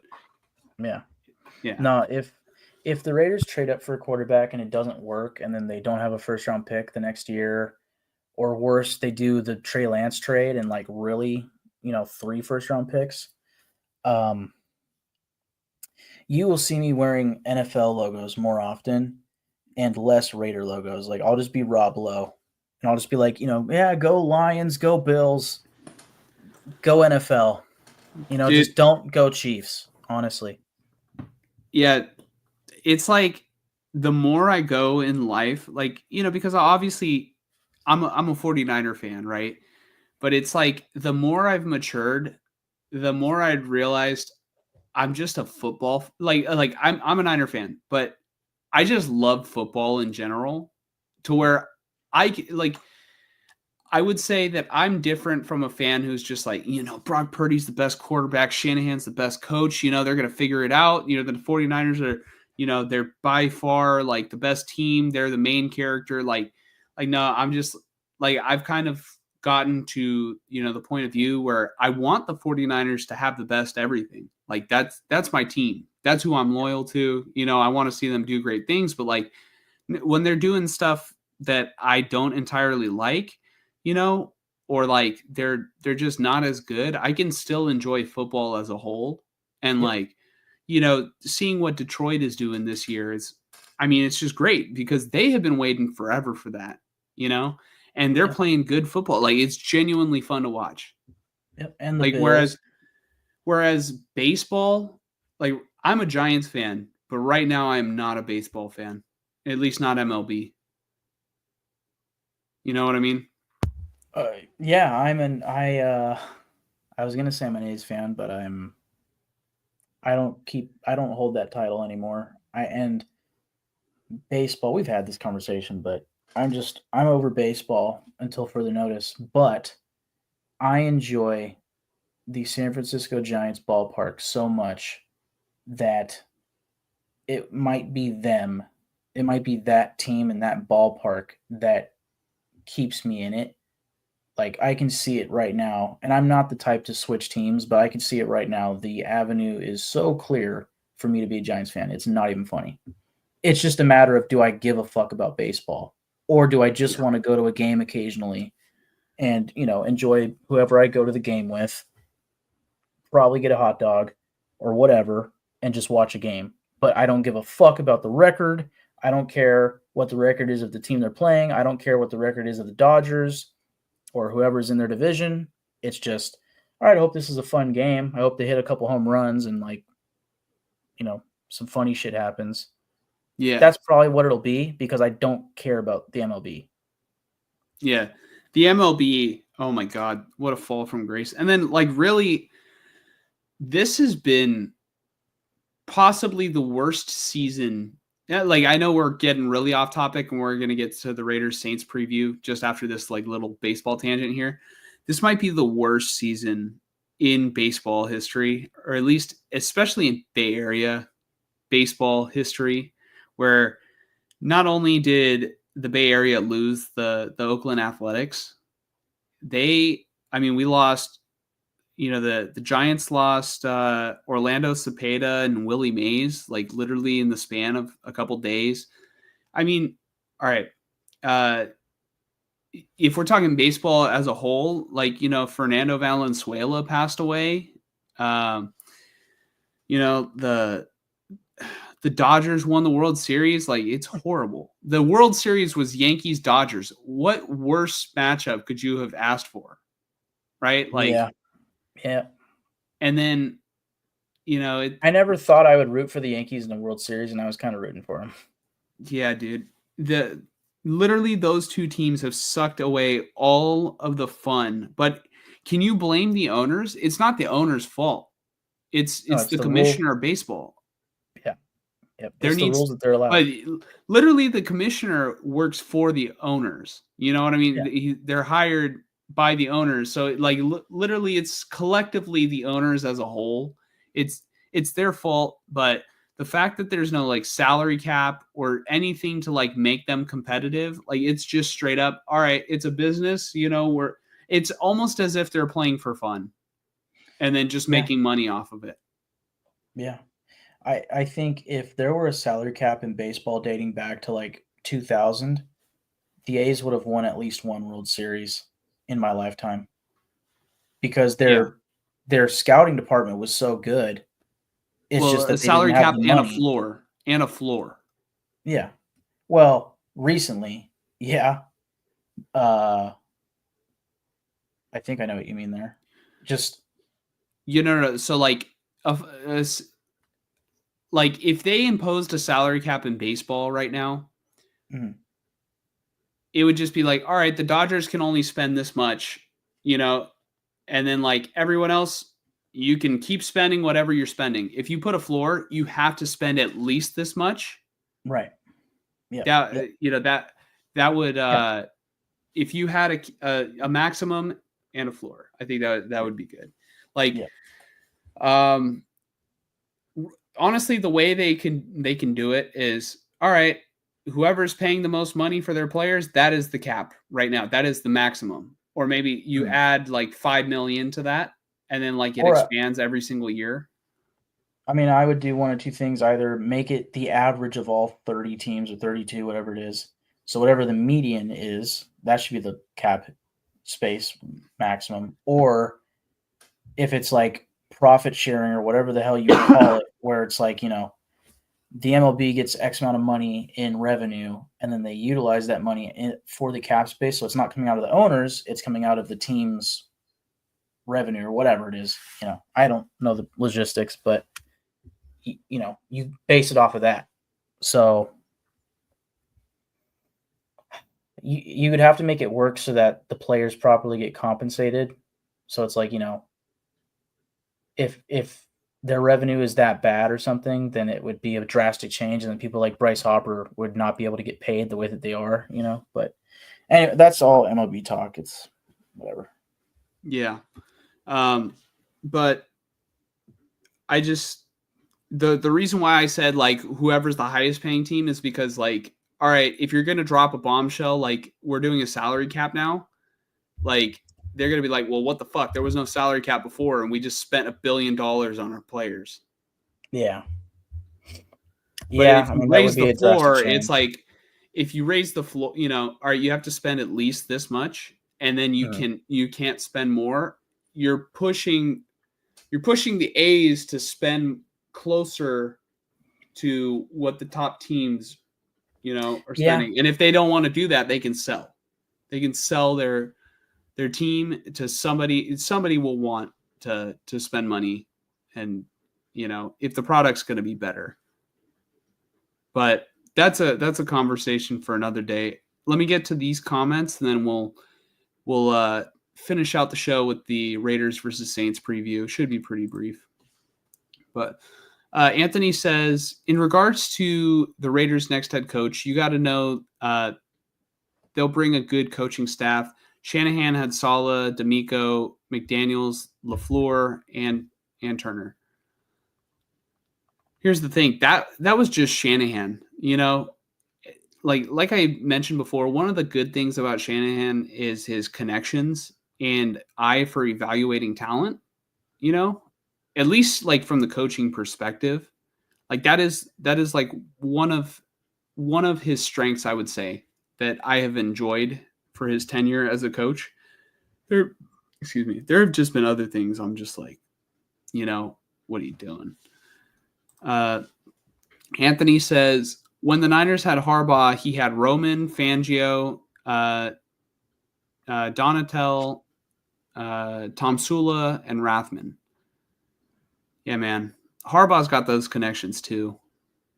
yeah. No, if the Raiders trade up for a quarterback and it doesn't work, and then they don't have a first round pick the next year, or worse, they do the Trey Lance trade and like really, 3 first round picks, you will see me wearing NFL logos more often and less Raider logos. Like I'll just be Rob Lowe, and I'll just be like, yeah, go Lions, go Bills, go NFL. Dude, just don't go Chiefs, honestly. Yeah, it's like the more I go in life, like, because obviously I'm a 49er fan, right? But it's like the more I've matured, the more I'd realized I'm just a football, like I'm a Niner fan, but I just love football in general, to where I would say that I'm different from a fan who's just like, Brock Purdy's the best quarterback, Shanahan's the best coach, they're going to figure it out. The 49ers are, they're by far like the best team. They're the main character. Like no, I'm just like, I've kind of gotten to, the point of view where I want the 49ers to have the best everything. Like that's my team. That's who I'm loyal to. I want to see them do great things, but like when they're doing stuff that I don't entirely like, or like they're just not as good, I can still enjoy football as a whole. And like, seeing what Detroit is doing this year it's just great, because they have been waiting forever for that, and they're playing good football. Like it's genuinely fun to watch. Yep. And like whereas baseball, like I'm a Giants fan, but right now I am not a baseball fan, at least not MLB. You know what I mean? Yeah, I was gonna say I'm an A's fan, but I don't hold that title anymore. And baseball, we've had this conversation, but I'm over baseball until further notice. But I enjoy the San Francisco Giants ballpark so much that it might be that team and that ballpark that keeps me in it. Like I can see it right now, and I'm not the type to switch teams, but I can see it right now. The avenue is so clear for me to be a Giants fan. It's not even funny. It's just a matter of, do I give a fuck about baseball, or do I just want to go to a game occasionally and, enjoy whoever I go to the game with, probably get a hot dog or whatever, and just watch a game. But I don't give a fuck about the record. I don't care what the record is of the team they're playing. I don't care what the record is of the Dodgers or whoever's in their division. It's just, all right, I hope this is a fun game. I hope they hit a couple home runs and some funny shit happens. Yeah. That's probably what it'll be, because I don't care about the MLB. Yeah. The MLB, oh my God, what a fall from grace. And then really, this has been possibly the worst season. Yeah, I know we're getting really off topic, and we're going to get to the Raiders Saints preview just after this little baseball tangent here. This might be the worst season in baseball history, or at least especially in Bay Area baseball history, where not only did the Bay Area lose the Oakland Athletics, we lost, the Giants lost Orlando Cepeda and Willie Mays, literally in the span of a couple days. All right. If we're talking baseball as a whole, Fernando Valenzuela passed away. The Dodgers won the World Series. It's horrible. The World Series was Yankees Dodgers. What worse matchup could you have asked for? Right? Yeah. Yeah. And then, I never thought I would root for the Yankees in the World Series, and I was kind of rooting for them. yeah, dude, literally those two teams have sucked away all of the fun. But can you blame the owners? It's not the owners' fault. It's No, it's it's the the rule. commissioner of baseball. Yeah. Yep. There It's the rules needs, that they're but allowed. literally the commissioner works for the owners. You know what I mean? Yeah. They're hired by the owners. So like literally it's collectively the owners as a whole. It's their fault, but the fact that there's no like salary cap or anything to like make them competitive, like it's just straight up, all right, it's a business, where it's almost as if they're playing for fun and then just Yeah. making money off of it. Yeah. I think if there were a salary cap in baseball dating back to like 2000, the A's would have won at least one World Series in my lifetime because Yeah. their scouting department was so good. It's Well, just a that they didn't salary have cap the and a money. floor and a floor. Yeah. Well, recently, yeah. Uh, I think I know what you mean there. Just No. So like, like if they imposed a salary cap in baseball right now, mhm. it would just be like, all right, the Dodgers can only spend this much, and then like everyone else, you can keep spending whatever you're spending. If you put a floor, you have to spend at least this much. Right. Yeah. That Yep. that would Yeah. if you had a maximum and a floor, I think that would be good. Like, Yeah. um, honestly, the way they can do it is, all right, whoever's paying the most money for their players, that is the cap right now. That is the maximum. Or maybe you Mhm. add like 5 million to that and then like it Or expands every single year. I mean, I would do one or two things. Either make it the average of all 30 teams or 32, whatever it is. So whatever the median is, that should be the cap space maximum. Or if it's like profit sharing or whatever the hell you call it, where it's like, the MLB gets X amount of money in revenue and then they utilize that money for the cap space. So it's not coming out of the owners, it's coming out of the team's revenue or whatever it is. I don't know the logistics, but you base it off of that. So you would have to make it work so that the players properly get compensated. So it's like, if their revenue is that bad or something, then it would be a drastic change, and then people like Bryce Harper would not be able to get paid the way that they are, But anyway, that's all MLB talk. It's whatever. Yeah. But I just the reason why I said like whoever's the highest paying team is because like, all right, if you're gonna drop a bombshell, like we're doing a salary cap now, like they're gonna be like, well, what the fuck? There was no salary cap before, and we just spent $1 billion on our players. Yeah. But Yeah. if I you mean, that would raise be the a drastic floor, it's change. like if you raise the floor, all right, you have to spend at least this much, and then Mhm. you can't spend more. You're pushing the A's to spend closer to what the top teams, are Yeah. spending. And if they don't want to do that, they can sell. They can sell their team to somebody. Somebody will want to spend money, and if the product's going to be better. But that's a conversation for another day. Let me get to these comments, and then we'll finish out the show with the Raiders versus Saints preview. Should be pretty brief. But Anthony says, in regards to the Raiders' next head coach, you got to know they'll bring a good coaching staff. Shanahan had Saleh, D'Amico, McDaniels, LaFleur, and Turner. Here's the thing, that was just Shanahan. Like I mentioned before, one of the good things about Shanahan is his connections and eye for evaluating talent. At least like from the coaching perspective, like that is like one of his strengths, I would say, that I have enjoyed for his tenure as a coach. There, excuse me, there have just been other things I'm just like, what are you doing? Anthony says, when the Niners had Harbaugh, he had Roman, Fangio, Donatel, Tom Sula, and Rathman. Yeah, man. Harbaugh's got those connections too.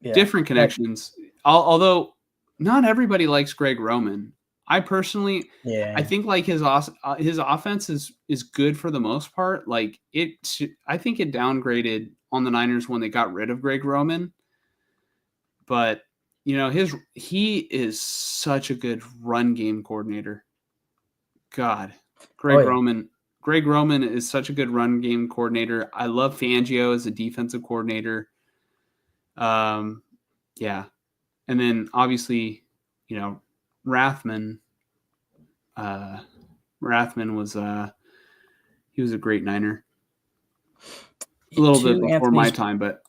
Yeah. Different connections. Although not everybody likes Greg Roman. I personally, I think like his offense is good for the most part. Like I think it downgraded on the Niners when they got rid of Greg Roman. But he is such a good run game coordinator. God, Greg Roman is such a good run game coordinator. I love Fangio as a defensive coordinator. Yeah. And then obviously, Rathman was he was a great Niner. A little bit before my time, but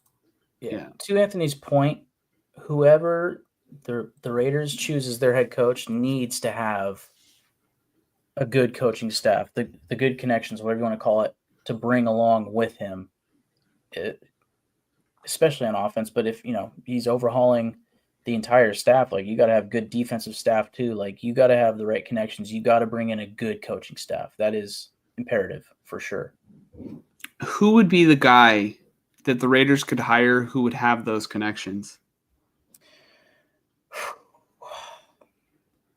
yeah. To Anthony's point, whoever the Raiders chooses their head coach needs to have a good coaching staff, the good connections, whatever you want to call it, to bring along with him, especially on offense. But if he's overhauling the entire staff, like you got to have good defensive staff too. Like you got to have the right connections. You got to bring in a good coaching staff. That is imperative for sure. Who would be the guy that the Raiders could hire who would have those connections?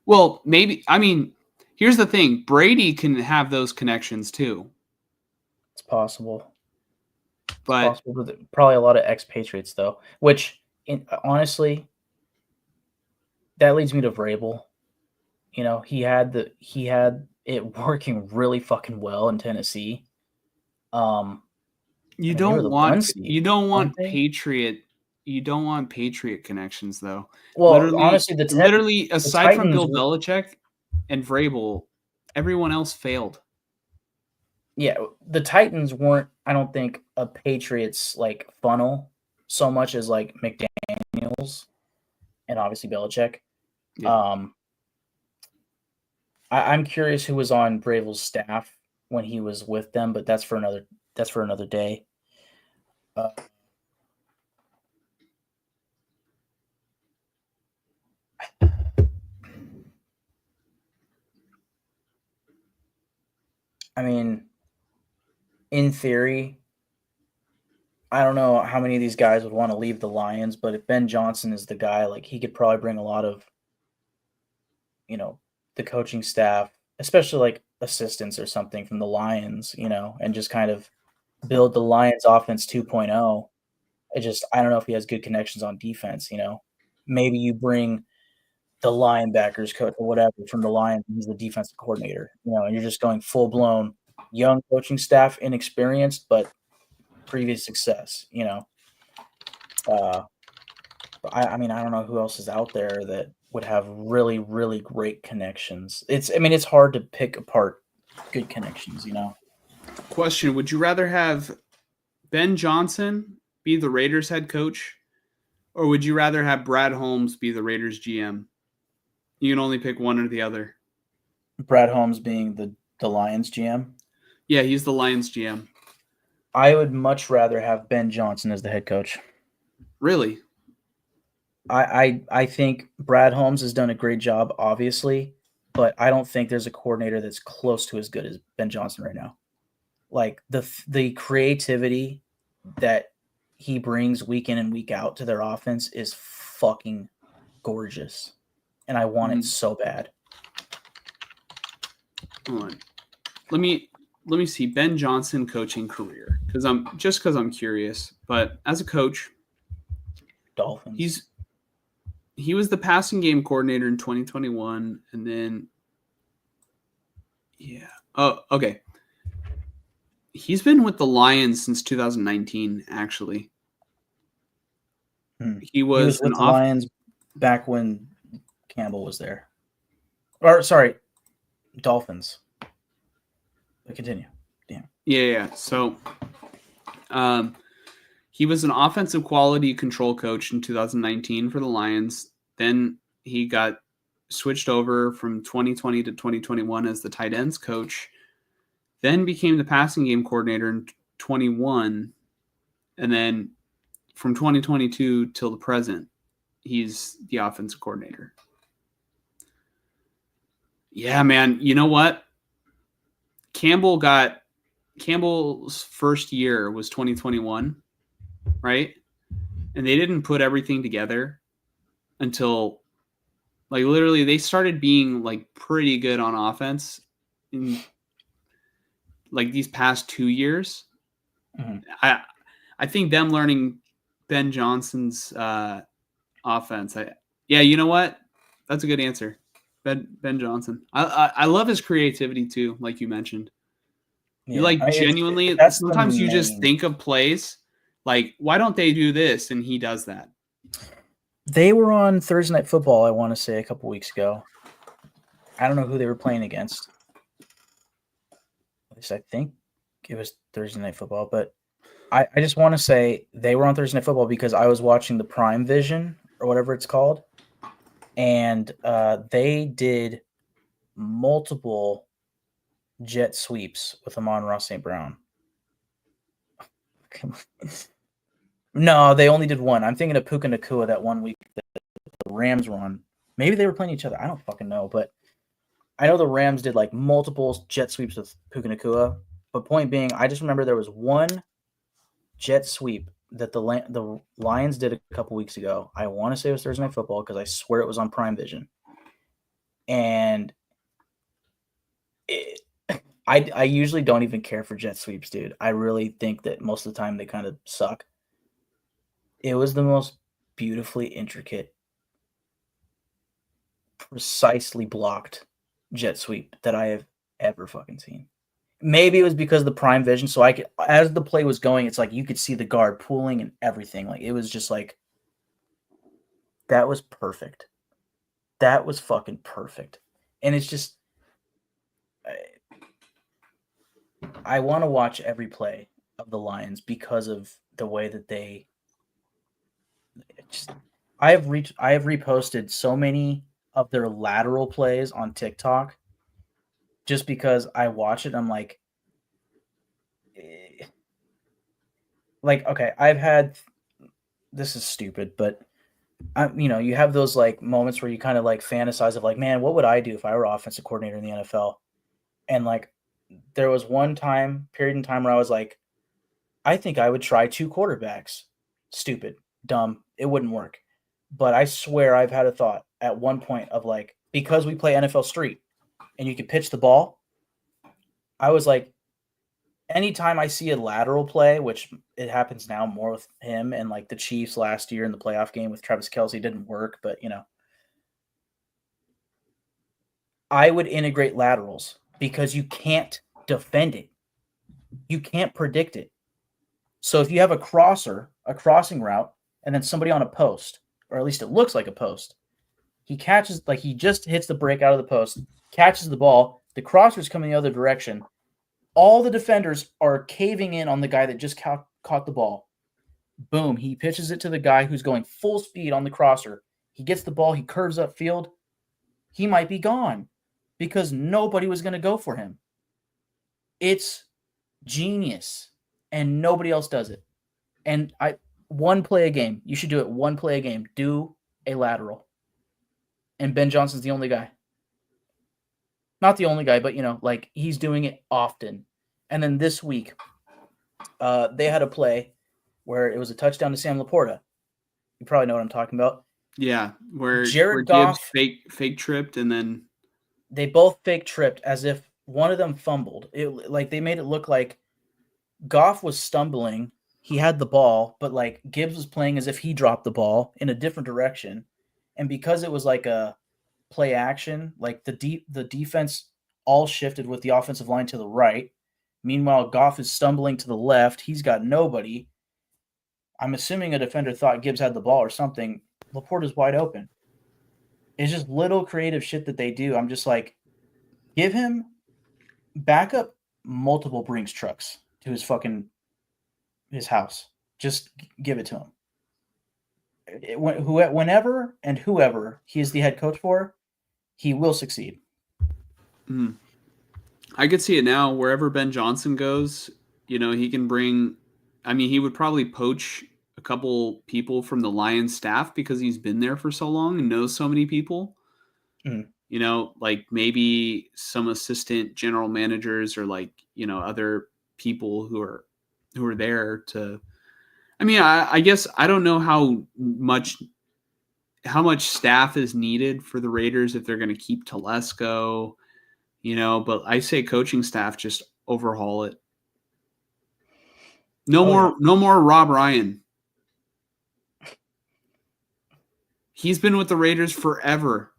Well, maybe. I mean, here's the thing. Brady can have those connections too. It's possible. But probably a lot of expatriates though, which honestly, that leads me to Vrabel. He had it working really fucking well in Tennessee. You don't want Patriot connections though. Well, honestly, aside from Bill Belichick and Vrabel, everyone else failed. Yeah, the Titans weren't, I don't think, a Patriots like funnel so much as like McDaniels and obviously Belichick. Yeah. I'm curious who was on Vrabel's staff when he was with them, but that's for another day. I mean, in theory, I don't know how many of these guys would want to leave the Lions, but if Ben Johnson is the guy, like he could probably bring a lot of, the coaching staff, especially like assistants or something from the Lions, and just kind of build the Lions offense 2.0. I don't know if he has good connections on defense, maybe you bring the linebackers coach or whatever from the Lions, he's the defensive coordinator, and you're just going full blown young coaching staff, inexperienced, but previous success, I mean, I don't know who else is out there that would have really, really great connections. It's hard to pick apart good connections, Question: would you rather have Ben Johnson be the Raiders head coach, or would you rather have Brad Holmes be the Raiders GM? You can only pick one or the other. Brad Holmes being the Lions GM? Yeah, he's the Lions GM. I would much rather have Ben Johnson as the head coach. Really? I think Brad Holmes has done a great job, obviously, but I don't think there's a coordinator that's close to as good as Ben Johnson right now. Like the creativity that he brings week in and week out to their offense is fucking gorgeous, and I want it so bad. Hold on. Let me see Ben Johnson coaching career because I'm curious. But as a coach, Dolphins. He was the passing game coordinator in 2021, and then okay. He's been with the Lions since 2019. Actually, he was with the Lions back when Campbell was there. Or sorry, Dolphins. But continue. Damn. Yeah. So, he was an offensive quality control coach in 2019 for the Lions. Then he got switched over from 2020 to 2021 as the tight ends coach. Then became the passing game coordinator in 21. And then from 2022 till the present, he's the offensive coordinator. Yeah, man. You know what? Campbell's first year was 2021, right? And they didn't put everything together until like literally they started being like pretty good on offense in like these past 2 years. Mm-hmm. I think them learning Ben Johnson's offense. Yeah, you know what? That's a good answer. Ben Johnson. I love his creativity too, like you mentioned. You Yeah, like genuinely. that's the Sometimes you just main. think of plays like, why don't they do this? And he does that. They were on Thursday Night Football, I want to say, a couple weeks ago. I don't know who they were playing against. At least I think it was Thursday Night Football. But I just want to say they were on Thursday Night Football because I was watching the Prime Vision or whatever it's called. And they did multiple jet sweeps with Amon-Ra St. Brown. No, they only did one. I'm thinking of Puka Nacua that one week that the Rams were on. Maybe they were playing each other. I don't fucking know. But I know the Rams did like multiple jet sweeps with Puka Nacua. But point being, I just remember there was one jet sweep that the Lions did a couple weeks ago. I want to say it was Thursday Night Football because I swear it was on Prime Vision. And I usually don't even care for jet sweeps, dude. I really think that most of the time they kind of suck. It was the most beautifully intricate, precisely blocked jet sweep that I have ever fucking seen. Maybe it was because of the Prime Vision, so I could, as the play was going, it's like you could see the guard pulling and everything. Like it was just like that was perfect. That was fucking perfect. And it's just I want to watch every play of the Lions because of the way that they just I have reposted so many of their lateral plays on TikTok just because I watch it. I'm like okay, I've had this is stupid, but you have those like moments where you kind of like fantasize of like, man, what would I do if I were offensive coordinator in the NFL? And like, there was one period in time where I was like, I think I would try two quarterbacks. Stupid, dumb, it wouldn't work. But I swear I've had a thought at one point of like, because we play NFL Street and you can pitch the ball, I was like, anytime I see a lateral play, which it happens now more with him and like the Chiefs last year in the playoff game with Travis Kelce didn't work, but I would integrate laterals because you can't defend it. You can't predict it. So if you have a crossing route, and then somebody on a post, or at least it looks like a post, he catches, like he just hits the break out of the post, catches the ball, the crosser's coming the other direction. All the defenders are caving in on the guy that just caught the ball. Boom, he pitches it to the guy who's going full speed on the crosser. He gets the ball, he curves upfield. He might be gone because nobody was going to go for him. It's genius, and nobody else does it. And one play a game. You should do it one play a game. Do a lateral. And Ben Johnson's the only guy. Not the only guy, but like he's doing it often. And then this week, they had a play where it was a touchdown to Sam Laporta. You probably know what I'm talking about. Yeah, where Goff Gibbs fake tripped, and then they both fake tripped as if one of them fumbled. Like they made it look like Goff was stumbling. He had the ball, but like Gibbs was playing as if he dropped the ball in a different direction. And because it was like a play action, like the defense all shifted with the offensive line to the right. Meanwhile, Goff is stumbling to the left. He's got nobody. I'm assuming a defender thought Gibbs had the ball or something. Laporta's wide open. It's just little creative shit that they do. I'm just like, give him backup multiple Brinks trucks to his house. Just give it to him. Whenever and whoever he is the head coach for, he will succeed. I could see it now. Wherever Ben Johnson goes, he can bring. I mean, he would probably poach a couple people from the Lions staff because he's been there for so long and knows so many people. like maybe some assistant general managers or like, other people who are there to, I mean, I guess I don't know how much staff is needed for the Raiders if they're going to keep Telesco, but I say coaching staff, just overhaul it. No more Rob Ryan. He's been with the Raiders forever.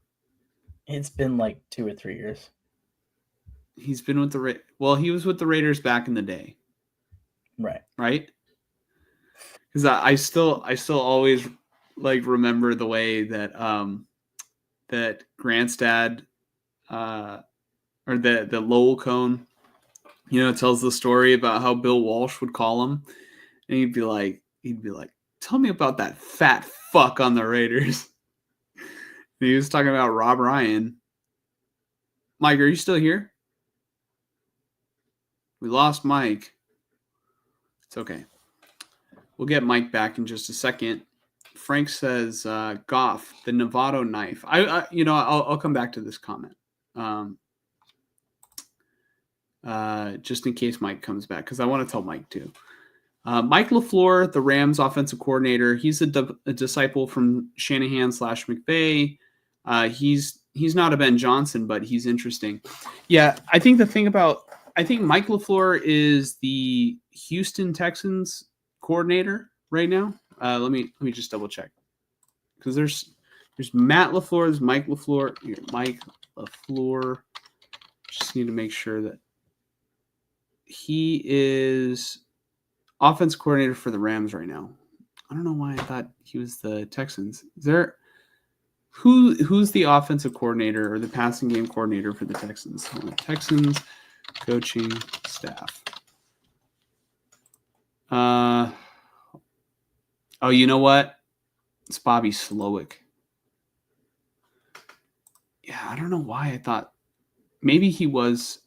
It's been like 2 or 3 years. He's been with he was with the Raiders back in the day. Right? Because I still always like remember the way that that Grant's dad or the Lowell Cone, tells the story about how Bill Walsh would call him, and he'd be like, tell me about that fat fuck on the Raiders. And he was talking about Rob Ryan. Mike, are you still here? We lost Mike. It's okay. We'll get Mike back in just a second. Frank says, Goff, the Novato knife. I'll come back to this comment. Just in case Mike comes back, because I want to tell Mike too. Mike LaFleur, the Rams offensive coordinator, he's a disciple from Shanahan/McVay. He's not a Ben Johnson, but he's interesting. Yeah, I think Mike LaFleur is the Houston Texans coordinator right now. Let me just double check, because there's Matt LaFleur, there's Mike LaFleur. Here, Mike LaFleur. Just need to make sure that he is offense coordinator for the Rams right now. I don't know why I thought he was the Texans. Is there who's the offensive coordinator or the passing game coordinator for the Texans? Texans coaching staff. Oh, you know what? It's Bobby Slowick. Yeah, I don't know why I thought maybe he was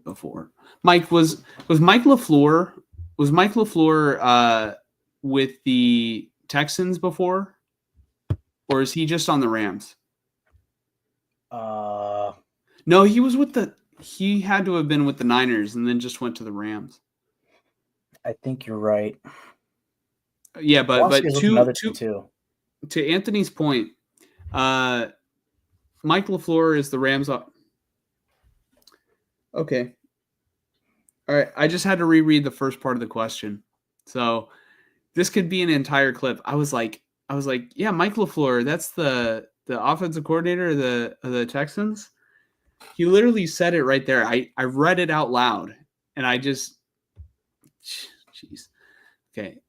before. Mike was Mike LaFleur. Was Mike LaFleur with the Texans before? Or is he just on the Rams? No, he had to have been with the Niners and then just went to the Rams. I think you're right. Yeah, but to Anthony's point, Mike LaFleur is the Rams. Okay. All right. I just had to reread the first part of the question. So this could be an entire clip. I was like, yeah, Mike LaFleur, that's the offensive coordinator of the Texans. He literally said it right there. I read it out loud and I just, jeez. Okay.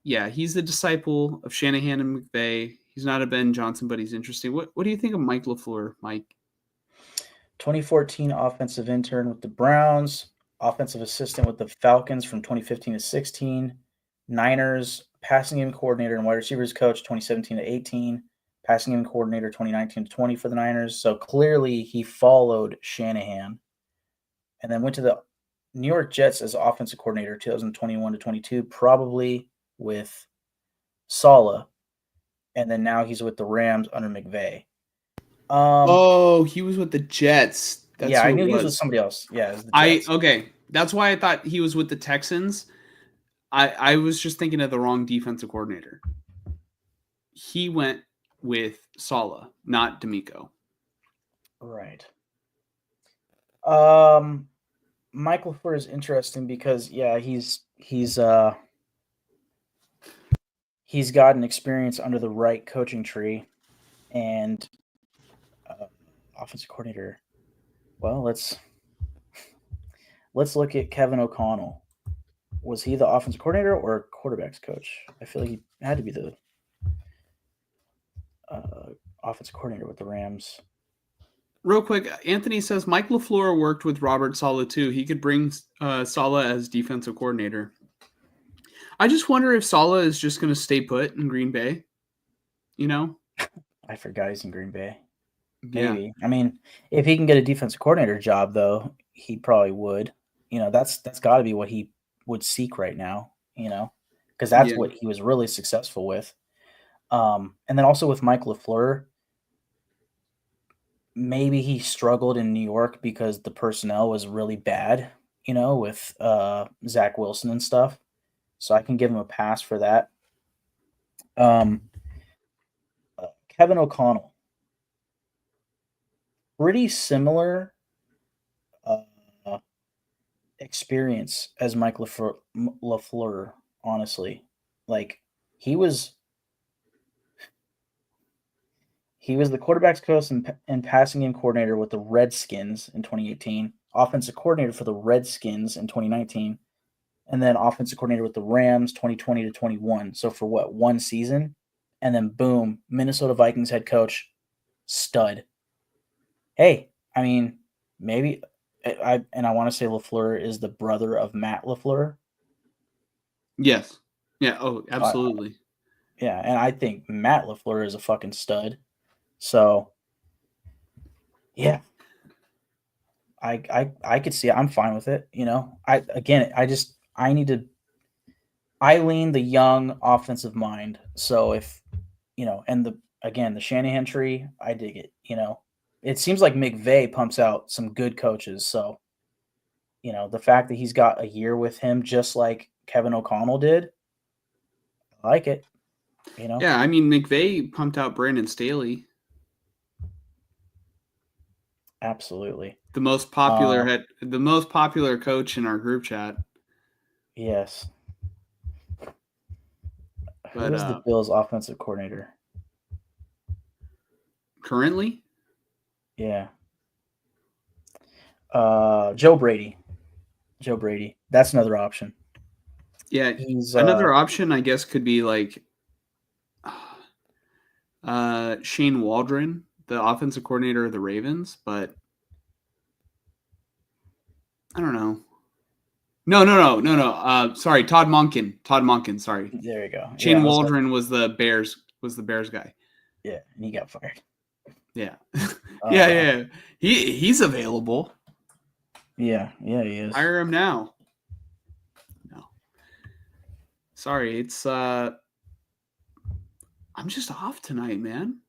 Yeah, he's the disciple of Shanahan and McVay. He's not a Ben Johnson, but he's interesting. What do you think of Mike LaFleur, Mike? 2014 offensive intern with the Browns, offensive assistant with the Falcons from 2015 to 16, Niners passing game coordinator and wide receivers coach 2017 to 18, passing game coordinator 2019 to 20 for the Niners. So clearly he followed Shanahan and then went to the New York Jets as offensive coordinator 2021 to 22, probably with Saleh. And then now he's with the Rams under McVay. He was with the Jets. That's I knew he was with somebody else. Yeah, okay. That's why I thought he was with the Texans. I was just thinking of the wrong defensive coordinator. He went with Saleh, not D'Amico. Right. Mike LaFleur is interesting because he's gotten experience under the right coaching tree, and offensive coordinator. Well, let's look at Kevin O'Connell. Was he the offensive coordinator or quarterbacks coach? I feel like he had to be the offensive coordinator with the Rams. Real quick, Anthony says Mike LaFleur worked with Robert Saleh too. He could bring Saleh as defensive coordinator. I just wonder if Saleh is just going to stay put in Green Bay. I forgot he's in Green Bay. Maybe. Yeah. I mean, if he can get a defensive coordinator job, though, he probably would. That's got to be what he would seek right now. Because that's what he was really successful with. And then also with Mike LaFleur, maybe he struggled in New York because the personnel was really bad, with Zach Wilson and stuff. So I can give him a pass for that. Um, Kevin O'Connell, pretty similar uh, experience as Mike LaFleur, honestly. Like he was the quarterbacks coach and passing game coordinator with the Redskins in 2018, offensive coordinator for the Redskins in 2019, and then offensive coordinator with the Rams 2020 to 21. So for what, one season? And then boom, Minnesota Vikings head coach, stud. Hey, I mean, maybe I want to say LaFleur is the brother of Matt LaFleur. Yes. Yeah. Oh, So absolutely. yeah, and I think Matt LaFleur is a fucking stud. So yeah, I could see it. I'm fine with it. I lean the young offensive mind. So if and the Shanahan tree, I dig it. It seems like McVay pumps out some good coaches. So the fact that he's got a year with him, just like Kevin O'Connell did, I like it. Yeah, I mean McVay pumped out Brandon Staley. Absolutely. The most popular coach in our group chat. Yes. Who But is the Bills offensive coordinator? currently? Yeah. Joe Brady. That's another option. Yeah, He's another option I guess could be like Shane Waldron, the offensive coordinator of the Ravens, but I don't know. No. Sorry, Todd Monken. Sorry, there you go. Shane Yeah, Waldron was the Bears guy. yeah, and he got fired. Yeah, yeah. He's available. Yeah, he is. Hire him now. No, sorry, it's I'm just off tonight, man.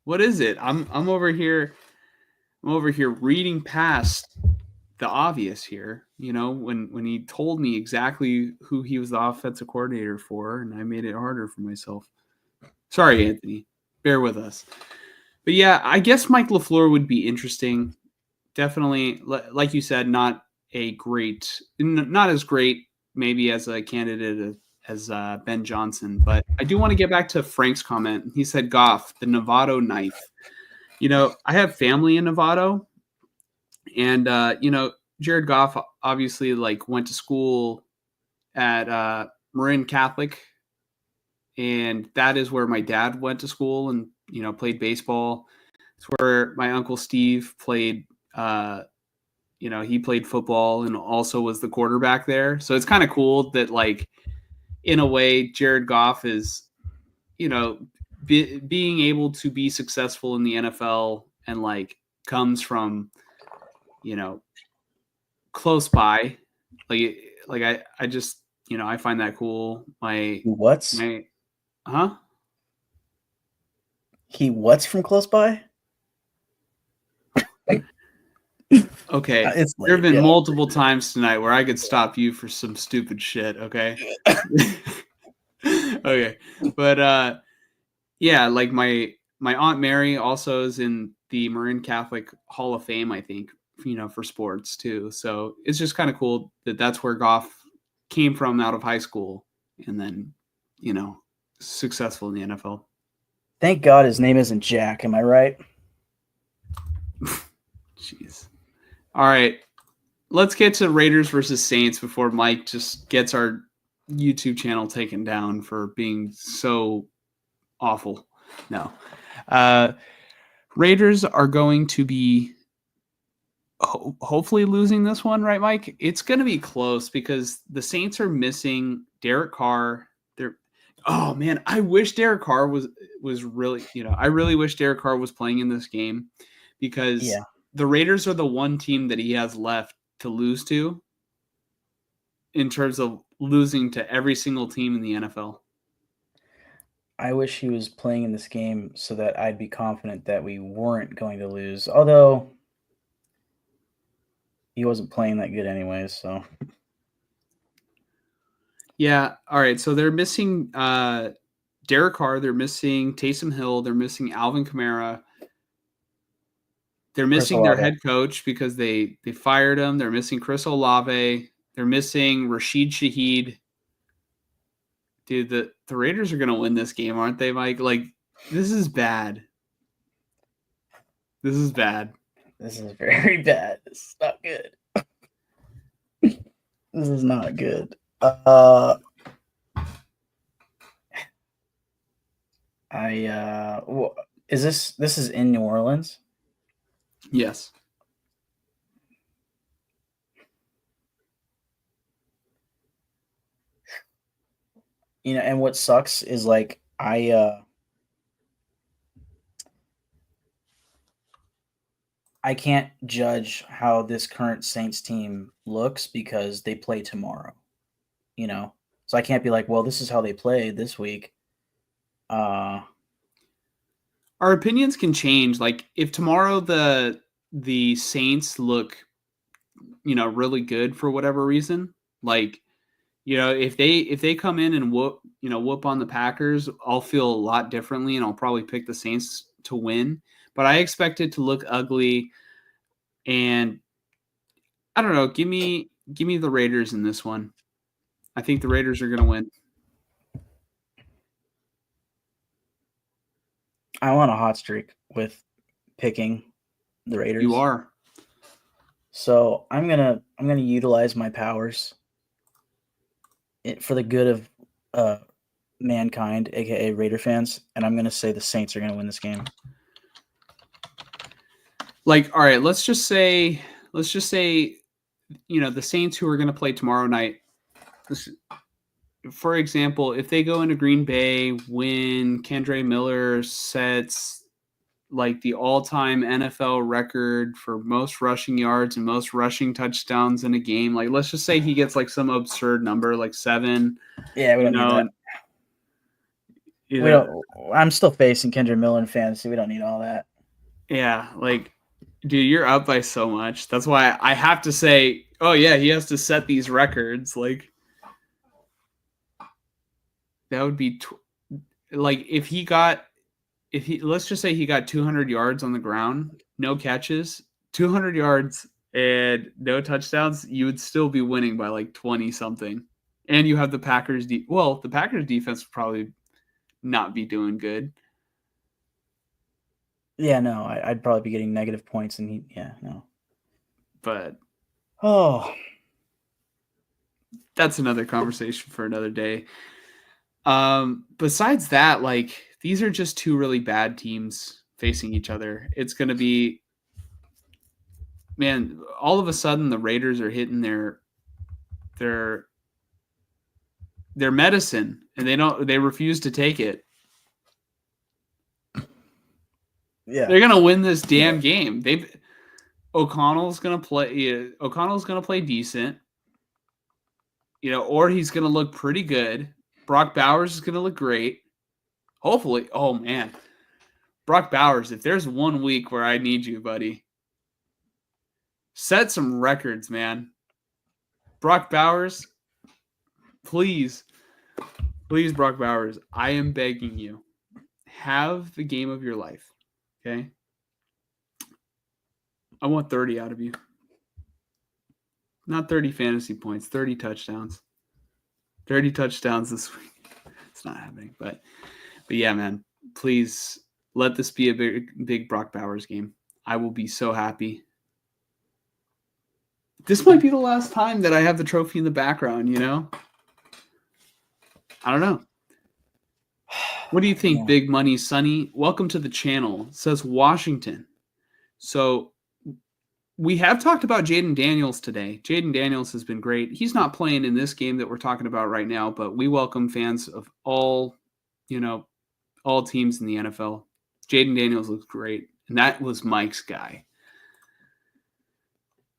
What is it? I'm over here. I'm over here reading past the obvious here. When he told me exactly who he was the offensive coordinator for, and I made it harder for myself. Sorry, Anthony. Bear with us. But yeah, I guess Mike LaFleur would be interesting. Definitely, like you said, not as great maybe as a candidate as Ben Johnson. But I do want to get back to Frank's comment. He said Goff, the Novato knife. I have family in Novato, and Jared Goff obviously went to school at Marin Catholic, and that is where my dad went to school and played baseball. It's where my uncle Steve played. He played football and also was the quarterback there. So it's kind of cool that in a way Jared Goff is being able to be successful in the NFL and comes from close by. I just I find that cool. What's he what's from close by? Okay, there have been multiple times tonight where I could stop you for some stupid shit. Okay, okay, but yeah, my Aunt Mary also is in the Marin Catholic Hall of Fame, I think, for sports too. So it's just kind of cool that that's where Goff came from out of high school, and then successful in the NFL. Thank God his name isn't Jack. Am I right? Jeez. All right, let's get to Raiders versus Saints before Mike just gets our YouTube channel taken down for being so awful. No. Raiders are going to be hopefully losing this one, right, Mike? It's going to be close because the Saints are missing Derek Carr. Oh man, I wish Derek Carr was really, I really wish Derek Carr was playing in this game because the Raiders are the one team that he has left to lose to in terms of losing to every single team in the NFL. I wish he was playing in this game so that I'd be confident that we weren't going to lose. Although he wasn't playing that good anyways, so Yeah. All right. So they're missing Derek Carr. They're missing Taysom Hill. They're missing Alvin Kamara. They're Chris missing their Olave. head coach because they fired him. They're missing Chris Olave. They're missing Rashid Shaheed. Dude, the Raiders are going to win this game, aren't they, Mike? Like, this is bad. This is bad. This is very bad. This is not good. This is not good. Is this is in New Orleans? Yes. You know, and what sucks is like I can't judge how this current Saints team looks because they play tomorrow. You know, so I can't be like, well, this is how they played this week. Our opinions can change. Like, if tomorrow the Saints look, really good for whatever reason, like, if they come in and whoop on the Packers, I'll feel a lot differently, and I'll probably pick the Saints to win. But I expect it to look ugly, and I don't know. Give me the Raiders in this one. I think the Raiders are going to win. I want a hot streak with picking the Raiders. You are. So I'm gonna utilize my powers for the good of mankind, aka Raider fans, and I'm gonna say the Saints are gonna win this game. Like, all right, let's just say, the Saints who are going to play tomorrow night. For example, if they go into Green Bay, win, Kendre Miller sets like the all-time NFL record for most rushing yards and most rushing touchdowns in a game. Like, let's just say he gets like some absurd number, like 7. Yeah, we don't need that. We don't. I'm still facing Kendre Miller in fantasy. We don't need all that. Yeah, like, dude, you're up by so much. That's why I have to say, oh yeah, he has to set these records. Like, that would be like if let's just say he got 200 yards on the ground, no catches, 200 yards and no touchdowns, you would still be winning by like 20 something. And you have the Packers the Packers defense would probably not be doing good. Yeah, no, I'd probably be getting negative points, and no. But that's another conversation for another day. Besides that, like, these are just two really bad teams facing each other. It's going to be, man, all of a sudden the Raiders are hitting their medicine, and they refuse to take it. Yeah. They're going to win this damn game. O'Connell's going to play decent, or he's going to look pretty good. Brock Bowers is going to look great. Hopefully. Oh, man. Brock Bowers, if there's 1 week where I need you, buddy, set some records, man. Brock Bowers, please, Brock Bowers, I am begging you, have the game of your life, okay? I want 30 out of you. Not 30 fantasy points, 30 touchdowns. 30 touchdowns this week. It's not happening, but yeah, man, please let this be a big Brock Bowers game. I will be so happy. This might be the last time that I have the trophy in the background, I don't know. What do you think, Big Money Sonny? Welcome to the channel. It says Washington. So we have talked about Jaden Daniels today. Jaden Daniels has been great. He's not playing in this game that we're talking about right now, but we welcome fans of all teams in the NFL. Jaden Daniels looks great, and that was Mike's guy.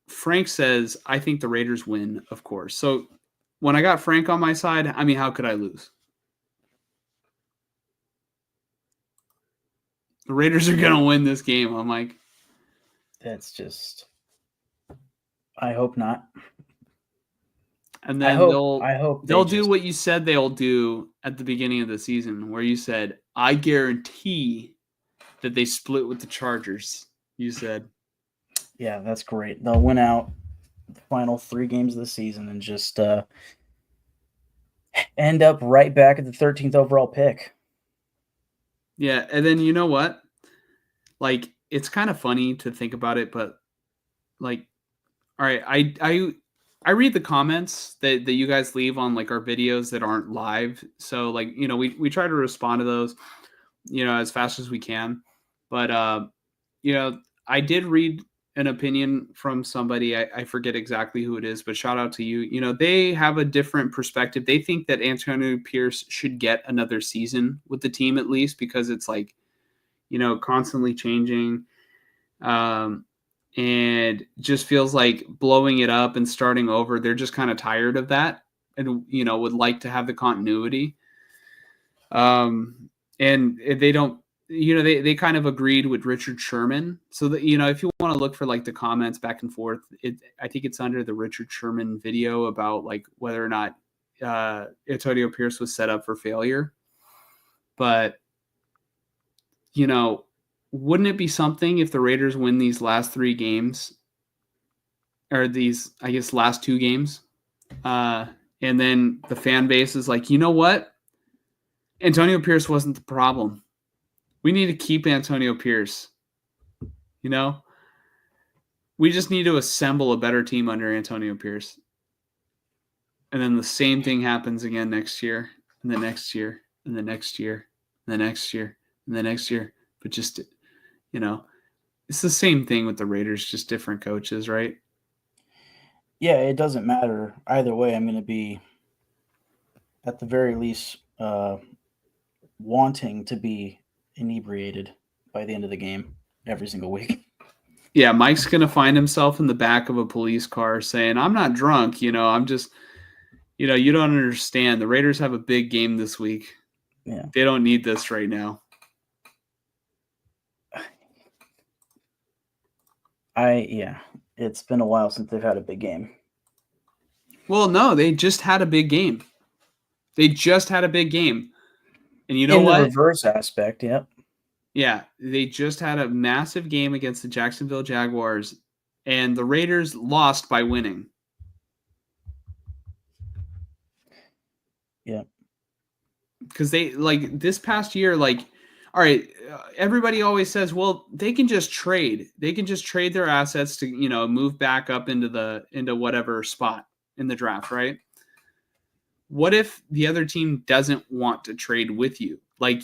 Frank says, I think the Raiders win, of course. So when I got Frank on my side, I mean, how could I lose? The Raiders are going to win this game. I'm like, That's just. I hope not. and then I hope they'll do what you said they'll do at the beginning of the season, where you said, I guarantee that they split with the Chargers. You said. Yeah, that's great. They'll win out the final 3 games of the season and just end up right back at the 13th overall pick. Yeah, and then you know what? Like, it's kind of funny to think about it, but like, all right, I read the comments that you guys leave on like our videos that aren't live. So like, we try to respond to those, as fast as we can. But I did read an opinion from somebody. I forget exactly who it is, but shout out to you. They have a different perspective. They think that Antonio Pierce should get another season with the team at least, because it's like, constantly changing. And just feels like blowing it up and starting over. They're just kind of tired of that and, would like to have the continuity. And they don't, they kind of agreed with Richard Sherman. So that, if you want to look for like the comments back and forth, I think it's under the Richard Sherman video about like whether or not Antonio Pierce was set up for failure. But, wouldn't it be something if the Raiders win these last 3 games, or these, I guess, last 2 games, and then the fan base is like, you know what? Antonio Pierce wasn't the problem. We need to keep Antonio Pierce. We just need to assemble a better team under Antonio Pierce. And then the same thing happens again next year, and the next year, and the next year, and the next year, and the next year. But just, it's the same thing with the Raiders, just different coaches, right? Yeah, it doesn't matter. Either way, I'm going to be, at the very least, wanting to be inebriated by the end of the game every single week. Yeah, Mike's going to find himself in the back of a police car saying, I'm not drunk, I'm just, you don't understand. The Raiders have a big game this week. Yeah. They don't need this right now. It's been a while since they've had a big game. Well, no, they just had a big game. And you know in what? In the reverse aspect, yep. Yeah, they just had a massive game against the Jacksonville Jaguars, and the Raiders lost by winning. Yeah. Because they, like, this past year, like, all right, everybody always says, well, they can just trade. They can just trade their assets to, move back up into whatever spot in the draft, right? What if the other team doesn't want to trade with you? Like,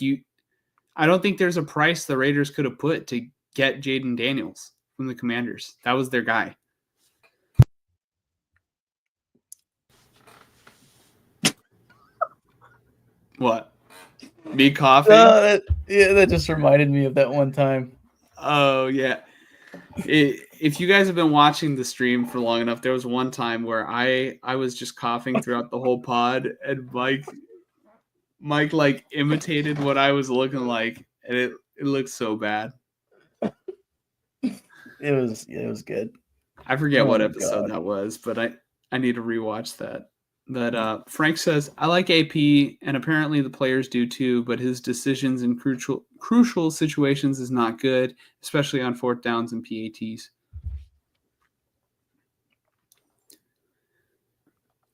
I don't think there's a price the Raiders could have put to get Jaden Daniels from the Commanders. That was their guy. What? Me coughing? That just reminded me of that one time. Oh, yeah. If you guys have been watching the stream for long enough, there was one time where I was just coughing throughout the whole pod, and Mike like imitated what I was looking like, and it looked so bad. It was good. I forget what episode that was, but I need to rewatch that. But Frank says, I like AP, and apparently the players do too, but his decisions in crucial situations is not good, especially on 4th downs and PATs.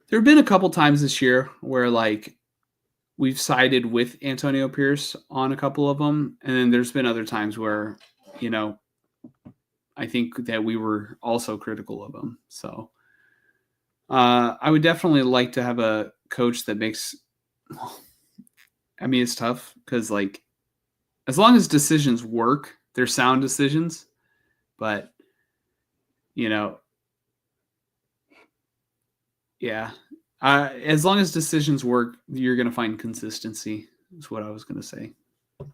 There have been a couple times this year where, like, we've sided with Antonio Pierce on a couple of them, and then there's been other times where, I think that we were also critical of him. So I would definitely like to have a coach that makes, I mean, it's tough because, like, as long as decisions work, they're sound decisions, but, yeah. As long as decisions work, you're going to find consistency, is what I was going to say. But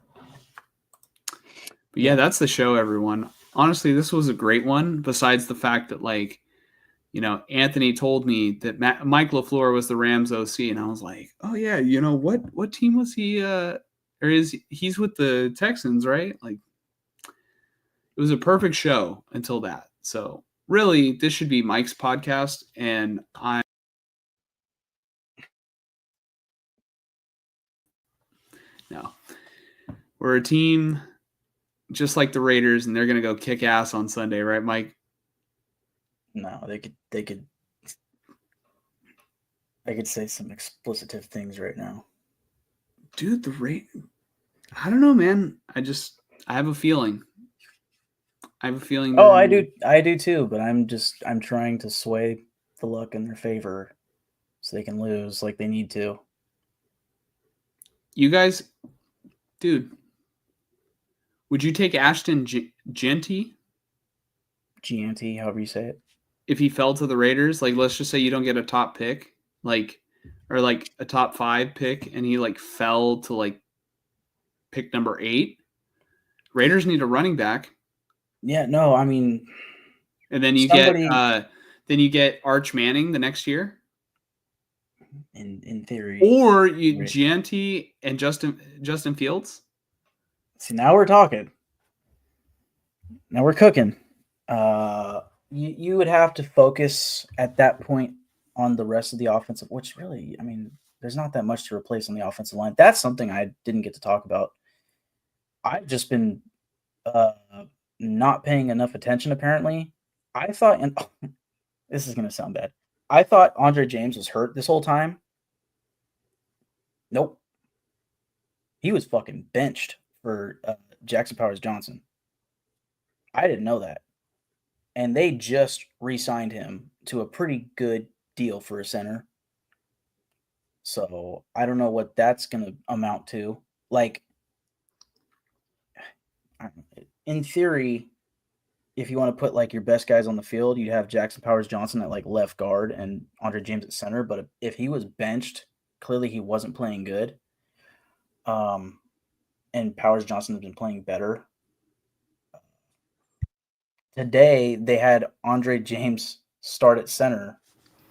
yeah, that's the show, everyone. Honestly, this was a great one, besides the fact that, like, Anthony told me that Mike LaFleur was the Rams OC, and I was like, oh, yeah, what team was he Or he's with the Texans, right? Like, it was a perfect show until that. So really, this should be Mike's podcast, and no, we're a team just like the Raiders, and they're gonna go kick ass on Sunday, right, Mike? No, they could say some explicitive things right now. Dude, I don't know, man. I have a feeling. I have a feeling. Oh, I do too, but I'm trying to sway the luck in their favor so they can lose like they need to. You guys, dude, would you take Ashton Genty? Gianti, however you say it. If he fell to the Raiders, like let's just say you don't get a top pick, like or like a top 5 pick, and he like fell to like pick number 8. Raiders need a running back. Yeah, no, I mean, and then you get Arch Manning the next year. In theory, or you Gianti and Justin Fields. See, now we're talking. Now we're cooking. You would have to focus at that point on the rest of the offensive, which really, I mean, there's not that much to replace on the offensive line. That's something I didn't get to talk about. I've just been not paying enough attention, apparently. I thought, and this is going to sound bad, I thought Andre James was hurt this whole time. Nope. He was fucking benched for Jackson Powers Johnson. I didn't know that. And they just re-signed him to a pretty good deal for a center. So I don't know what that's going to amount to. Like, in theory, if you want to put like your best guys on the field, you'd have Jackson Powers Johnson at like left guard and Andre James at center. But if he was benched, clearly he wasn't playing good. And Powers Johnson has been playing better. Today they had Andre James start at center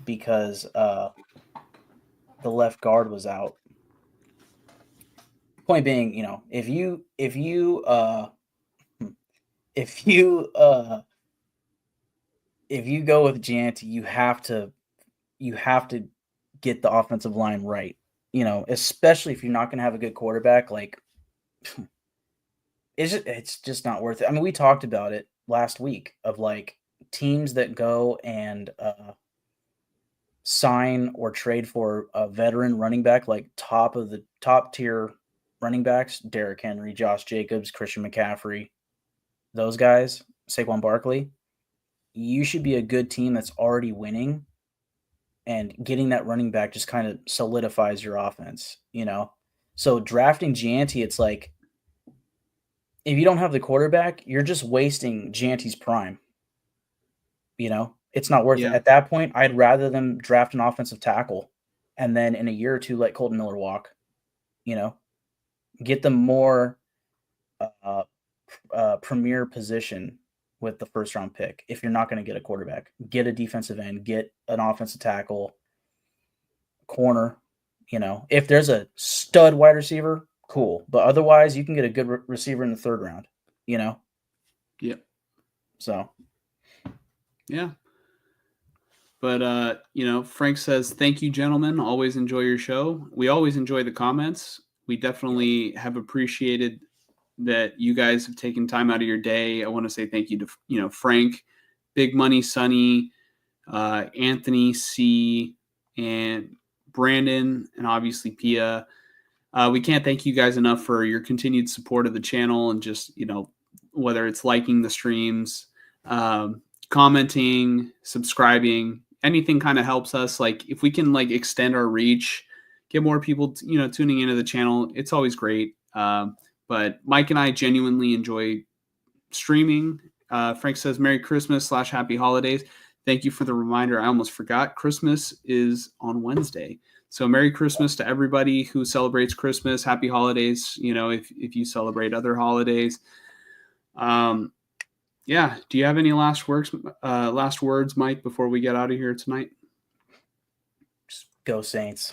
because the left guard was out. Point being, if you go with Gianti, you have to get the offensive line right. Especially if you're not going to have a good quarterback. Like, it's just not worth it. I mean, we talked about it last week of like teams that go and sign or trade for a veteran running back, like top tier running backs, Derrick Henry, Josh Jacobs, Christian McCaffrey, those guys, Saquon Barkley. You should be a good team that's already winning, and getting that running back just kind of solidifies your offense, So drafting Gianti, it's like, if you don't have the quarterback, you're just wasting Gianti's prime. It's not worth it. At that point, I'd rather them draft an offensive tackle and then in a year or two let Colton Miller walk. Get them more premier position with the first round pick. If you're not going to get a quarterback, get a defensive end, get an offensive tackle, corner. If there's a stud wide receiver, cool. But otherwise, you can get a good receiver in the third round. Yep. So. Yeah. But, Frank says, thank you, gentlemen. Always enjoy your show. We always enjoy the comments. We definitely have appreciated that you guys have taken time out of your day. I want to say thank you to, Frank, Big Money, Sonny, Anthony, C, and Brandon, and obviously Pia. We can't thank you guys enough for your continued support of the channel and just, whether it's liking the streams, commenting, subscribing, anything kind of helps us. Like if we can like extend our reach, get more people, tuning into the channel, it's always great. But Mike and I genuinely enjoy streaming. Frank says, Merry Christmas / Happy Holidays. Thank you for the reminder. I almost forgot. Christmas is on Wednesday. So Merry Christmas to everybody who celebrates Christmas. Happy holidays, if you celebrate other holidays. Yeah. Do you have any last words, Mike, before we get out of here tonight? Just go Saints.